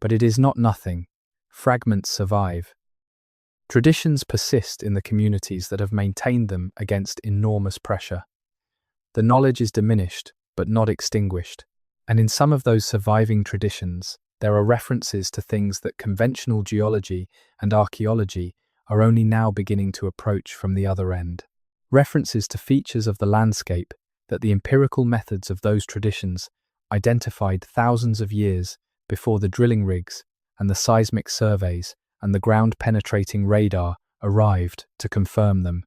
But it is not nothing. Fragments survive. Traditions persist in the communities that have maintained them against enormous pressure. The knowledge is diminished, but not extinguished. And in some of those surviving traditions, there are references to things that conventional geology and archaeology are only now beginning to approach from the other end. References to features of the landscape that the empirical methods of those traditions identified thousands of years before the drilling rigs and the seismic surveys and the ground-penetrating radar arrived to confirm them.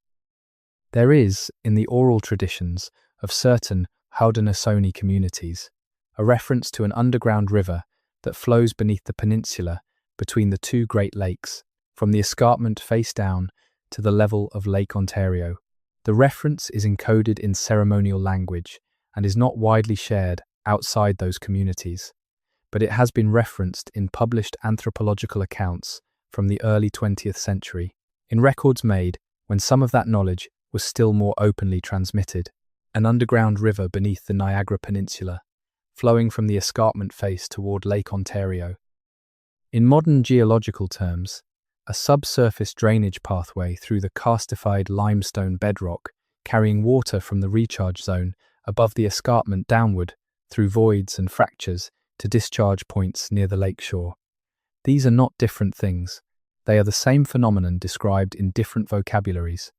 There is, in the oral traditions of certain Haudenosaunee communities, a reference to an underground river that flows beneath the peninsula between the two Great Lakes, from the escarpment face down to the level of Lake Ontario. The reference is encoded in ceremonial language and is not widely shared outside those communities, but it has been referenced in published anthropological accounts from the early 20th century, in records made when some of that knowledge was still more openly transmitted. An underground river beneath the Niagara Peninsula, flowing from the escarpment face toward Lake Ontario. In modern geological terms, a subsurface drainage pathway through the karstified limestone bedrock, carrying water from the recharge zone above the escarpment downward through voids and fractures to discharge points near the lakeshore. These are not different things. They are the same phenomenon described in different vocabularies.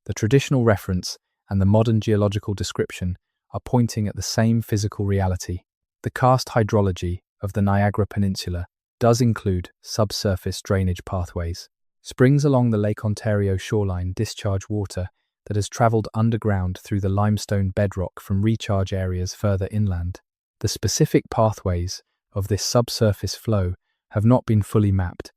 The traditional reference and the modern geological description are pointing at the same physical reality. The karst hydrology of the Niagara Peninsula does include subsurface drainage pathways. Springs along the Lake Ontario shoreline discharge water that has travelled underground through the limestone bedrock from recharge areas further inland. The specific pathways of this subsurface flow have not been fully mapped,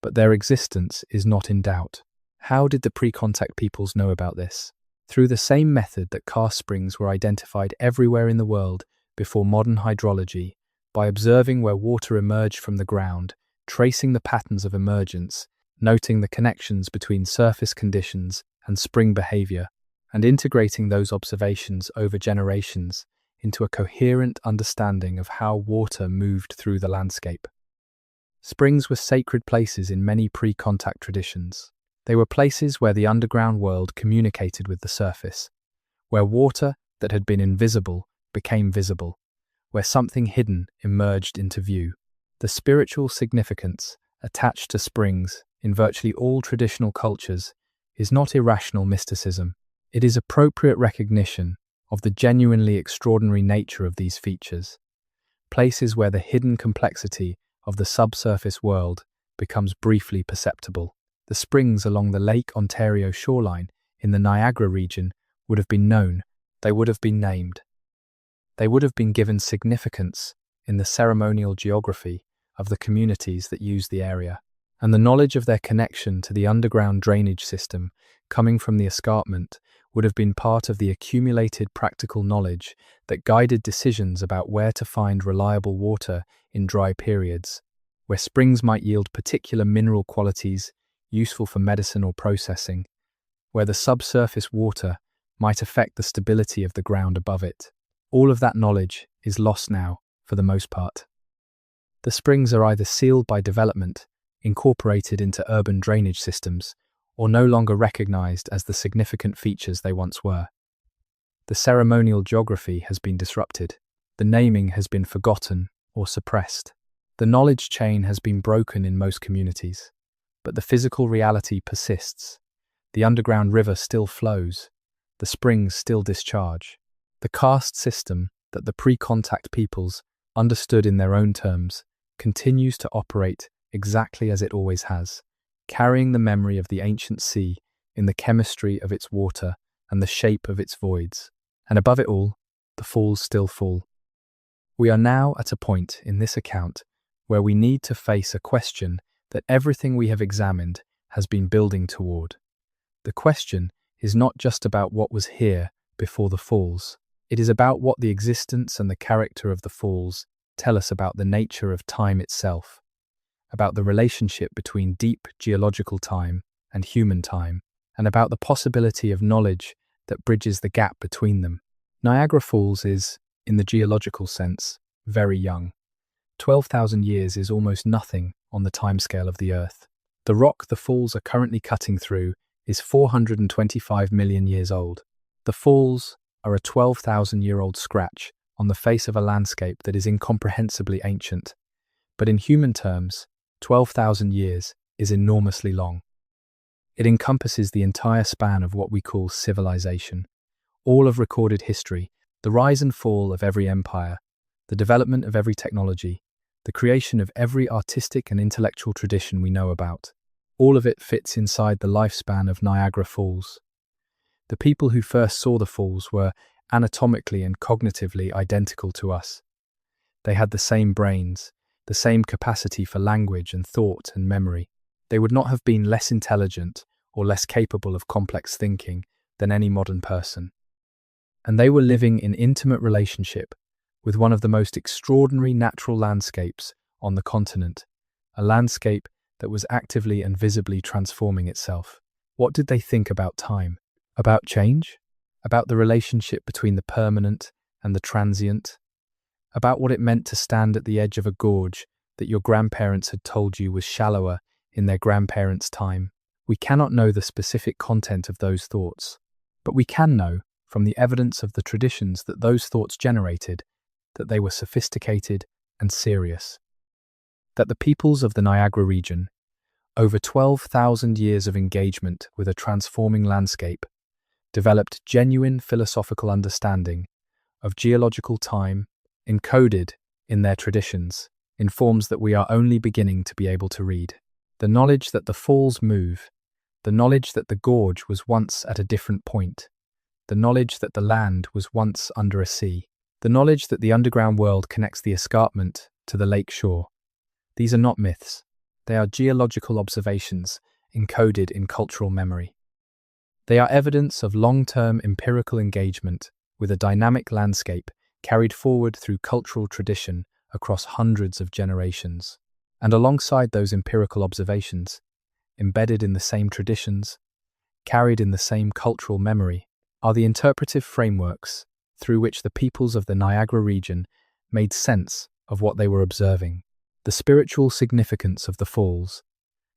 but their existence is not in doubt. How did the pre-contact peoples know about this? Through the same method that karst springs were identified everywhere in the world before modern hydrology, by observing where water emerged from the ground, tracing the patterns of emergence, noting the connections between surface conditions and spring behavior, and integrating those observations over generations into a coherent understanding of how water moved through the landscape. Springs were sacred places in many pre-contact traditions. They were places where the underground world communicated with the surface, where water that had been invisible became visible, where something hidden emerged into view. The spiritual significance attached to springs in virtually all traditional cultures is not irrational mysticism. It is appropriate recognition of the genuinely extraordinary nature of these features, places where the hidden complexity of the subsurface world becomes briefly perceptible. The springs along the Lake Ontario shoreline in the Niagara region would have been known, they would have been named. They would have been given significance in the ceremonial geography of the communities that use the area, and the knowledge of their connection to the underground drainage system coming from the escarpment would have been part of the accumulated practical knowledge that guided decisions about where to find reliable water in dry periods, where springs might yield particular mineral qualities useful for medicine or processing, where the subsurface water might affect the stability of the ground above it. All of that knowledge is lost now, for the most part. The springs are either sealed by development, incorporated into urban drainage systems, or no longer recognized as the significant features they once were. The ceremonial geography has been disrupted. The naming has been forgotten or suppressed. The knowledge chain has been broken in most communities, but the physical reality persists. The underground river still flows. The springs still discharge. The karst system that the pre-contact peoples understood in their own terms continues to operate exactly as it always has, carrying the memory of the ancient sea in the chemistry of its water and the shape of its voids. And above it all, the falls still fall. We are now at a point in this account where we need to face a question that everything we have examined has been building toward. The question is not just about what was here before the falls. It is about what the existence and the character of the falls tell us about the nature of time itself, about the relationship between deep geological time and human time, and about the possibility of knowledge that bridges the gap between them. Niagara Falls is, in the geological sense, very young. 12,000 years is almost nothing on the timescale of the Earth. The rock the falls are currently cutting through is 425 million years old. The falls are a 12,000-year-old scratch on the face of a landscape that is incomprehensibly ancient. But in human terms, 12,000 years is enormously long. It encompasses the entire span of what we call civilization, all of recorded history, the rise and fall of every empire, the development of every technology, the creation of every artistic and intellectual tradition we know about. All of it fits inside the lifespan of Niagara Falls. The people who first saw the falls were anatomically and cognitively identical to us. They had the same brains, the same capacity for language and thought and memory. They would not have been less intelligent or less capable of complex thinking than any modern person. And they were living in intimate relationship with one of the most extraordinary natural landscapes on the continent, a landscape that was actively and visibly transforming itself. What did they think about time? About change? About the relationship between the permanent and the transient? About what it meant to stand at the edge of a gorge that your grandparents had told you was shallower in their grandparents' time? We cannot know the specific content of those thoughts, but we can know, from the evidence of the traditions that those thoughts generated, that they were sophisticated and serious. That the peoples of the Niagara region, over 12,000 years of engagement with a transforming landscape, developed genuine philosophical understanding of geological time encoded in their traditions in forms that we are only beginning to be able to read. The knowledge that the falls move, the knowledge that the gorge was once at a different point, the knowledge that the land was once under a sea, the knowledge that the underground world connects the escarpment to the lake shore. These are not myths. They are geological observations encoded in cultural memory. They are evidence of long-term empirical engagement with a dynamic landscape carried forward through cultural tradition across hundreds of generations. And alongside those empirical observations, embedded in the same traditions, carried in the same cultural memory, are the interpretive frameworks through which the peoples of the Niagara region made sense of what they were observing. The spiritual significance of the falls,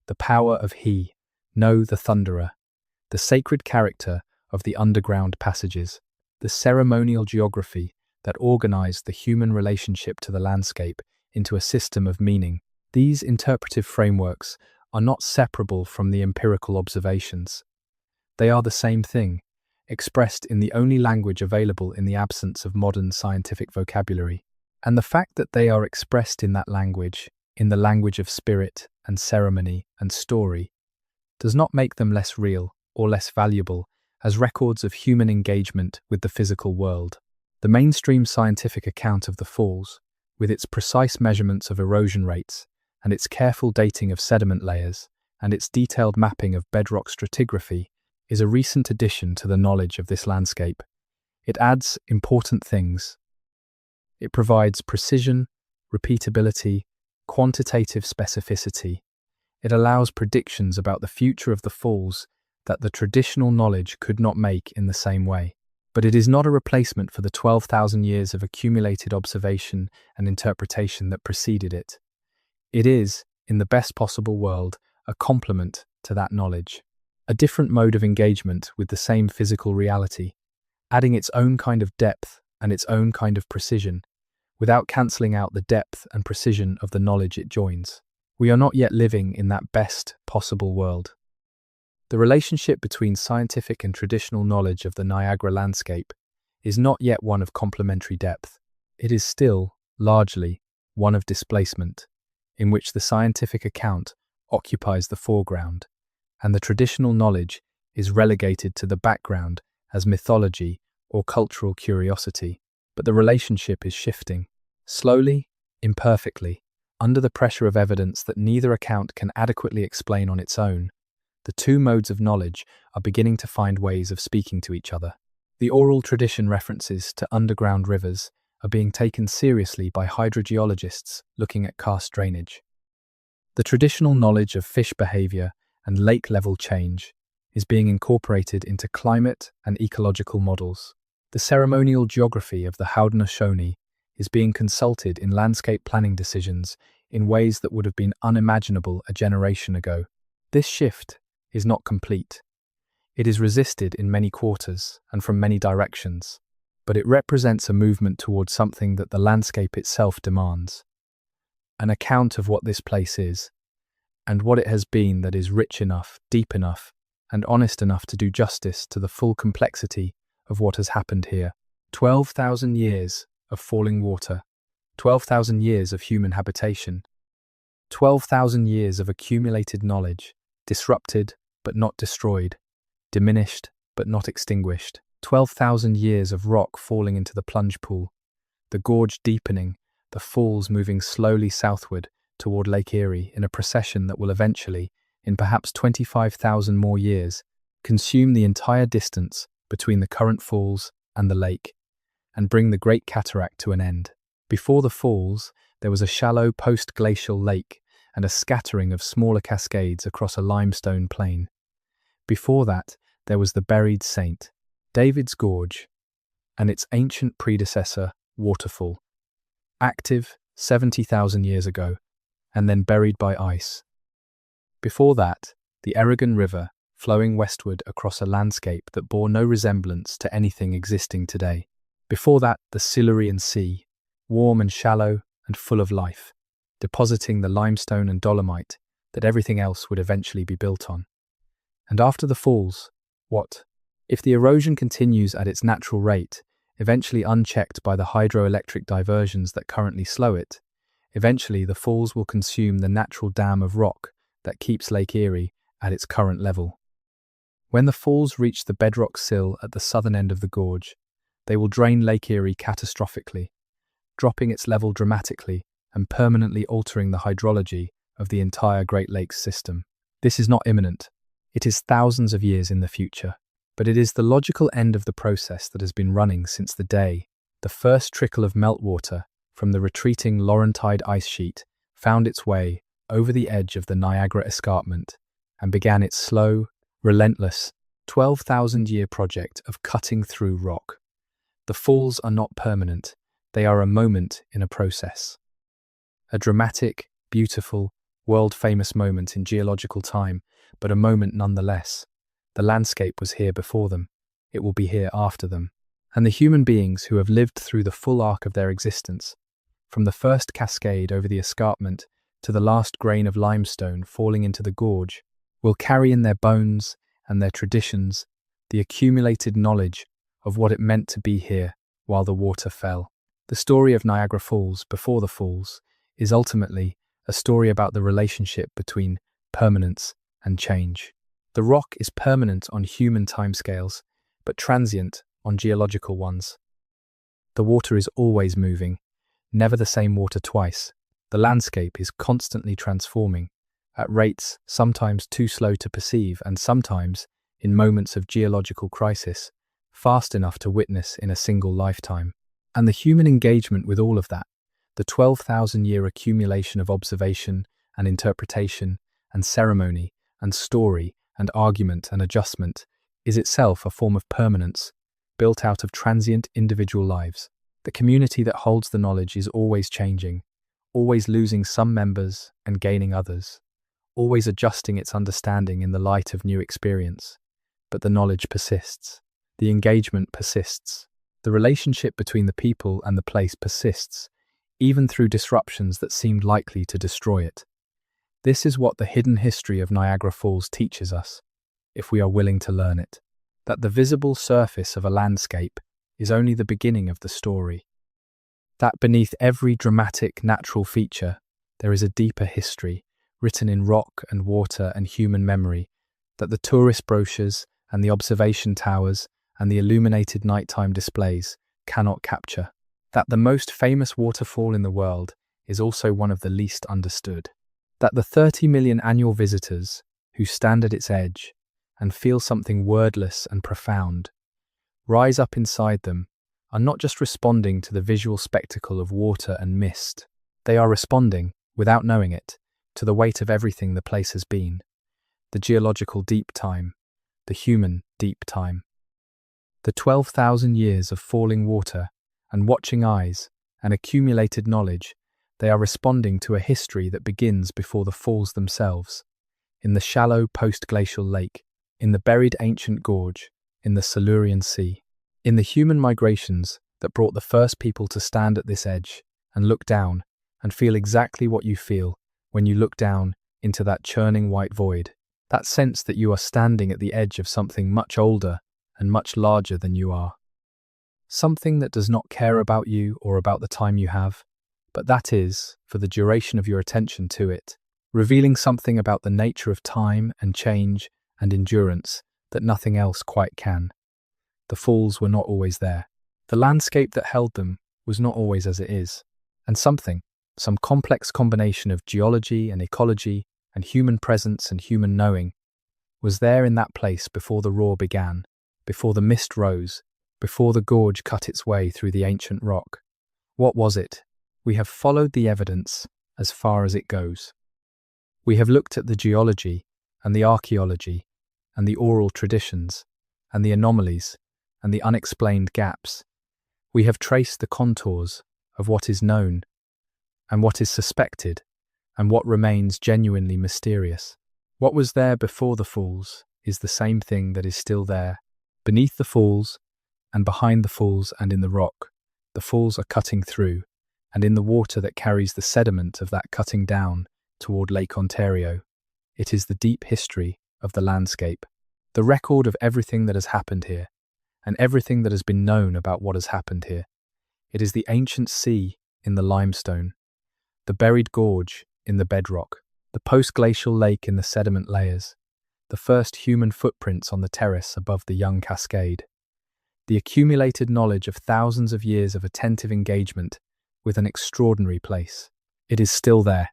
the power of the thunderer, the sacred character of the underground passages, the ceremonial geography that organized the human relationship to the landscape into a system of meaning. These interpretive frameworks are not separable from the empirical observations. They are the same thing, expressed in the only language available in the absence of modern scientific vocabulary. And the fact that they are expressed in that language, in the language of spirit and ceremony and story, does not make them less real or less valuable as records of human engagement with the physical world. The mainstream scientific account of the falls, with its precise measurements of erosion rates and its careful dating of sediment layers and its detailed mapping of bedrock stratigraphy, is a recent addition to the knowledge of this landscape. It adds important things. It provides precision, repeatability, quantitative specificity. It allows predictions about the future of the falls that the traditional knowledge could not make in the same way. But it is not a replacement for the 12,000 years of accumulated observation and interpretation that preceded it. It is, in the best possible world, a complement to that knowledge. A different mode of engagement with the same physical reality, adding its own kind of depth and its own kind of precision, without cancelling out the depth and precision of the knowledge it joins. We are not yet living in that best possible world. The relationship between scientific and traditional knowledge of the Niagara landscape is not yet one of complementary depth. It is still, largely, one of displacement, in which the scientific account occupies the foreground, and the traditional knowledge is relegated to the background as mythology or cultural curiosity. But the relationship is shifting, slowly, imperfectly, under the pressure of evidence that neither account can adequately explain on its own. The two modes of knowledge are beginning to find ways of speaking to each other. The oral tradition references to underground rivers are being taken seriously by hydrogeologists looking at karst drainage. The traditional knowledge of fish behavior and lake level change is being incorporated into climate and ecological models. The ceremonial geography of the Haudenosaunee is being consulted in landscape planning decisions in ways that would have been unimaginable a generation ago. This shift is not complete. It is resisted in many quarters and from many directions, but it represents a movement towards something that the landscape itself demands. An account of what this place is, and what it has been that is rich enough, deep enough, and honest enough to do justice to the full complexity of what has happened here. 12,000 years of falling water, 12,000 years of human habitation, 12,000 years of accumulated knowledge, disrupted but not destroyed, diminished but not extinguished, 12,000 years of rock falling into the plunge pool, the gorge deepening, the falls moving slowly southward toward Lake Erie in a procession that will eventually, in perhaps 25,000 more years, consume the entire distance between the current falls and the lake, and bring the Great Cataract to an end. Before the falls, there was a shallow post-glacial lake and a scattering of smaller cascades across a limestone plain. Before that, there was the buried St. David's Gorge and its ancient predecessor, waterfall, active 70,000 years ago, and then buried by ice. Before that, the Eragon River, flowing westward across a landscape that bore no resemblance to anything existing today. Before that, the Silurian Sea, warm and shallow and full of life, depositing the limestone and dolomite that everything else would eventually be built on. And after the falls, what? If the erosion continues at its natural rate, eventually unchecked by the hydroelectric diversions that currently slow it, eventually the falls will consume the natural dam of rock that keeps Lake Erie at its current level. When the falls reach the bedrock sill at the southern end of the gorge, they will drain Lake Erie catastrophically, dropping its level dramatically and permanently altering the hydrology of the entire Great Lakes system. This is not imminent. It is thousands of years in the future, but it is the logical end of the process that has been running since the day the first trickle of meltwater from the retreating Laurentide ice sheet found its way over the edge of the Niagara Escarpment and began its slow, relentless, 12,000-year project of cutting through rock. The falls are not permanent, they are a moment in a process. A dramatic, beautiful, world-famous moment in geological time, but a moment nonetheless. The landscape was here before them, it will be here after them. And the human beings who have lived through the full arc of their existence, from the first cascade over the escarpment to the last grain of limestone falling into the gorge, will carry in their bones and their traditions the accumulated knowledge of what it meant to be here while the water fell. The story of Niagara Falls before the falls is ultimately a story about the relationship between permanence and change. The rock is permanent on human timescales, but transient on geological ones. The water is always moving, never the same water twice. The landscape is constantly transforming, at rates sometimes too slow to perceive and sometimes, in moments of geological crisis, fast enough to witness in a single lifetime. And the human engagement with all of that, the 12,000-year accumulation of observation and interpretation and ceremony and story and argument and adjustment, is itself a form of permanence, built out of transient individual lives. The community that holds the knowledge is always changing, always losing some members and gaining others, always adjusting its understanding in the light of new experience. But the knowledge persists. The engagement persists. The relationship between the people and the place persists, even through disruptions that seemed likely to destroy it. This is what the hidden history of Niagara Falls teaches us, if we are willing to learn it. That the visible surface of a landscape is only the beginning of the story. That beneath every dramatic natural feature, there is a deeper history, written in rock and water and human memory, that the tourist brochures and the observation towers and the illuminated nighttime displays cannot capture. That the most famous waterfall in the world is also one of the least understood. That the 30 million annual visitors who stand at its edge and feel something wordless and profound rise up inside them are not just responding to the visual spectacle of water and mist. They are responding, without knowing it, to the weight of everything the place has been. The geological deep time, the human deep time. The 12,000 years of falling water and watching eyes and accumulated knowledge, they are responding to a history that begins before the falls themselves, in the shallow post-glacial lake, in the buried ancient gorge, in the Silurian Sea, in the human migrations that brought the first people to stand at this edge and look down and feel exactly what you feel when you look down into that churning white void, that sense that you are standing at the edge of something much older and much larger than you are. Something that does not care about you or about the time you have, but that is, for the duration of your attention to it, revealing something about the nature of time and change and endurance that nothing else quite can. The falls were not always there. The landscape that held them was not always as it is. And some complex combination of geology and ecology and human presence and human knowing, was there in that place before the roar began, before the mist rose, before the gorge cut its way through the ancient rock. What was it? We have followed the evidence as far as it goes. We have looked at the geology and the archaeology and the oral traditions and the anomalies and the unexplained gaps. We have traced the contours of what is known and what is suspected and what remains genuinely mysterious. What was there before the falls is the same thing that is still there. Beneath the falls and behind the falls and in the rock, the falls are cutting through, and in the water that carries the sediment of that cutting down toward Lake Ontario. It is the deep history of the landscape, the record of everything that has happened here, and everything that has been known about what has happened here. It is the ancient sea in the limestone, the buried gorge in the bedrock, the post-glacial lake in the sediment layers, the first human footprints on the terrace above the young cascade, the accumulated knowledge of thousands of years of attentive engagement with an extraordinary place. It is still there,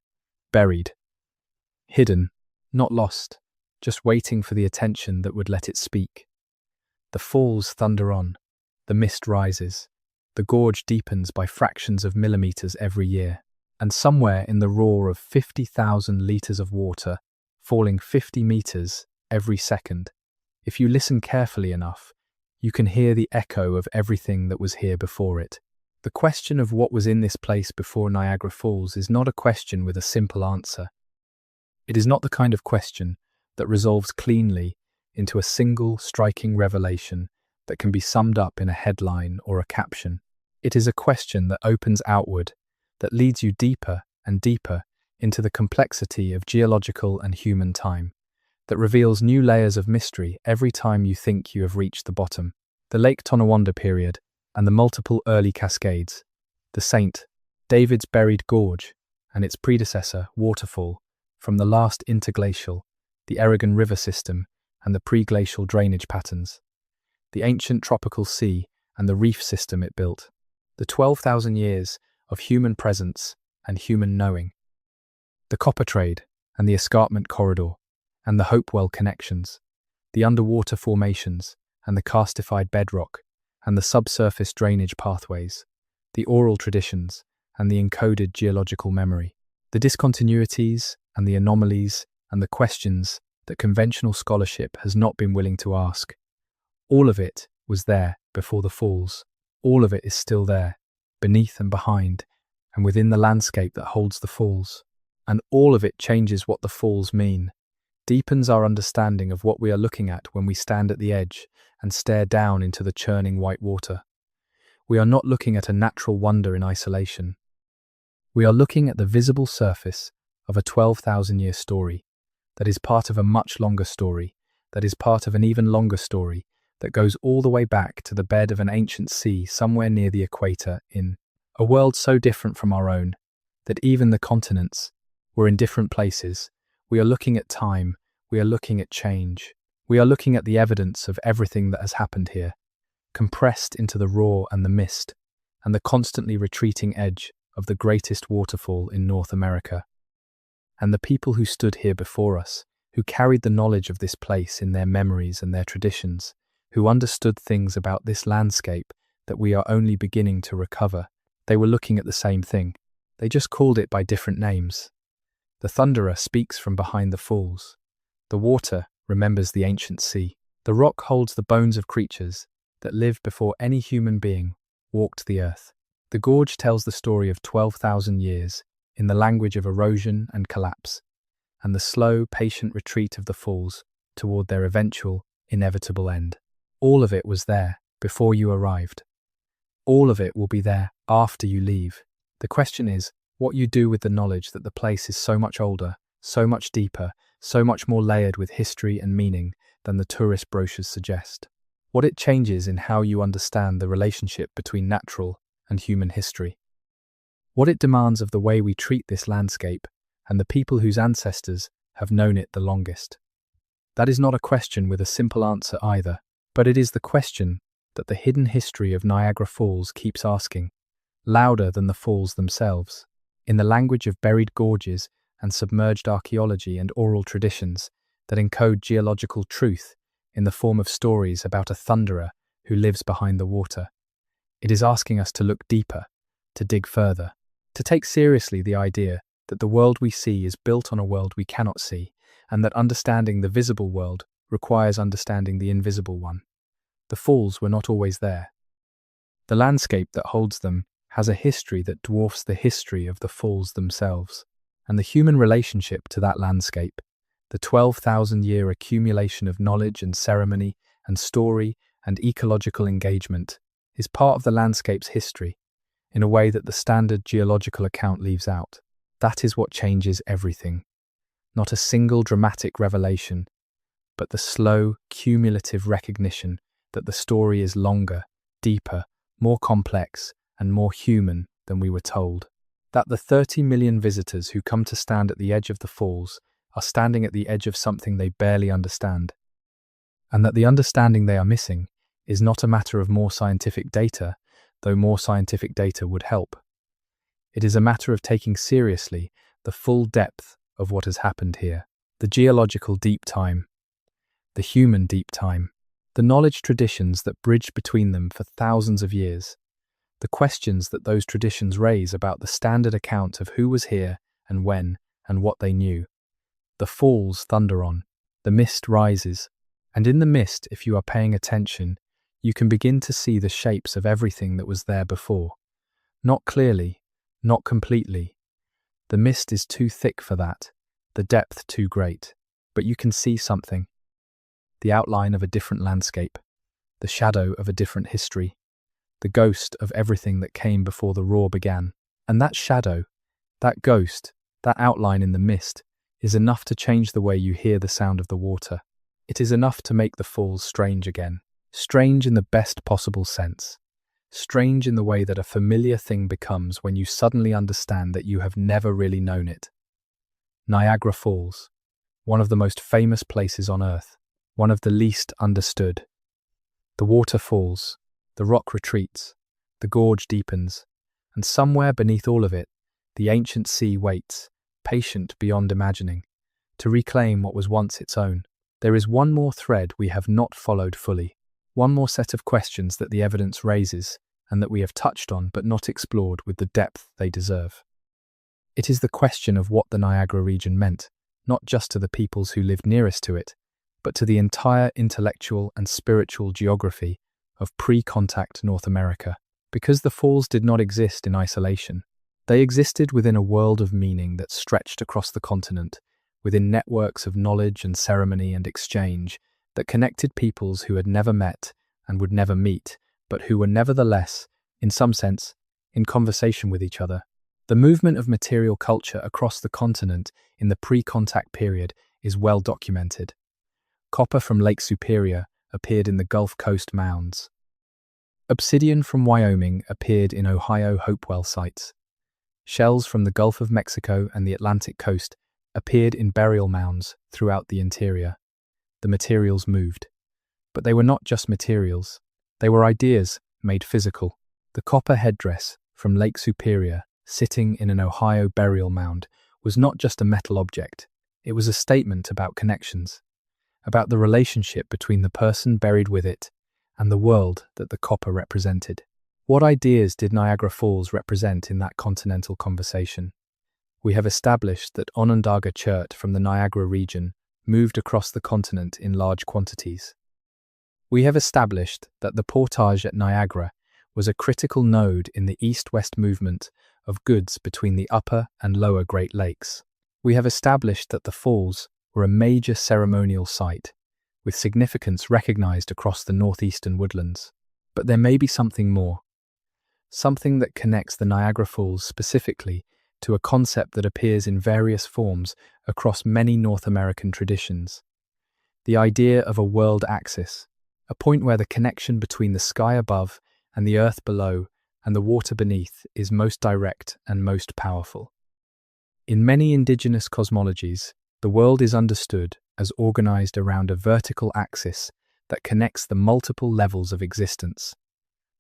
buried, hidden, not lost, just waiting for the attention that would let it speak. The falls thunder on, the mist rises, the gorge deepens by fractions of millimeters every year, and somewhere in the roar of 50,000 liters of water, falling 50 meters every second, if you listen carefully enough, you can hear the echo of everything that was here before it. The question of what was in this place before Niagara Falls is not a question with a simple answer. It is not the kind of question that resolves cleanly into a single striking revelation that can be summed up in a headline or a caption. It is a question that opens outward, that leads you deeper and deeper into the complexity of geological and human time, that reveals new layers of mystery every time you think you have reached the bottom. The Lake Tonawanda period and the multiple early cascades, the St. David's Buried Gorge and its predecessor, Waterfall, from the last interglacial, the Eragon River system and the pre-glacial drainage patterns, the ancient tropical sea and the reef system it built, the 12,000 years of human presence and human knowing, the copper trade and the escarpment corridor and the Hopewell connections, the underwater formations and the karstified bedrock and the subsurface drainage pathways, the oral traditions and the encoded geological memory, the discontinuities and the anomalies and the questions that conventional scholarship has not been willing to ask. All of it was there before the falls. All of it is still there, beneath and behind, and within the landscape that holds the falls. And all of it changes what the falls mean, deepens our understanding of what we are looking at when we stand at the edge and stare down into the churning white water. We are not looking at a natural wonder in isolation. We are looking at the visible surface of a 12,000-year story that is part of a much longer story, that is part of an even longer story, that goes all the way back to the bed of an ancient sea somewhere near the equator in a world so different from our own that even the continents were in different places. We are looking at time, we are looking at change, we are looking at the evidence of everything that has happened here, compressed into the roar and the mist, and the constantly retreating edge of the greatest waterfall in North America. And the people who stood here before us, who carried the knowledge of this place in their memories and their traditions, who understood things about this landscape that we are only beginning to recover, they were looking at the same thing. They just called it by different names. The thunderer speaks from behind the falls. The water remembers the ancient sea. The rock holds the bones of creatures that lived before any human being walked the earth. The gorge tells the story of 12,000 years in the language of erosion and collapse, and the slow, patient retreat of the falls toward their eventual, inevitable end. All of it was there before you arrived. All of it will be there after you leave. The question is, what you do with the knowledge that the place is so much older, so much deeper, so much more layered with history and meaning than the tourist brochures suggest. What it changes in how you understand the relationship between natural and human history. What it demands of the way we treat this landscape and the people whose ancestors have known it the longest. That is not a question with a simple answer either, but it is the question that the hidden history of Niagara Falls keeps asking. louder than the falls themselves, in the language of buried gorges and submerged archaeology and oral traditions that encode geological truth in the form of stories about a thunderer who lives behind the water. It is asking us to look deeper, to dig further, to take seriously the idea that the world we see is built on a world we cannot see, and that understanding the visible world requires understanding the invisible one. The falls were not always there. The landscape that holds them has a history that dwarfs the history of the falls themselves, and the human relationship to that landscape, the 12,000-year accumulation of knowledge and ceremony and story and ecological engagement, is part of the landscape's history, in a way that the standard geological account leaves out. That is what changes everything. Not a single dramatic revelation, but the slow, cumulative recognition that the story is longer, deeper, more complex, and more human than we were told. That the 30 million visitors who come to stand at the edge of the falls are standing at the edge of something they barely understand. And that the understanding they are missing is not a matter of more scientific data, though more scientific data would help. It is a matter of taking seriously the full depth of what has happened here. The geological deep time, the human deep time, the knowledge traditions that bridge between them for thousands of years, the questions that those traditions raise about the standard account of who was here and when and what they knew. The falls thunder on, the mist rises, and in the mist, if you are paying attention, you can begin to see the shapes of everything that was there before. Not clearly, not completely. The mist is too thick for that, the depth too great, but you can see something. The outline of a different landscape, the shadow of a different history, the ghost of everything that came before the roar began. And that shadow, that ghost, that outline in the mist, is enough to change the way you hear the sound of the water. It is enough to make the falls strange again. Strange in the best possible sense. Strange in the way that a familiar thing becomes when you suddenly understand that you have never really known it. Niagara Falls, one of the most famous places on Earth, one of the least understood. The water falls, the rock retreats, the gorge deepens, and somewhere beneath all of it, the ancient sea waits, patient beyond imagining, to reclaim what was once its own. There is one more thread we have not followed fully, one more set of questions that the evidence raises and that we have touched on but not explored with the depth they deserve. It is the question of what the Niagara region meant, not just to the peoples who lived nearest to it, but to the entire intellectual and spiritual geography of pre-contact North America. Because the falls did not exist in isolation, they existed within a world of meaning that stretched across the continent, within networks of knowledge and ceremony and exchange that connected peoples who had never met and would never meet, but who were nevertheless, in some sense, in conversation with each other. The movement of material culture across the continent in the pre-contact period is well documented. Copper from Lake Superior appeared in the Gulf Coast mounds. Obsidian from Wyoming appeared in Ohio Hopewell sites. Shells from the Gulf of Mexico and the Atlantic coast appeared in burial mounds throughout the interior. The materials moved. But they were not just materials. They were ideas made physical. The copper headdress from Lake Superior, sitting in an Ohio burial mound, was not just a metal object. It was a statement about connections, about the relationship between the person buried with it and the world that the copper represented. What ideas did Niagara Falls represent in that continental conversation? We have established that Onondaga chert from the Niagara region moved across the continent in large quantities. We have established that the portage at Niagara was a critical node in the east-west movement of goods between the upper and lower Great Lakes. We have established that the falls were a major ceremonial site, with significance recognized across the northeastern woodlands. But there may be something more. Something that connects the Niagara Falls specifically to a concept that appears in various forms across many North American traditions. The idea of a world axis, a point where the connection between the sky above and the earth below and the water beneath is most direct and most powerful. In many indigenous cosmologies, the world is understood as organized around a vertical axis that connects the multiple levels of existence.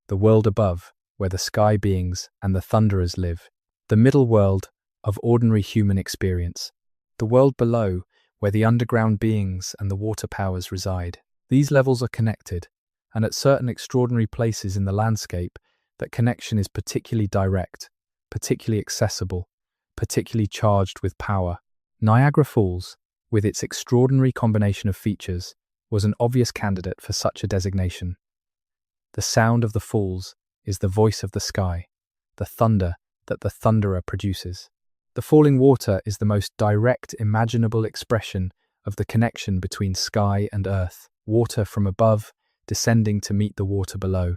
The world above, where the sky beings and the thunderers live. The middle world of ordinary human experience. The world below, where the underground beings and the water powers reside. These levels are connected, and at certain extraordinary places in the landscape, that connection is particularly direct, particularly accessible, particularly charged with power. Niagara Falls, with its extraordinary combination of features, was an obvious candidate for such a designation. The sound of the falls is the voice of the sky, the thunder that the thunderer produces. The falling water is the most direct imaginable expression of the connection between sky and earth, water from above descending to meet the water below.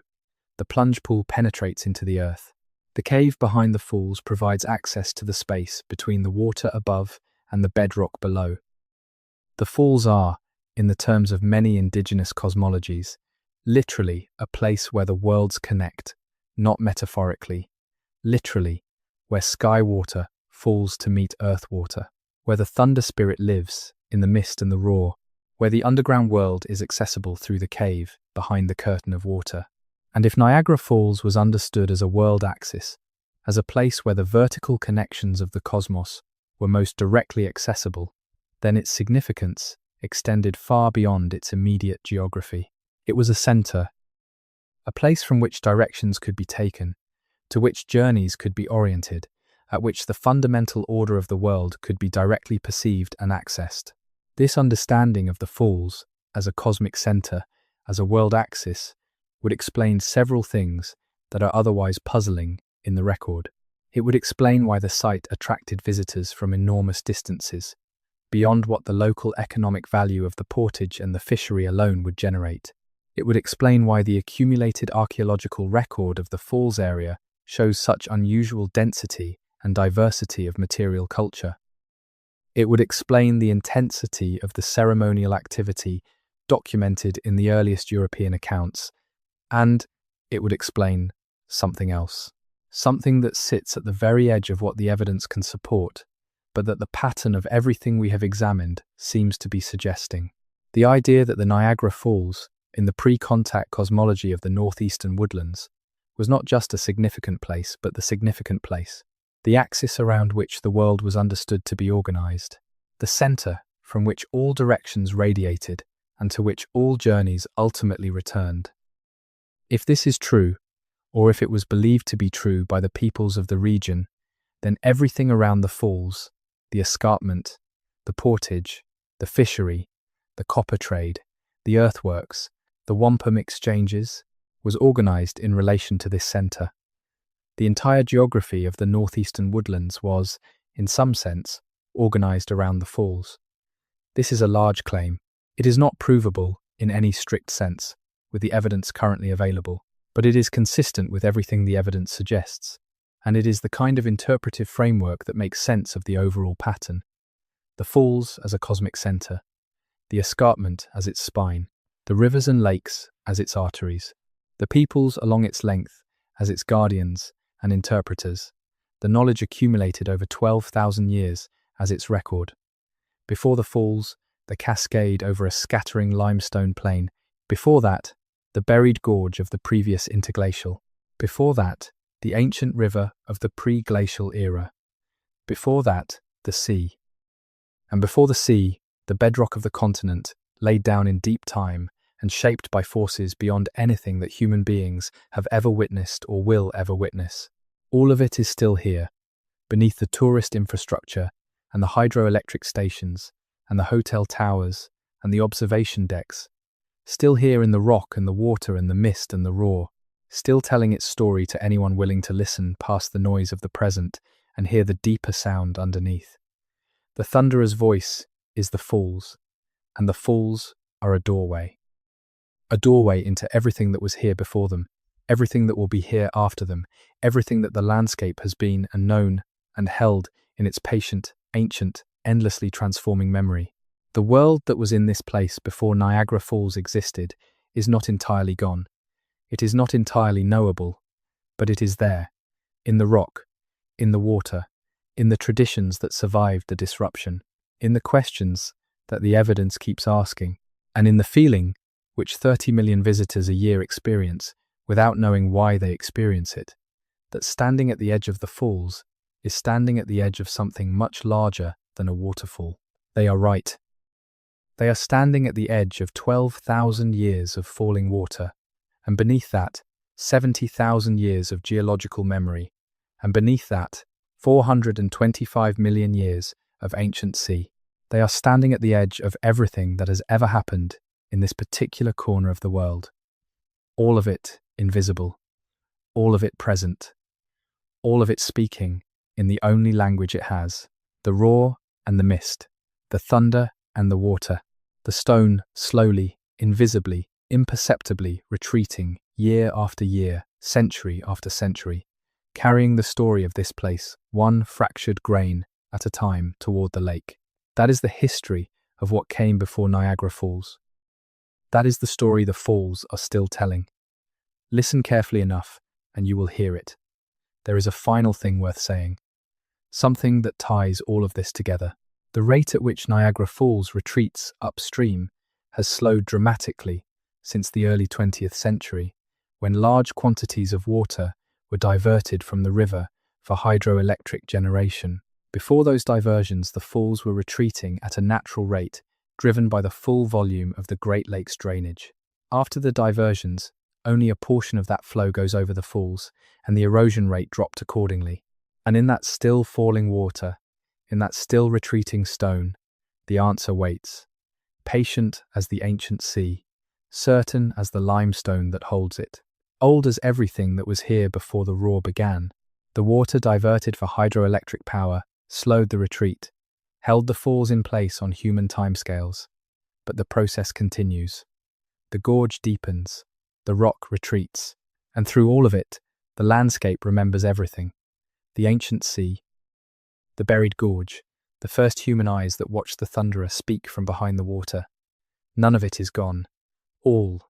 The plunge pool penetrates into the earth. The cave behind the falls provides access to the space between the water above and the bedrock below. The falls are, in the terms of many indigenous cosmologies, literally a place where the worlds connect, not metaphorically, literally, where sky water falls to meet earth water, where the thunder spirit lives in the mist and the roar, where the underground world is accessible through the cave behind the curtain of water. And if Niagara Falls was understood as a world axis, as a place where the vertical connections of the cosmos were most directly accessible, then its significance extended far beyond its immediate geography. It was a center, a place from which directions could be taken, to which journeys could be oriented, at which the fundamental order of the world could be directly perceived and accessed. This understanding of the falls as a cosmic center, as a world axis, would explain several things that are otherwise puzzling in the record. It would explain why the site attracted visitors from enormous distances, beyond what the local economic value of the portage and the fishery alone would generate. It would explain why the accumulated archaeological record of the falls area shows such unusual density and diversity of material culture. It would explain the intensity of the ceremonial activity documented in the earliest European accounts, and it would explain something else, something that sits at the very edge of what the evidence can support, but that the pattern of everything we have examined seems to be suggesting. The idea that the Niagara Falls, in the pre-contact cosmology of the northeastern woodlands, was not just a significant place, but the significant place, the axis around which the world was understood to be organized, the center from which all directions radiated and to which all journeys ultimately returned. If this is true, or if it was believed to be true by the peoples of the region, then everything around the falls, the escarpment, the portage, the fishery, the copper trade, the earthworks, the wampum exchanges, was organized in relation to this center. The entire geography of the northeastern woodlands was, in some sense, organized around the falls. This is a large claim. It is not provable in any strict sense, with the evidence currently available, but it is consistent with everything the evidence suggests, and it is the kind of interpretive framework that makes sense of the overall pattern. The falls as a cosmic center, the escarpment as its spine, the rivers and lakes as its arteries, the peoples along its length as its guardians and interpreters, the knowledge accumulated over 12,000 years as its record. Before the falls, the cascade over a scattering limestone plain. Before that, the buried gorge of the previous interglacial. Before that, the ancient river of the pre-glacial era. Before that, the sea. And before the sea, the bedrock of the continent, laid down in deep time and shaped by forces beyond anything that human beings have ever witnessed or will ever witness. All of it is still here, beneath the tourist infrastructure and the hydroelectric stations and the hotel towers and the observation decks, still here in the rock and the water and the mist and the roar, still telling its story to anyone willing to listen past the noise of the present and hear the deeper sound underneath. The thunderer's voice is the falls, and the falls are a doorway into everything that was here before them, everything that will be here after them, everything that the landscape has been and known and held in its patient, ancient, endlessly transforming memory. The world that was in this place before Niagara Falls existed is not entirely gone. It is not entirely knowable, but it is there, in the rock, in the water, in the traditions that survived the disruption, in the questions that the evidence keeps asking, and in the feeling which 30 million visitors a year experience without knowing why they experience it, that standing at the edge of the falls is standing at the edge of something much larger than a waterfall. They are right. They are standing at the edge of 12,000 years of falling water, and beneath that, 70,000 years of geological memory, and beneath that, 425 million years of ancient sea. They are standing at the edge of everything that has ever happened in this particular corner of the world. All of it invisible, all of it present, all of it speaking in the only language it has, the roar and the mist, the thunder and the water, the stone slowly, invisibly, imperceptibly retreating year after year, century after century, carrying the story of this place, one fractured grain at a time toward the lake. That is the history of what came before Niagara Falls. That is the story the falls are still telling. Listen carefully enough, and you will hear it. There is a final thing worth saying, something that ties all of this together. The rate at which Niagara Falls retreats upstream has slowed dramatically since the early 20th century, when large quantities of water were diverted from the river for hydroelectric generation. Before those diversions, the falls were retreating at a natural rate, driven by the full volume of the Great Lakes drainage. After the diversions, only a portion of that flow goes over the falls, and the erosion rate dropped accordingly. And in that still falling water, in that still retreating stone, the answer waits, patient as the ancient sea, certain as the limestone that holds it, old as everything that was here before the roar began. The water diverted for hydroelectric power slowed the retreat, held the falls in place on human timescales. But the process continues. The gorge deepens, the rock retreats, and through all of it, the landscape remembers everything. The ancient sea, the buried gorge, the first human eyes that watched the thunderous speak from behind the water. None of it is gone. All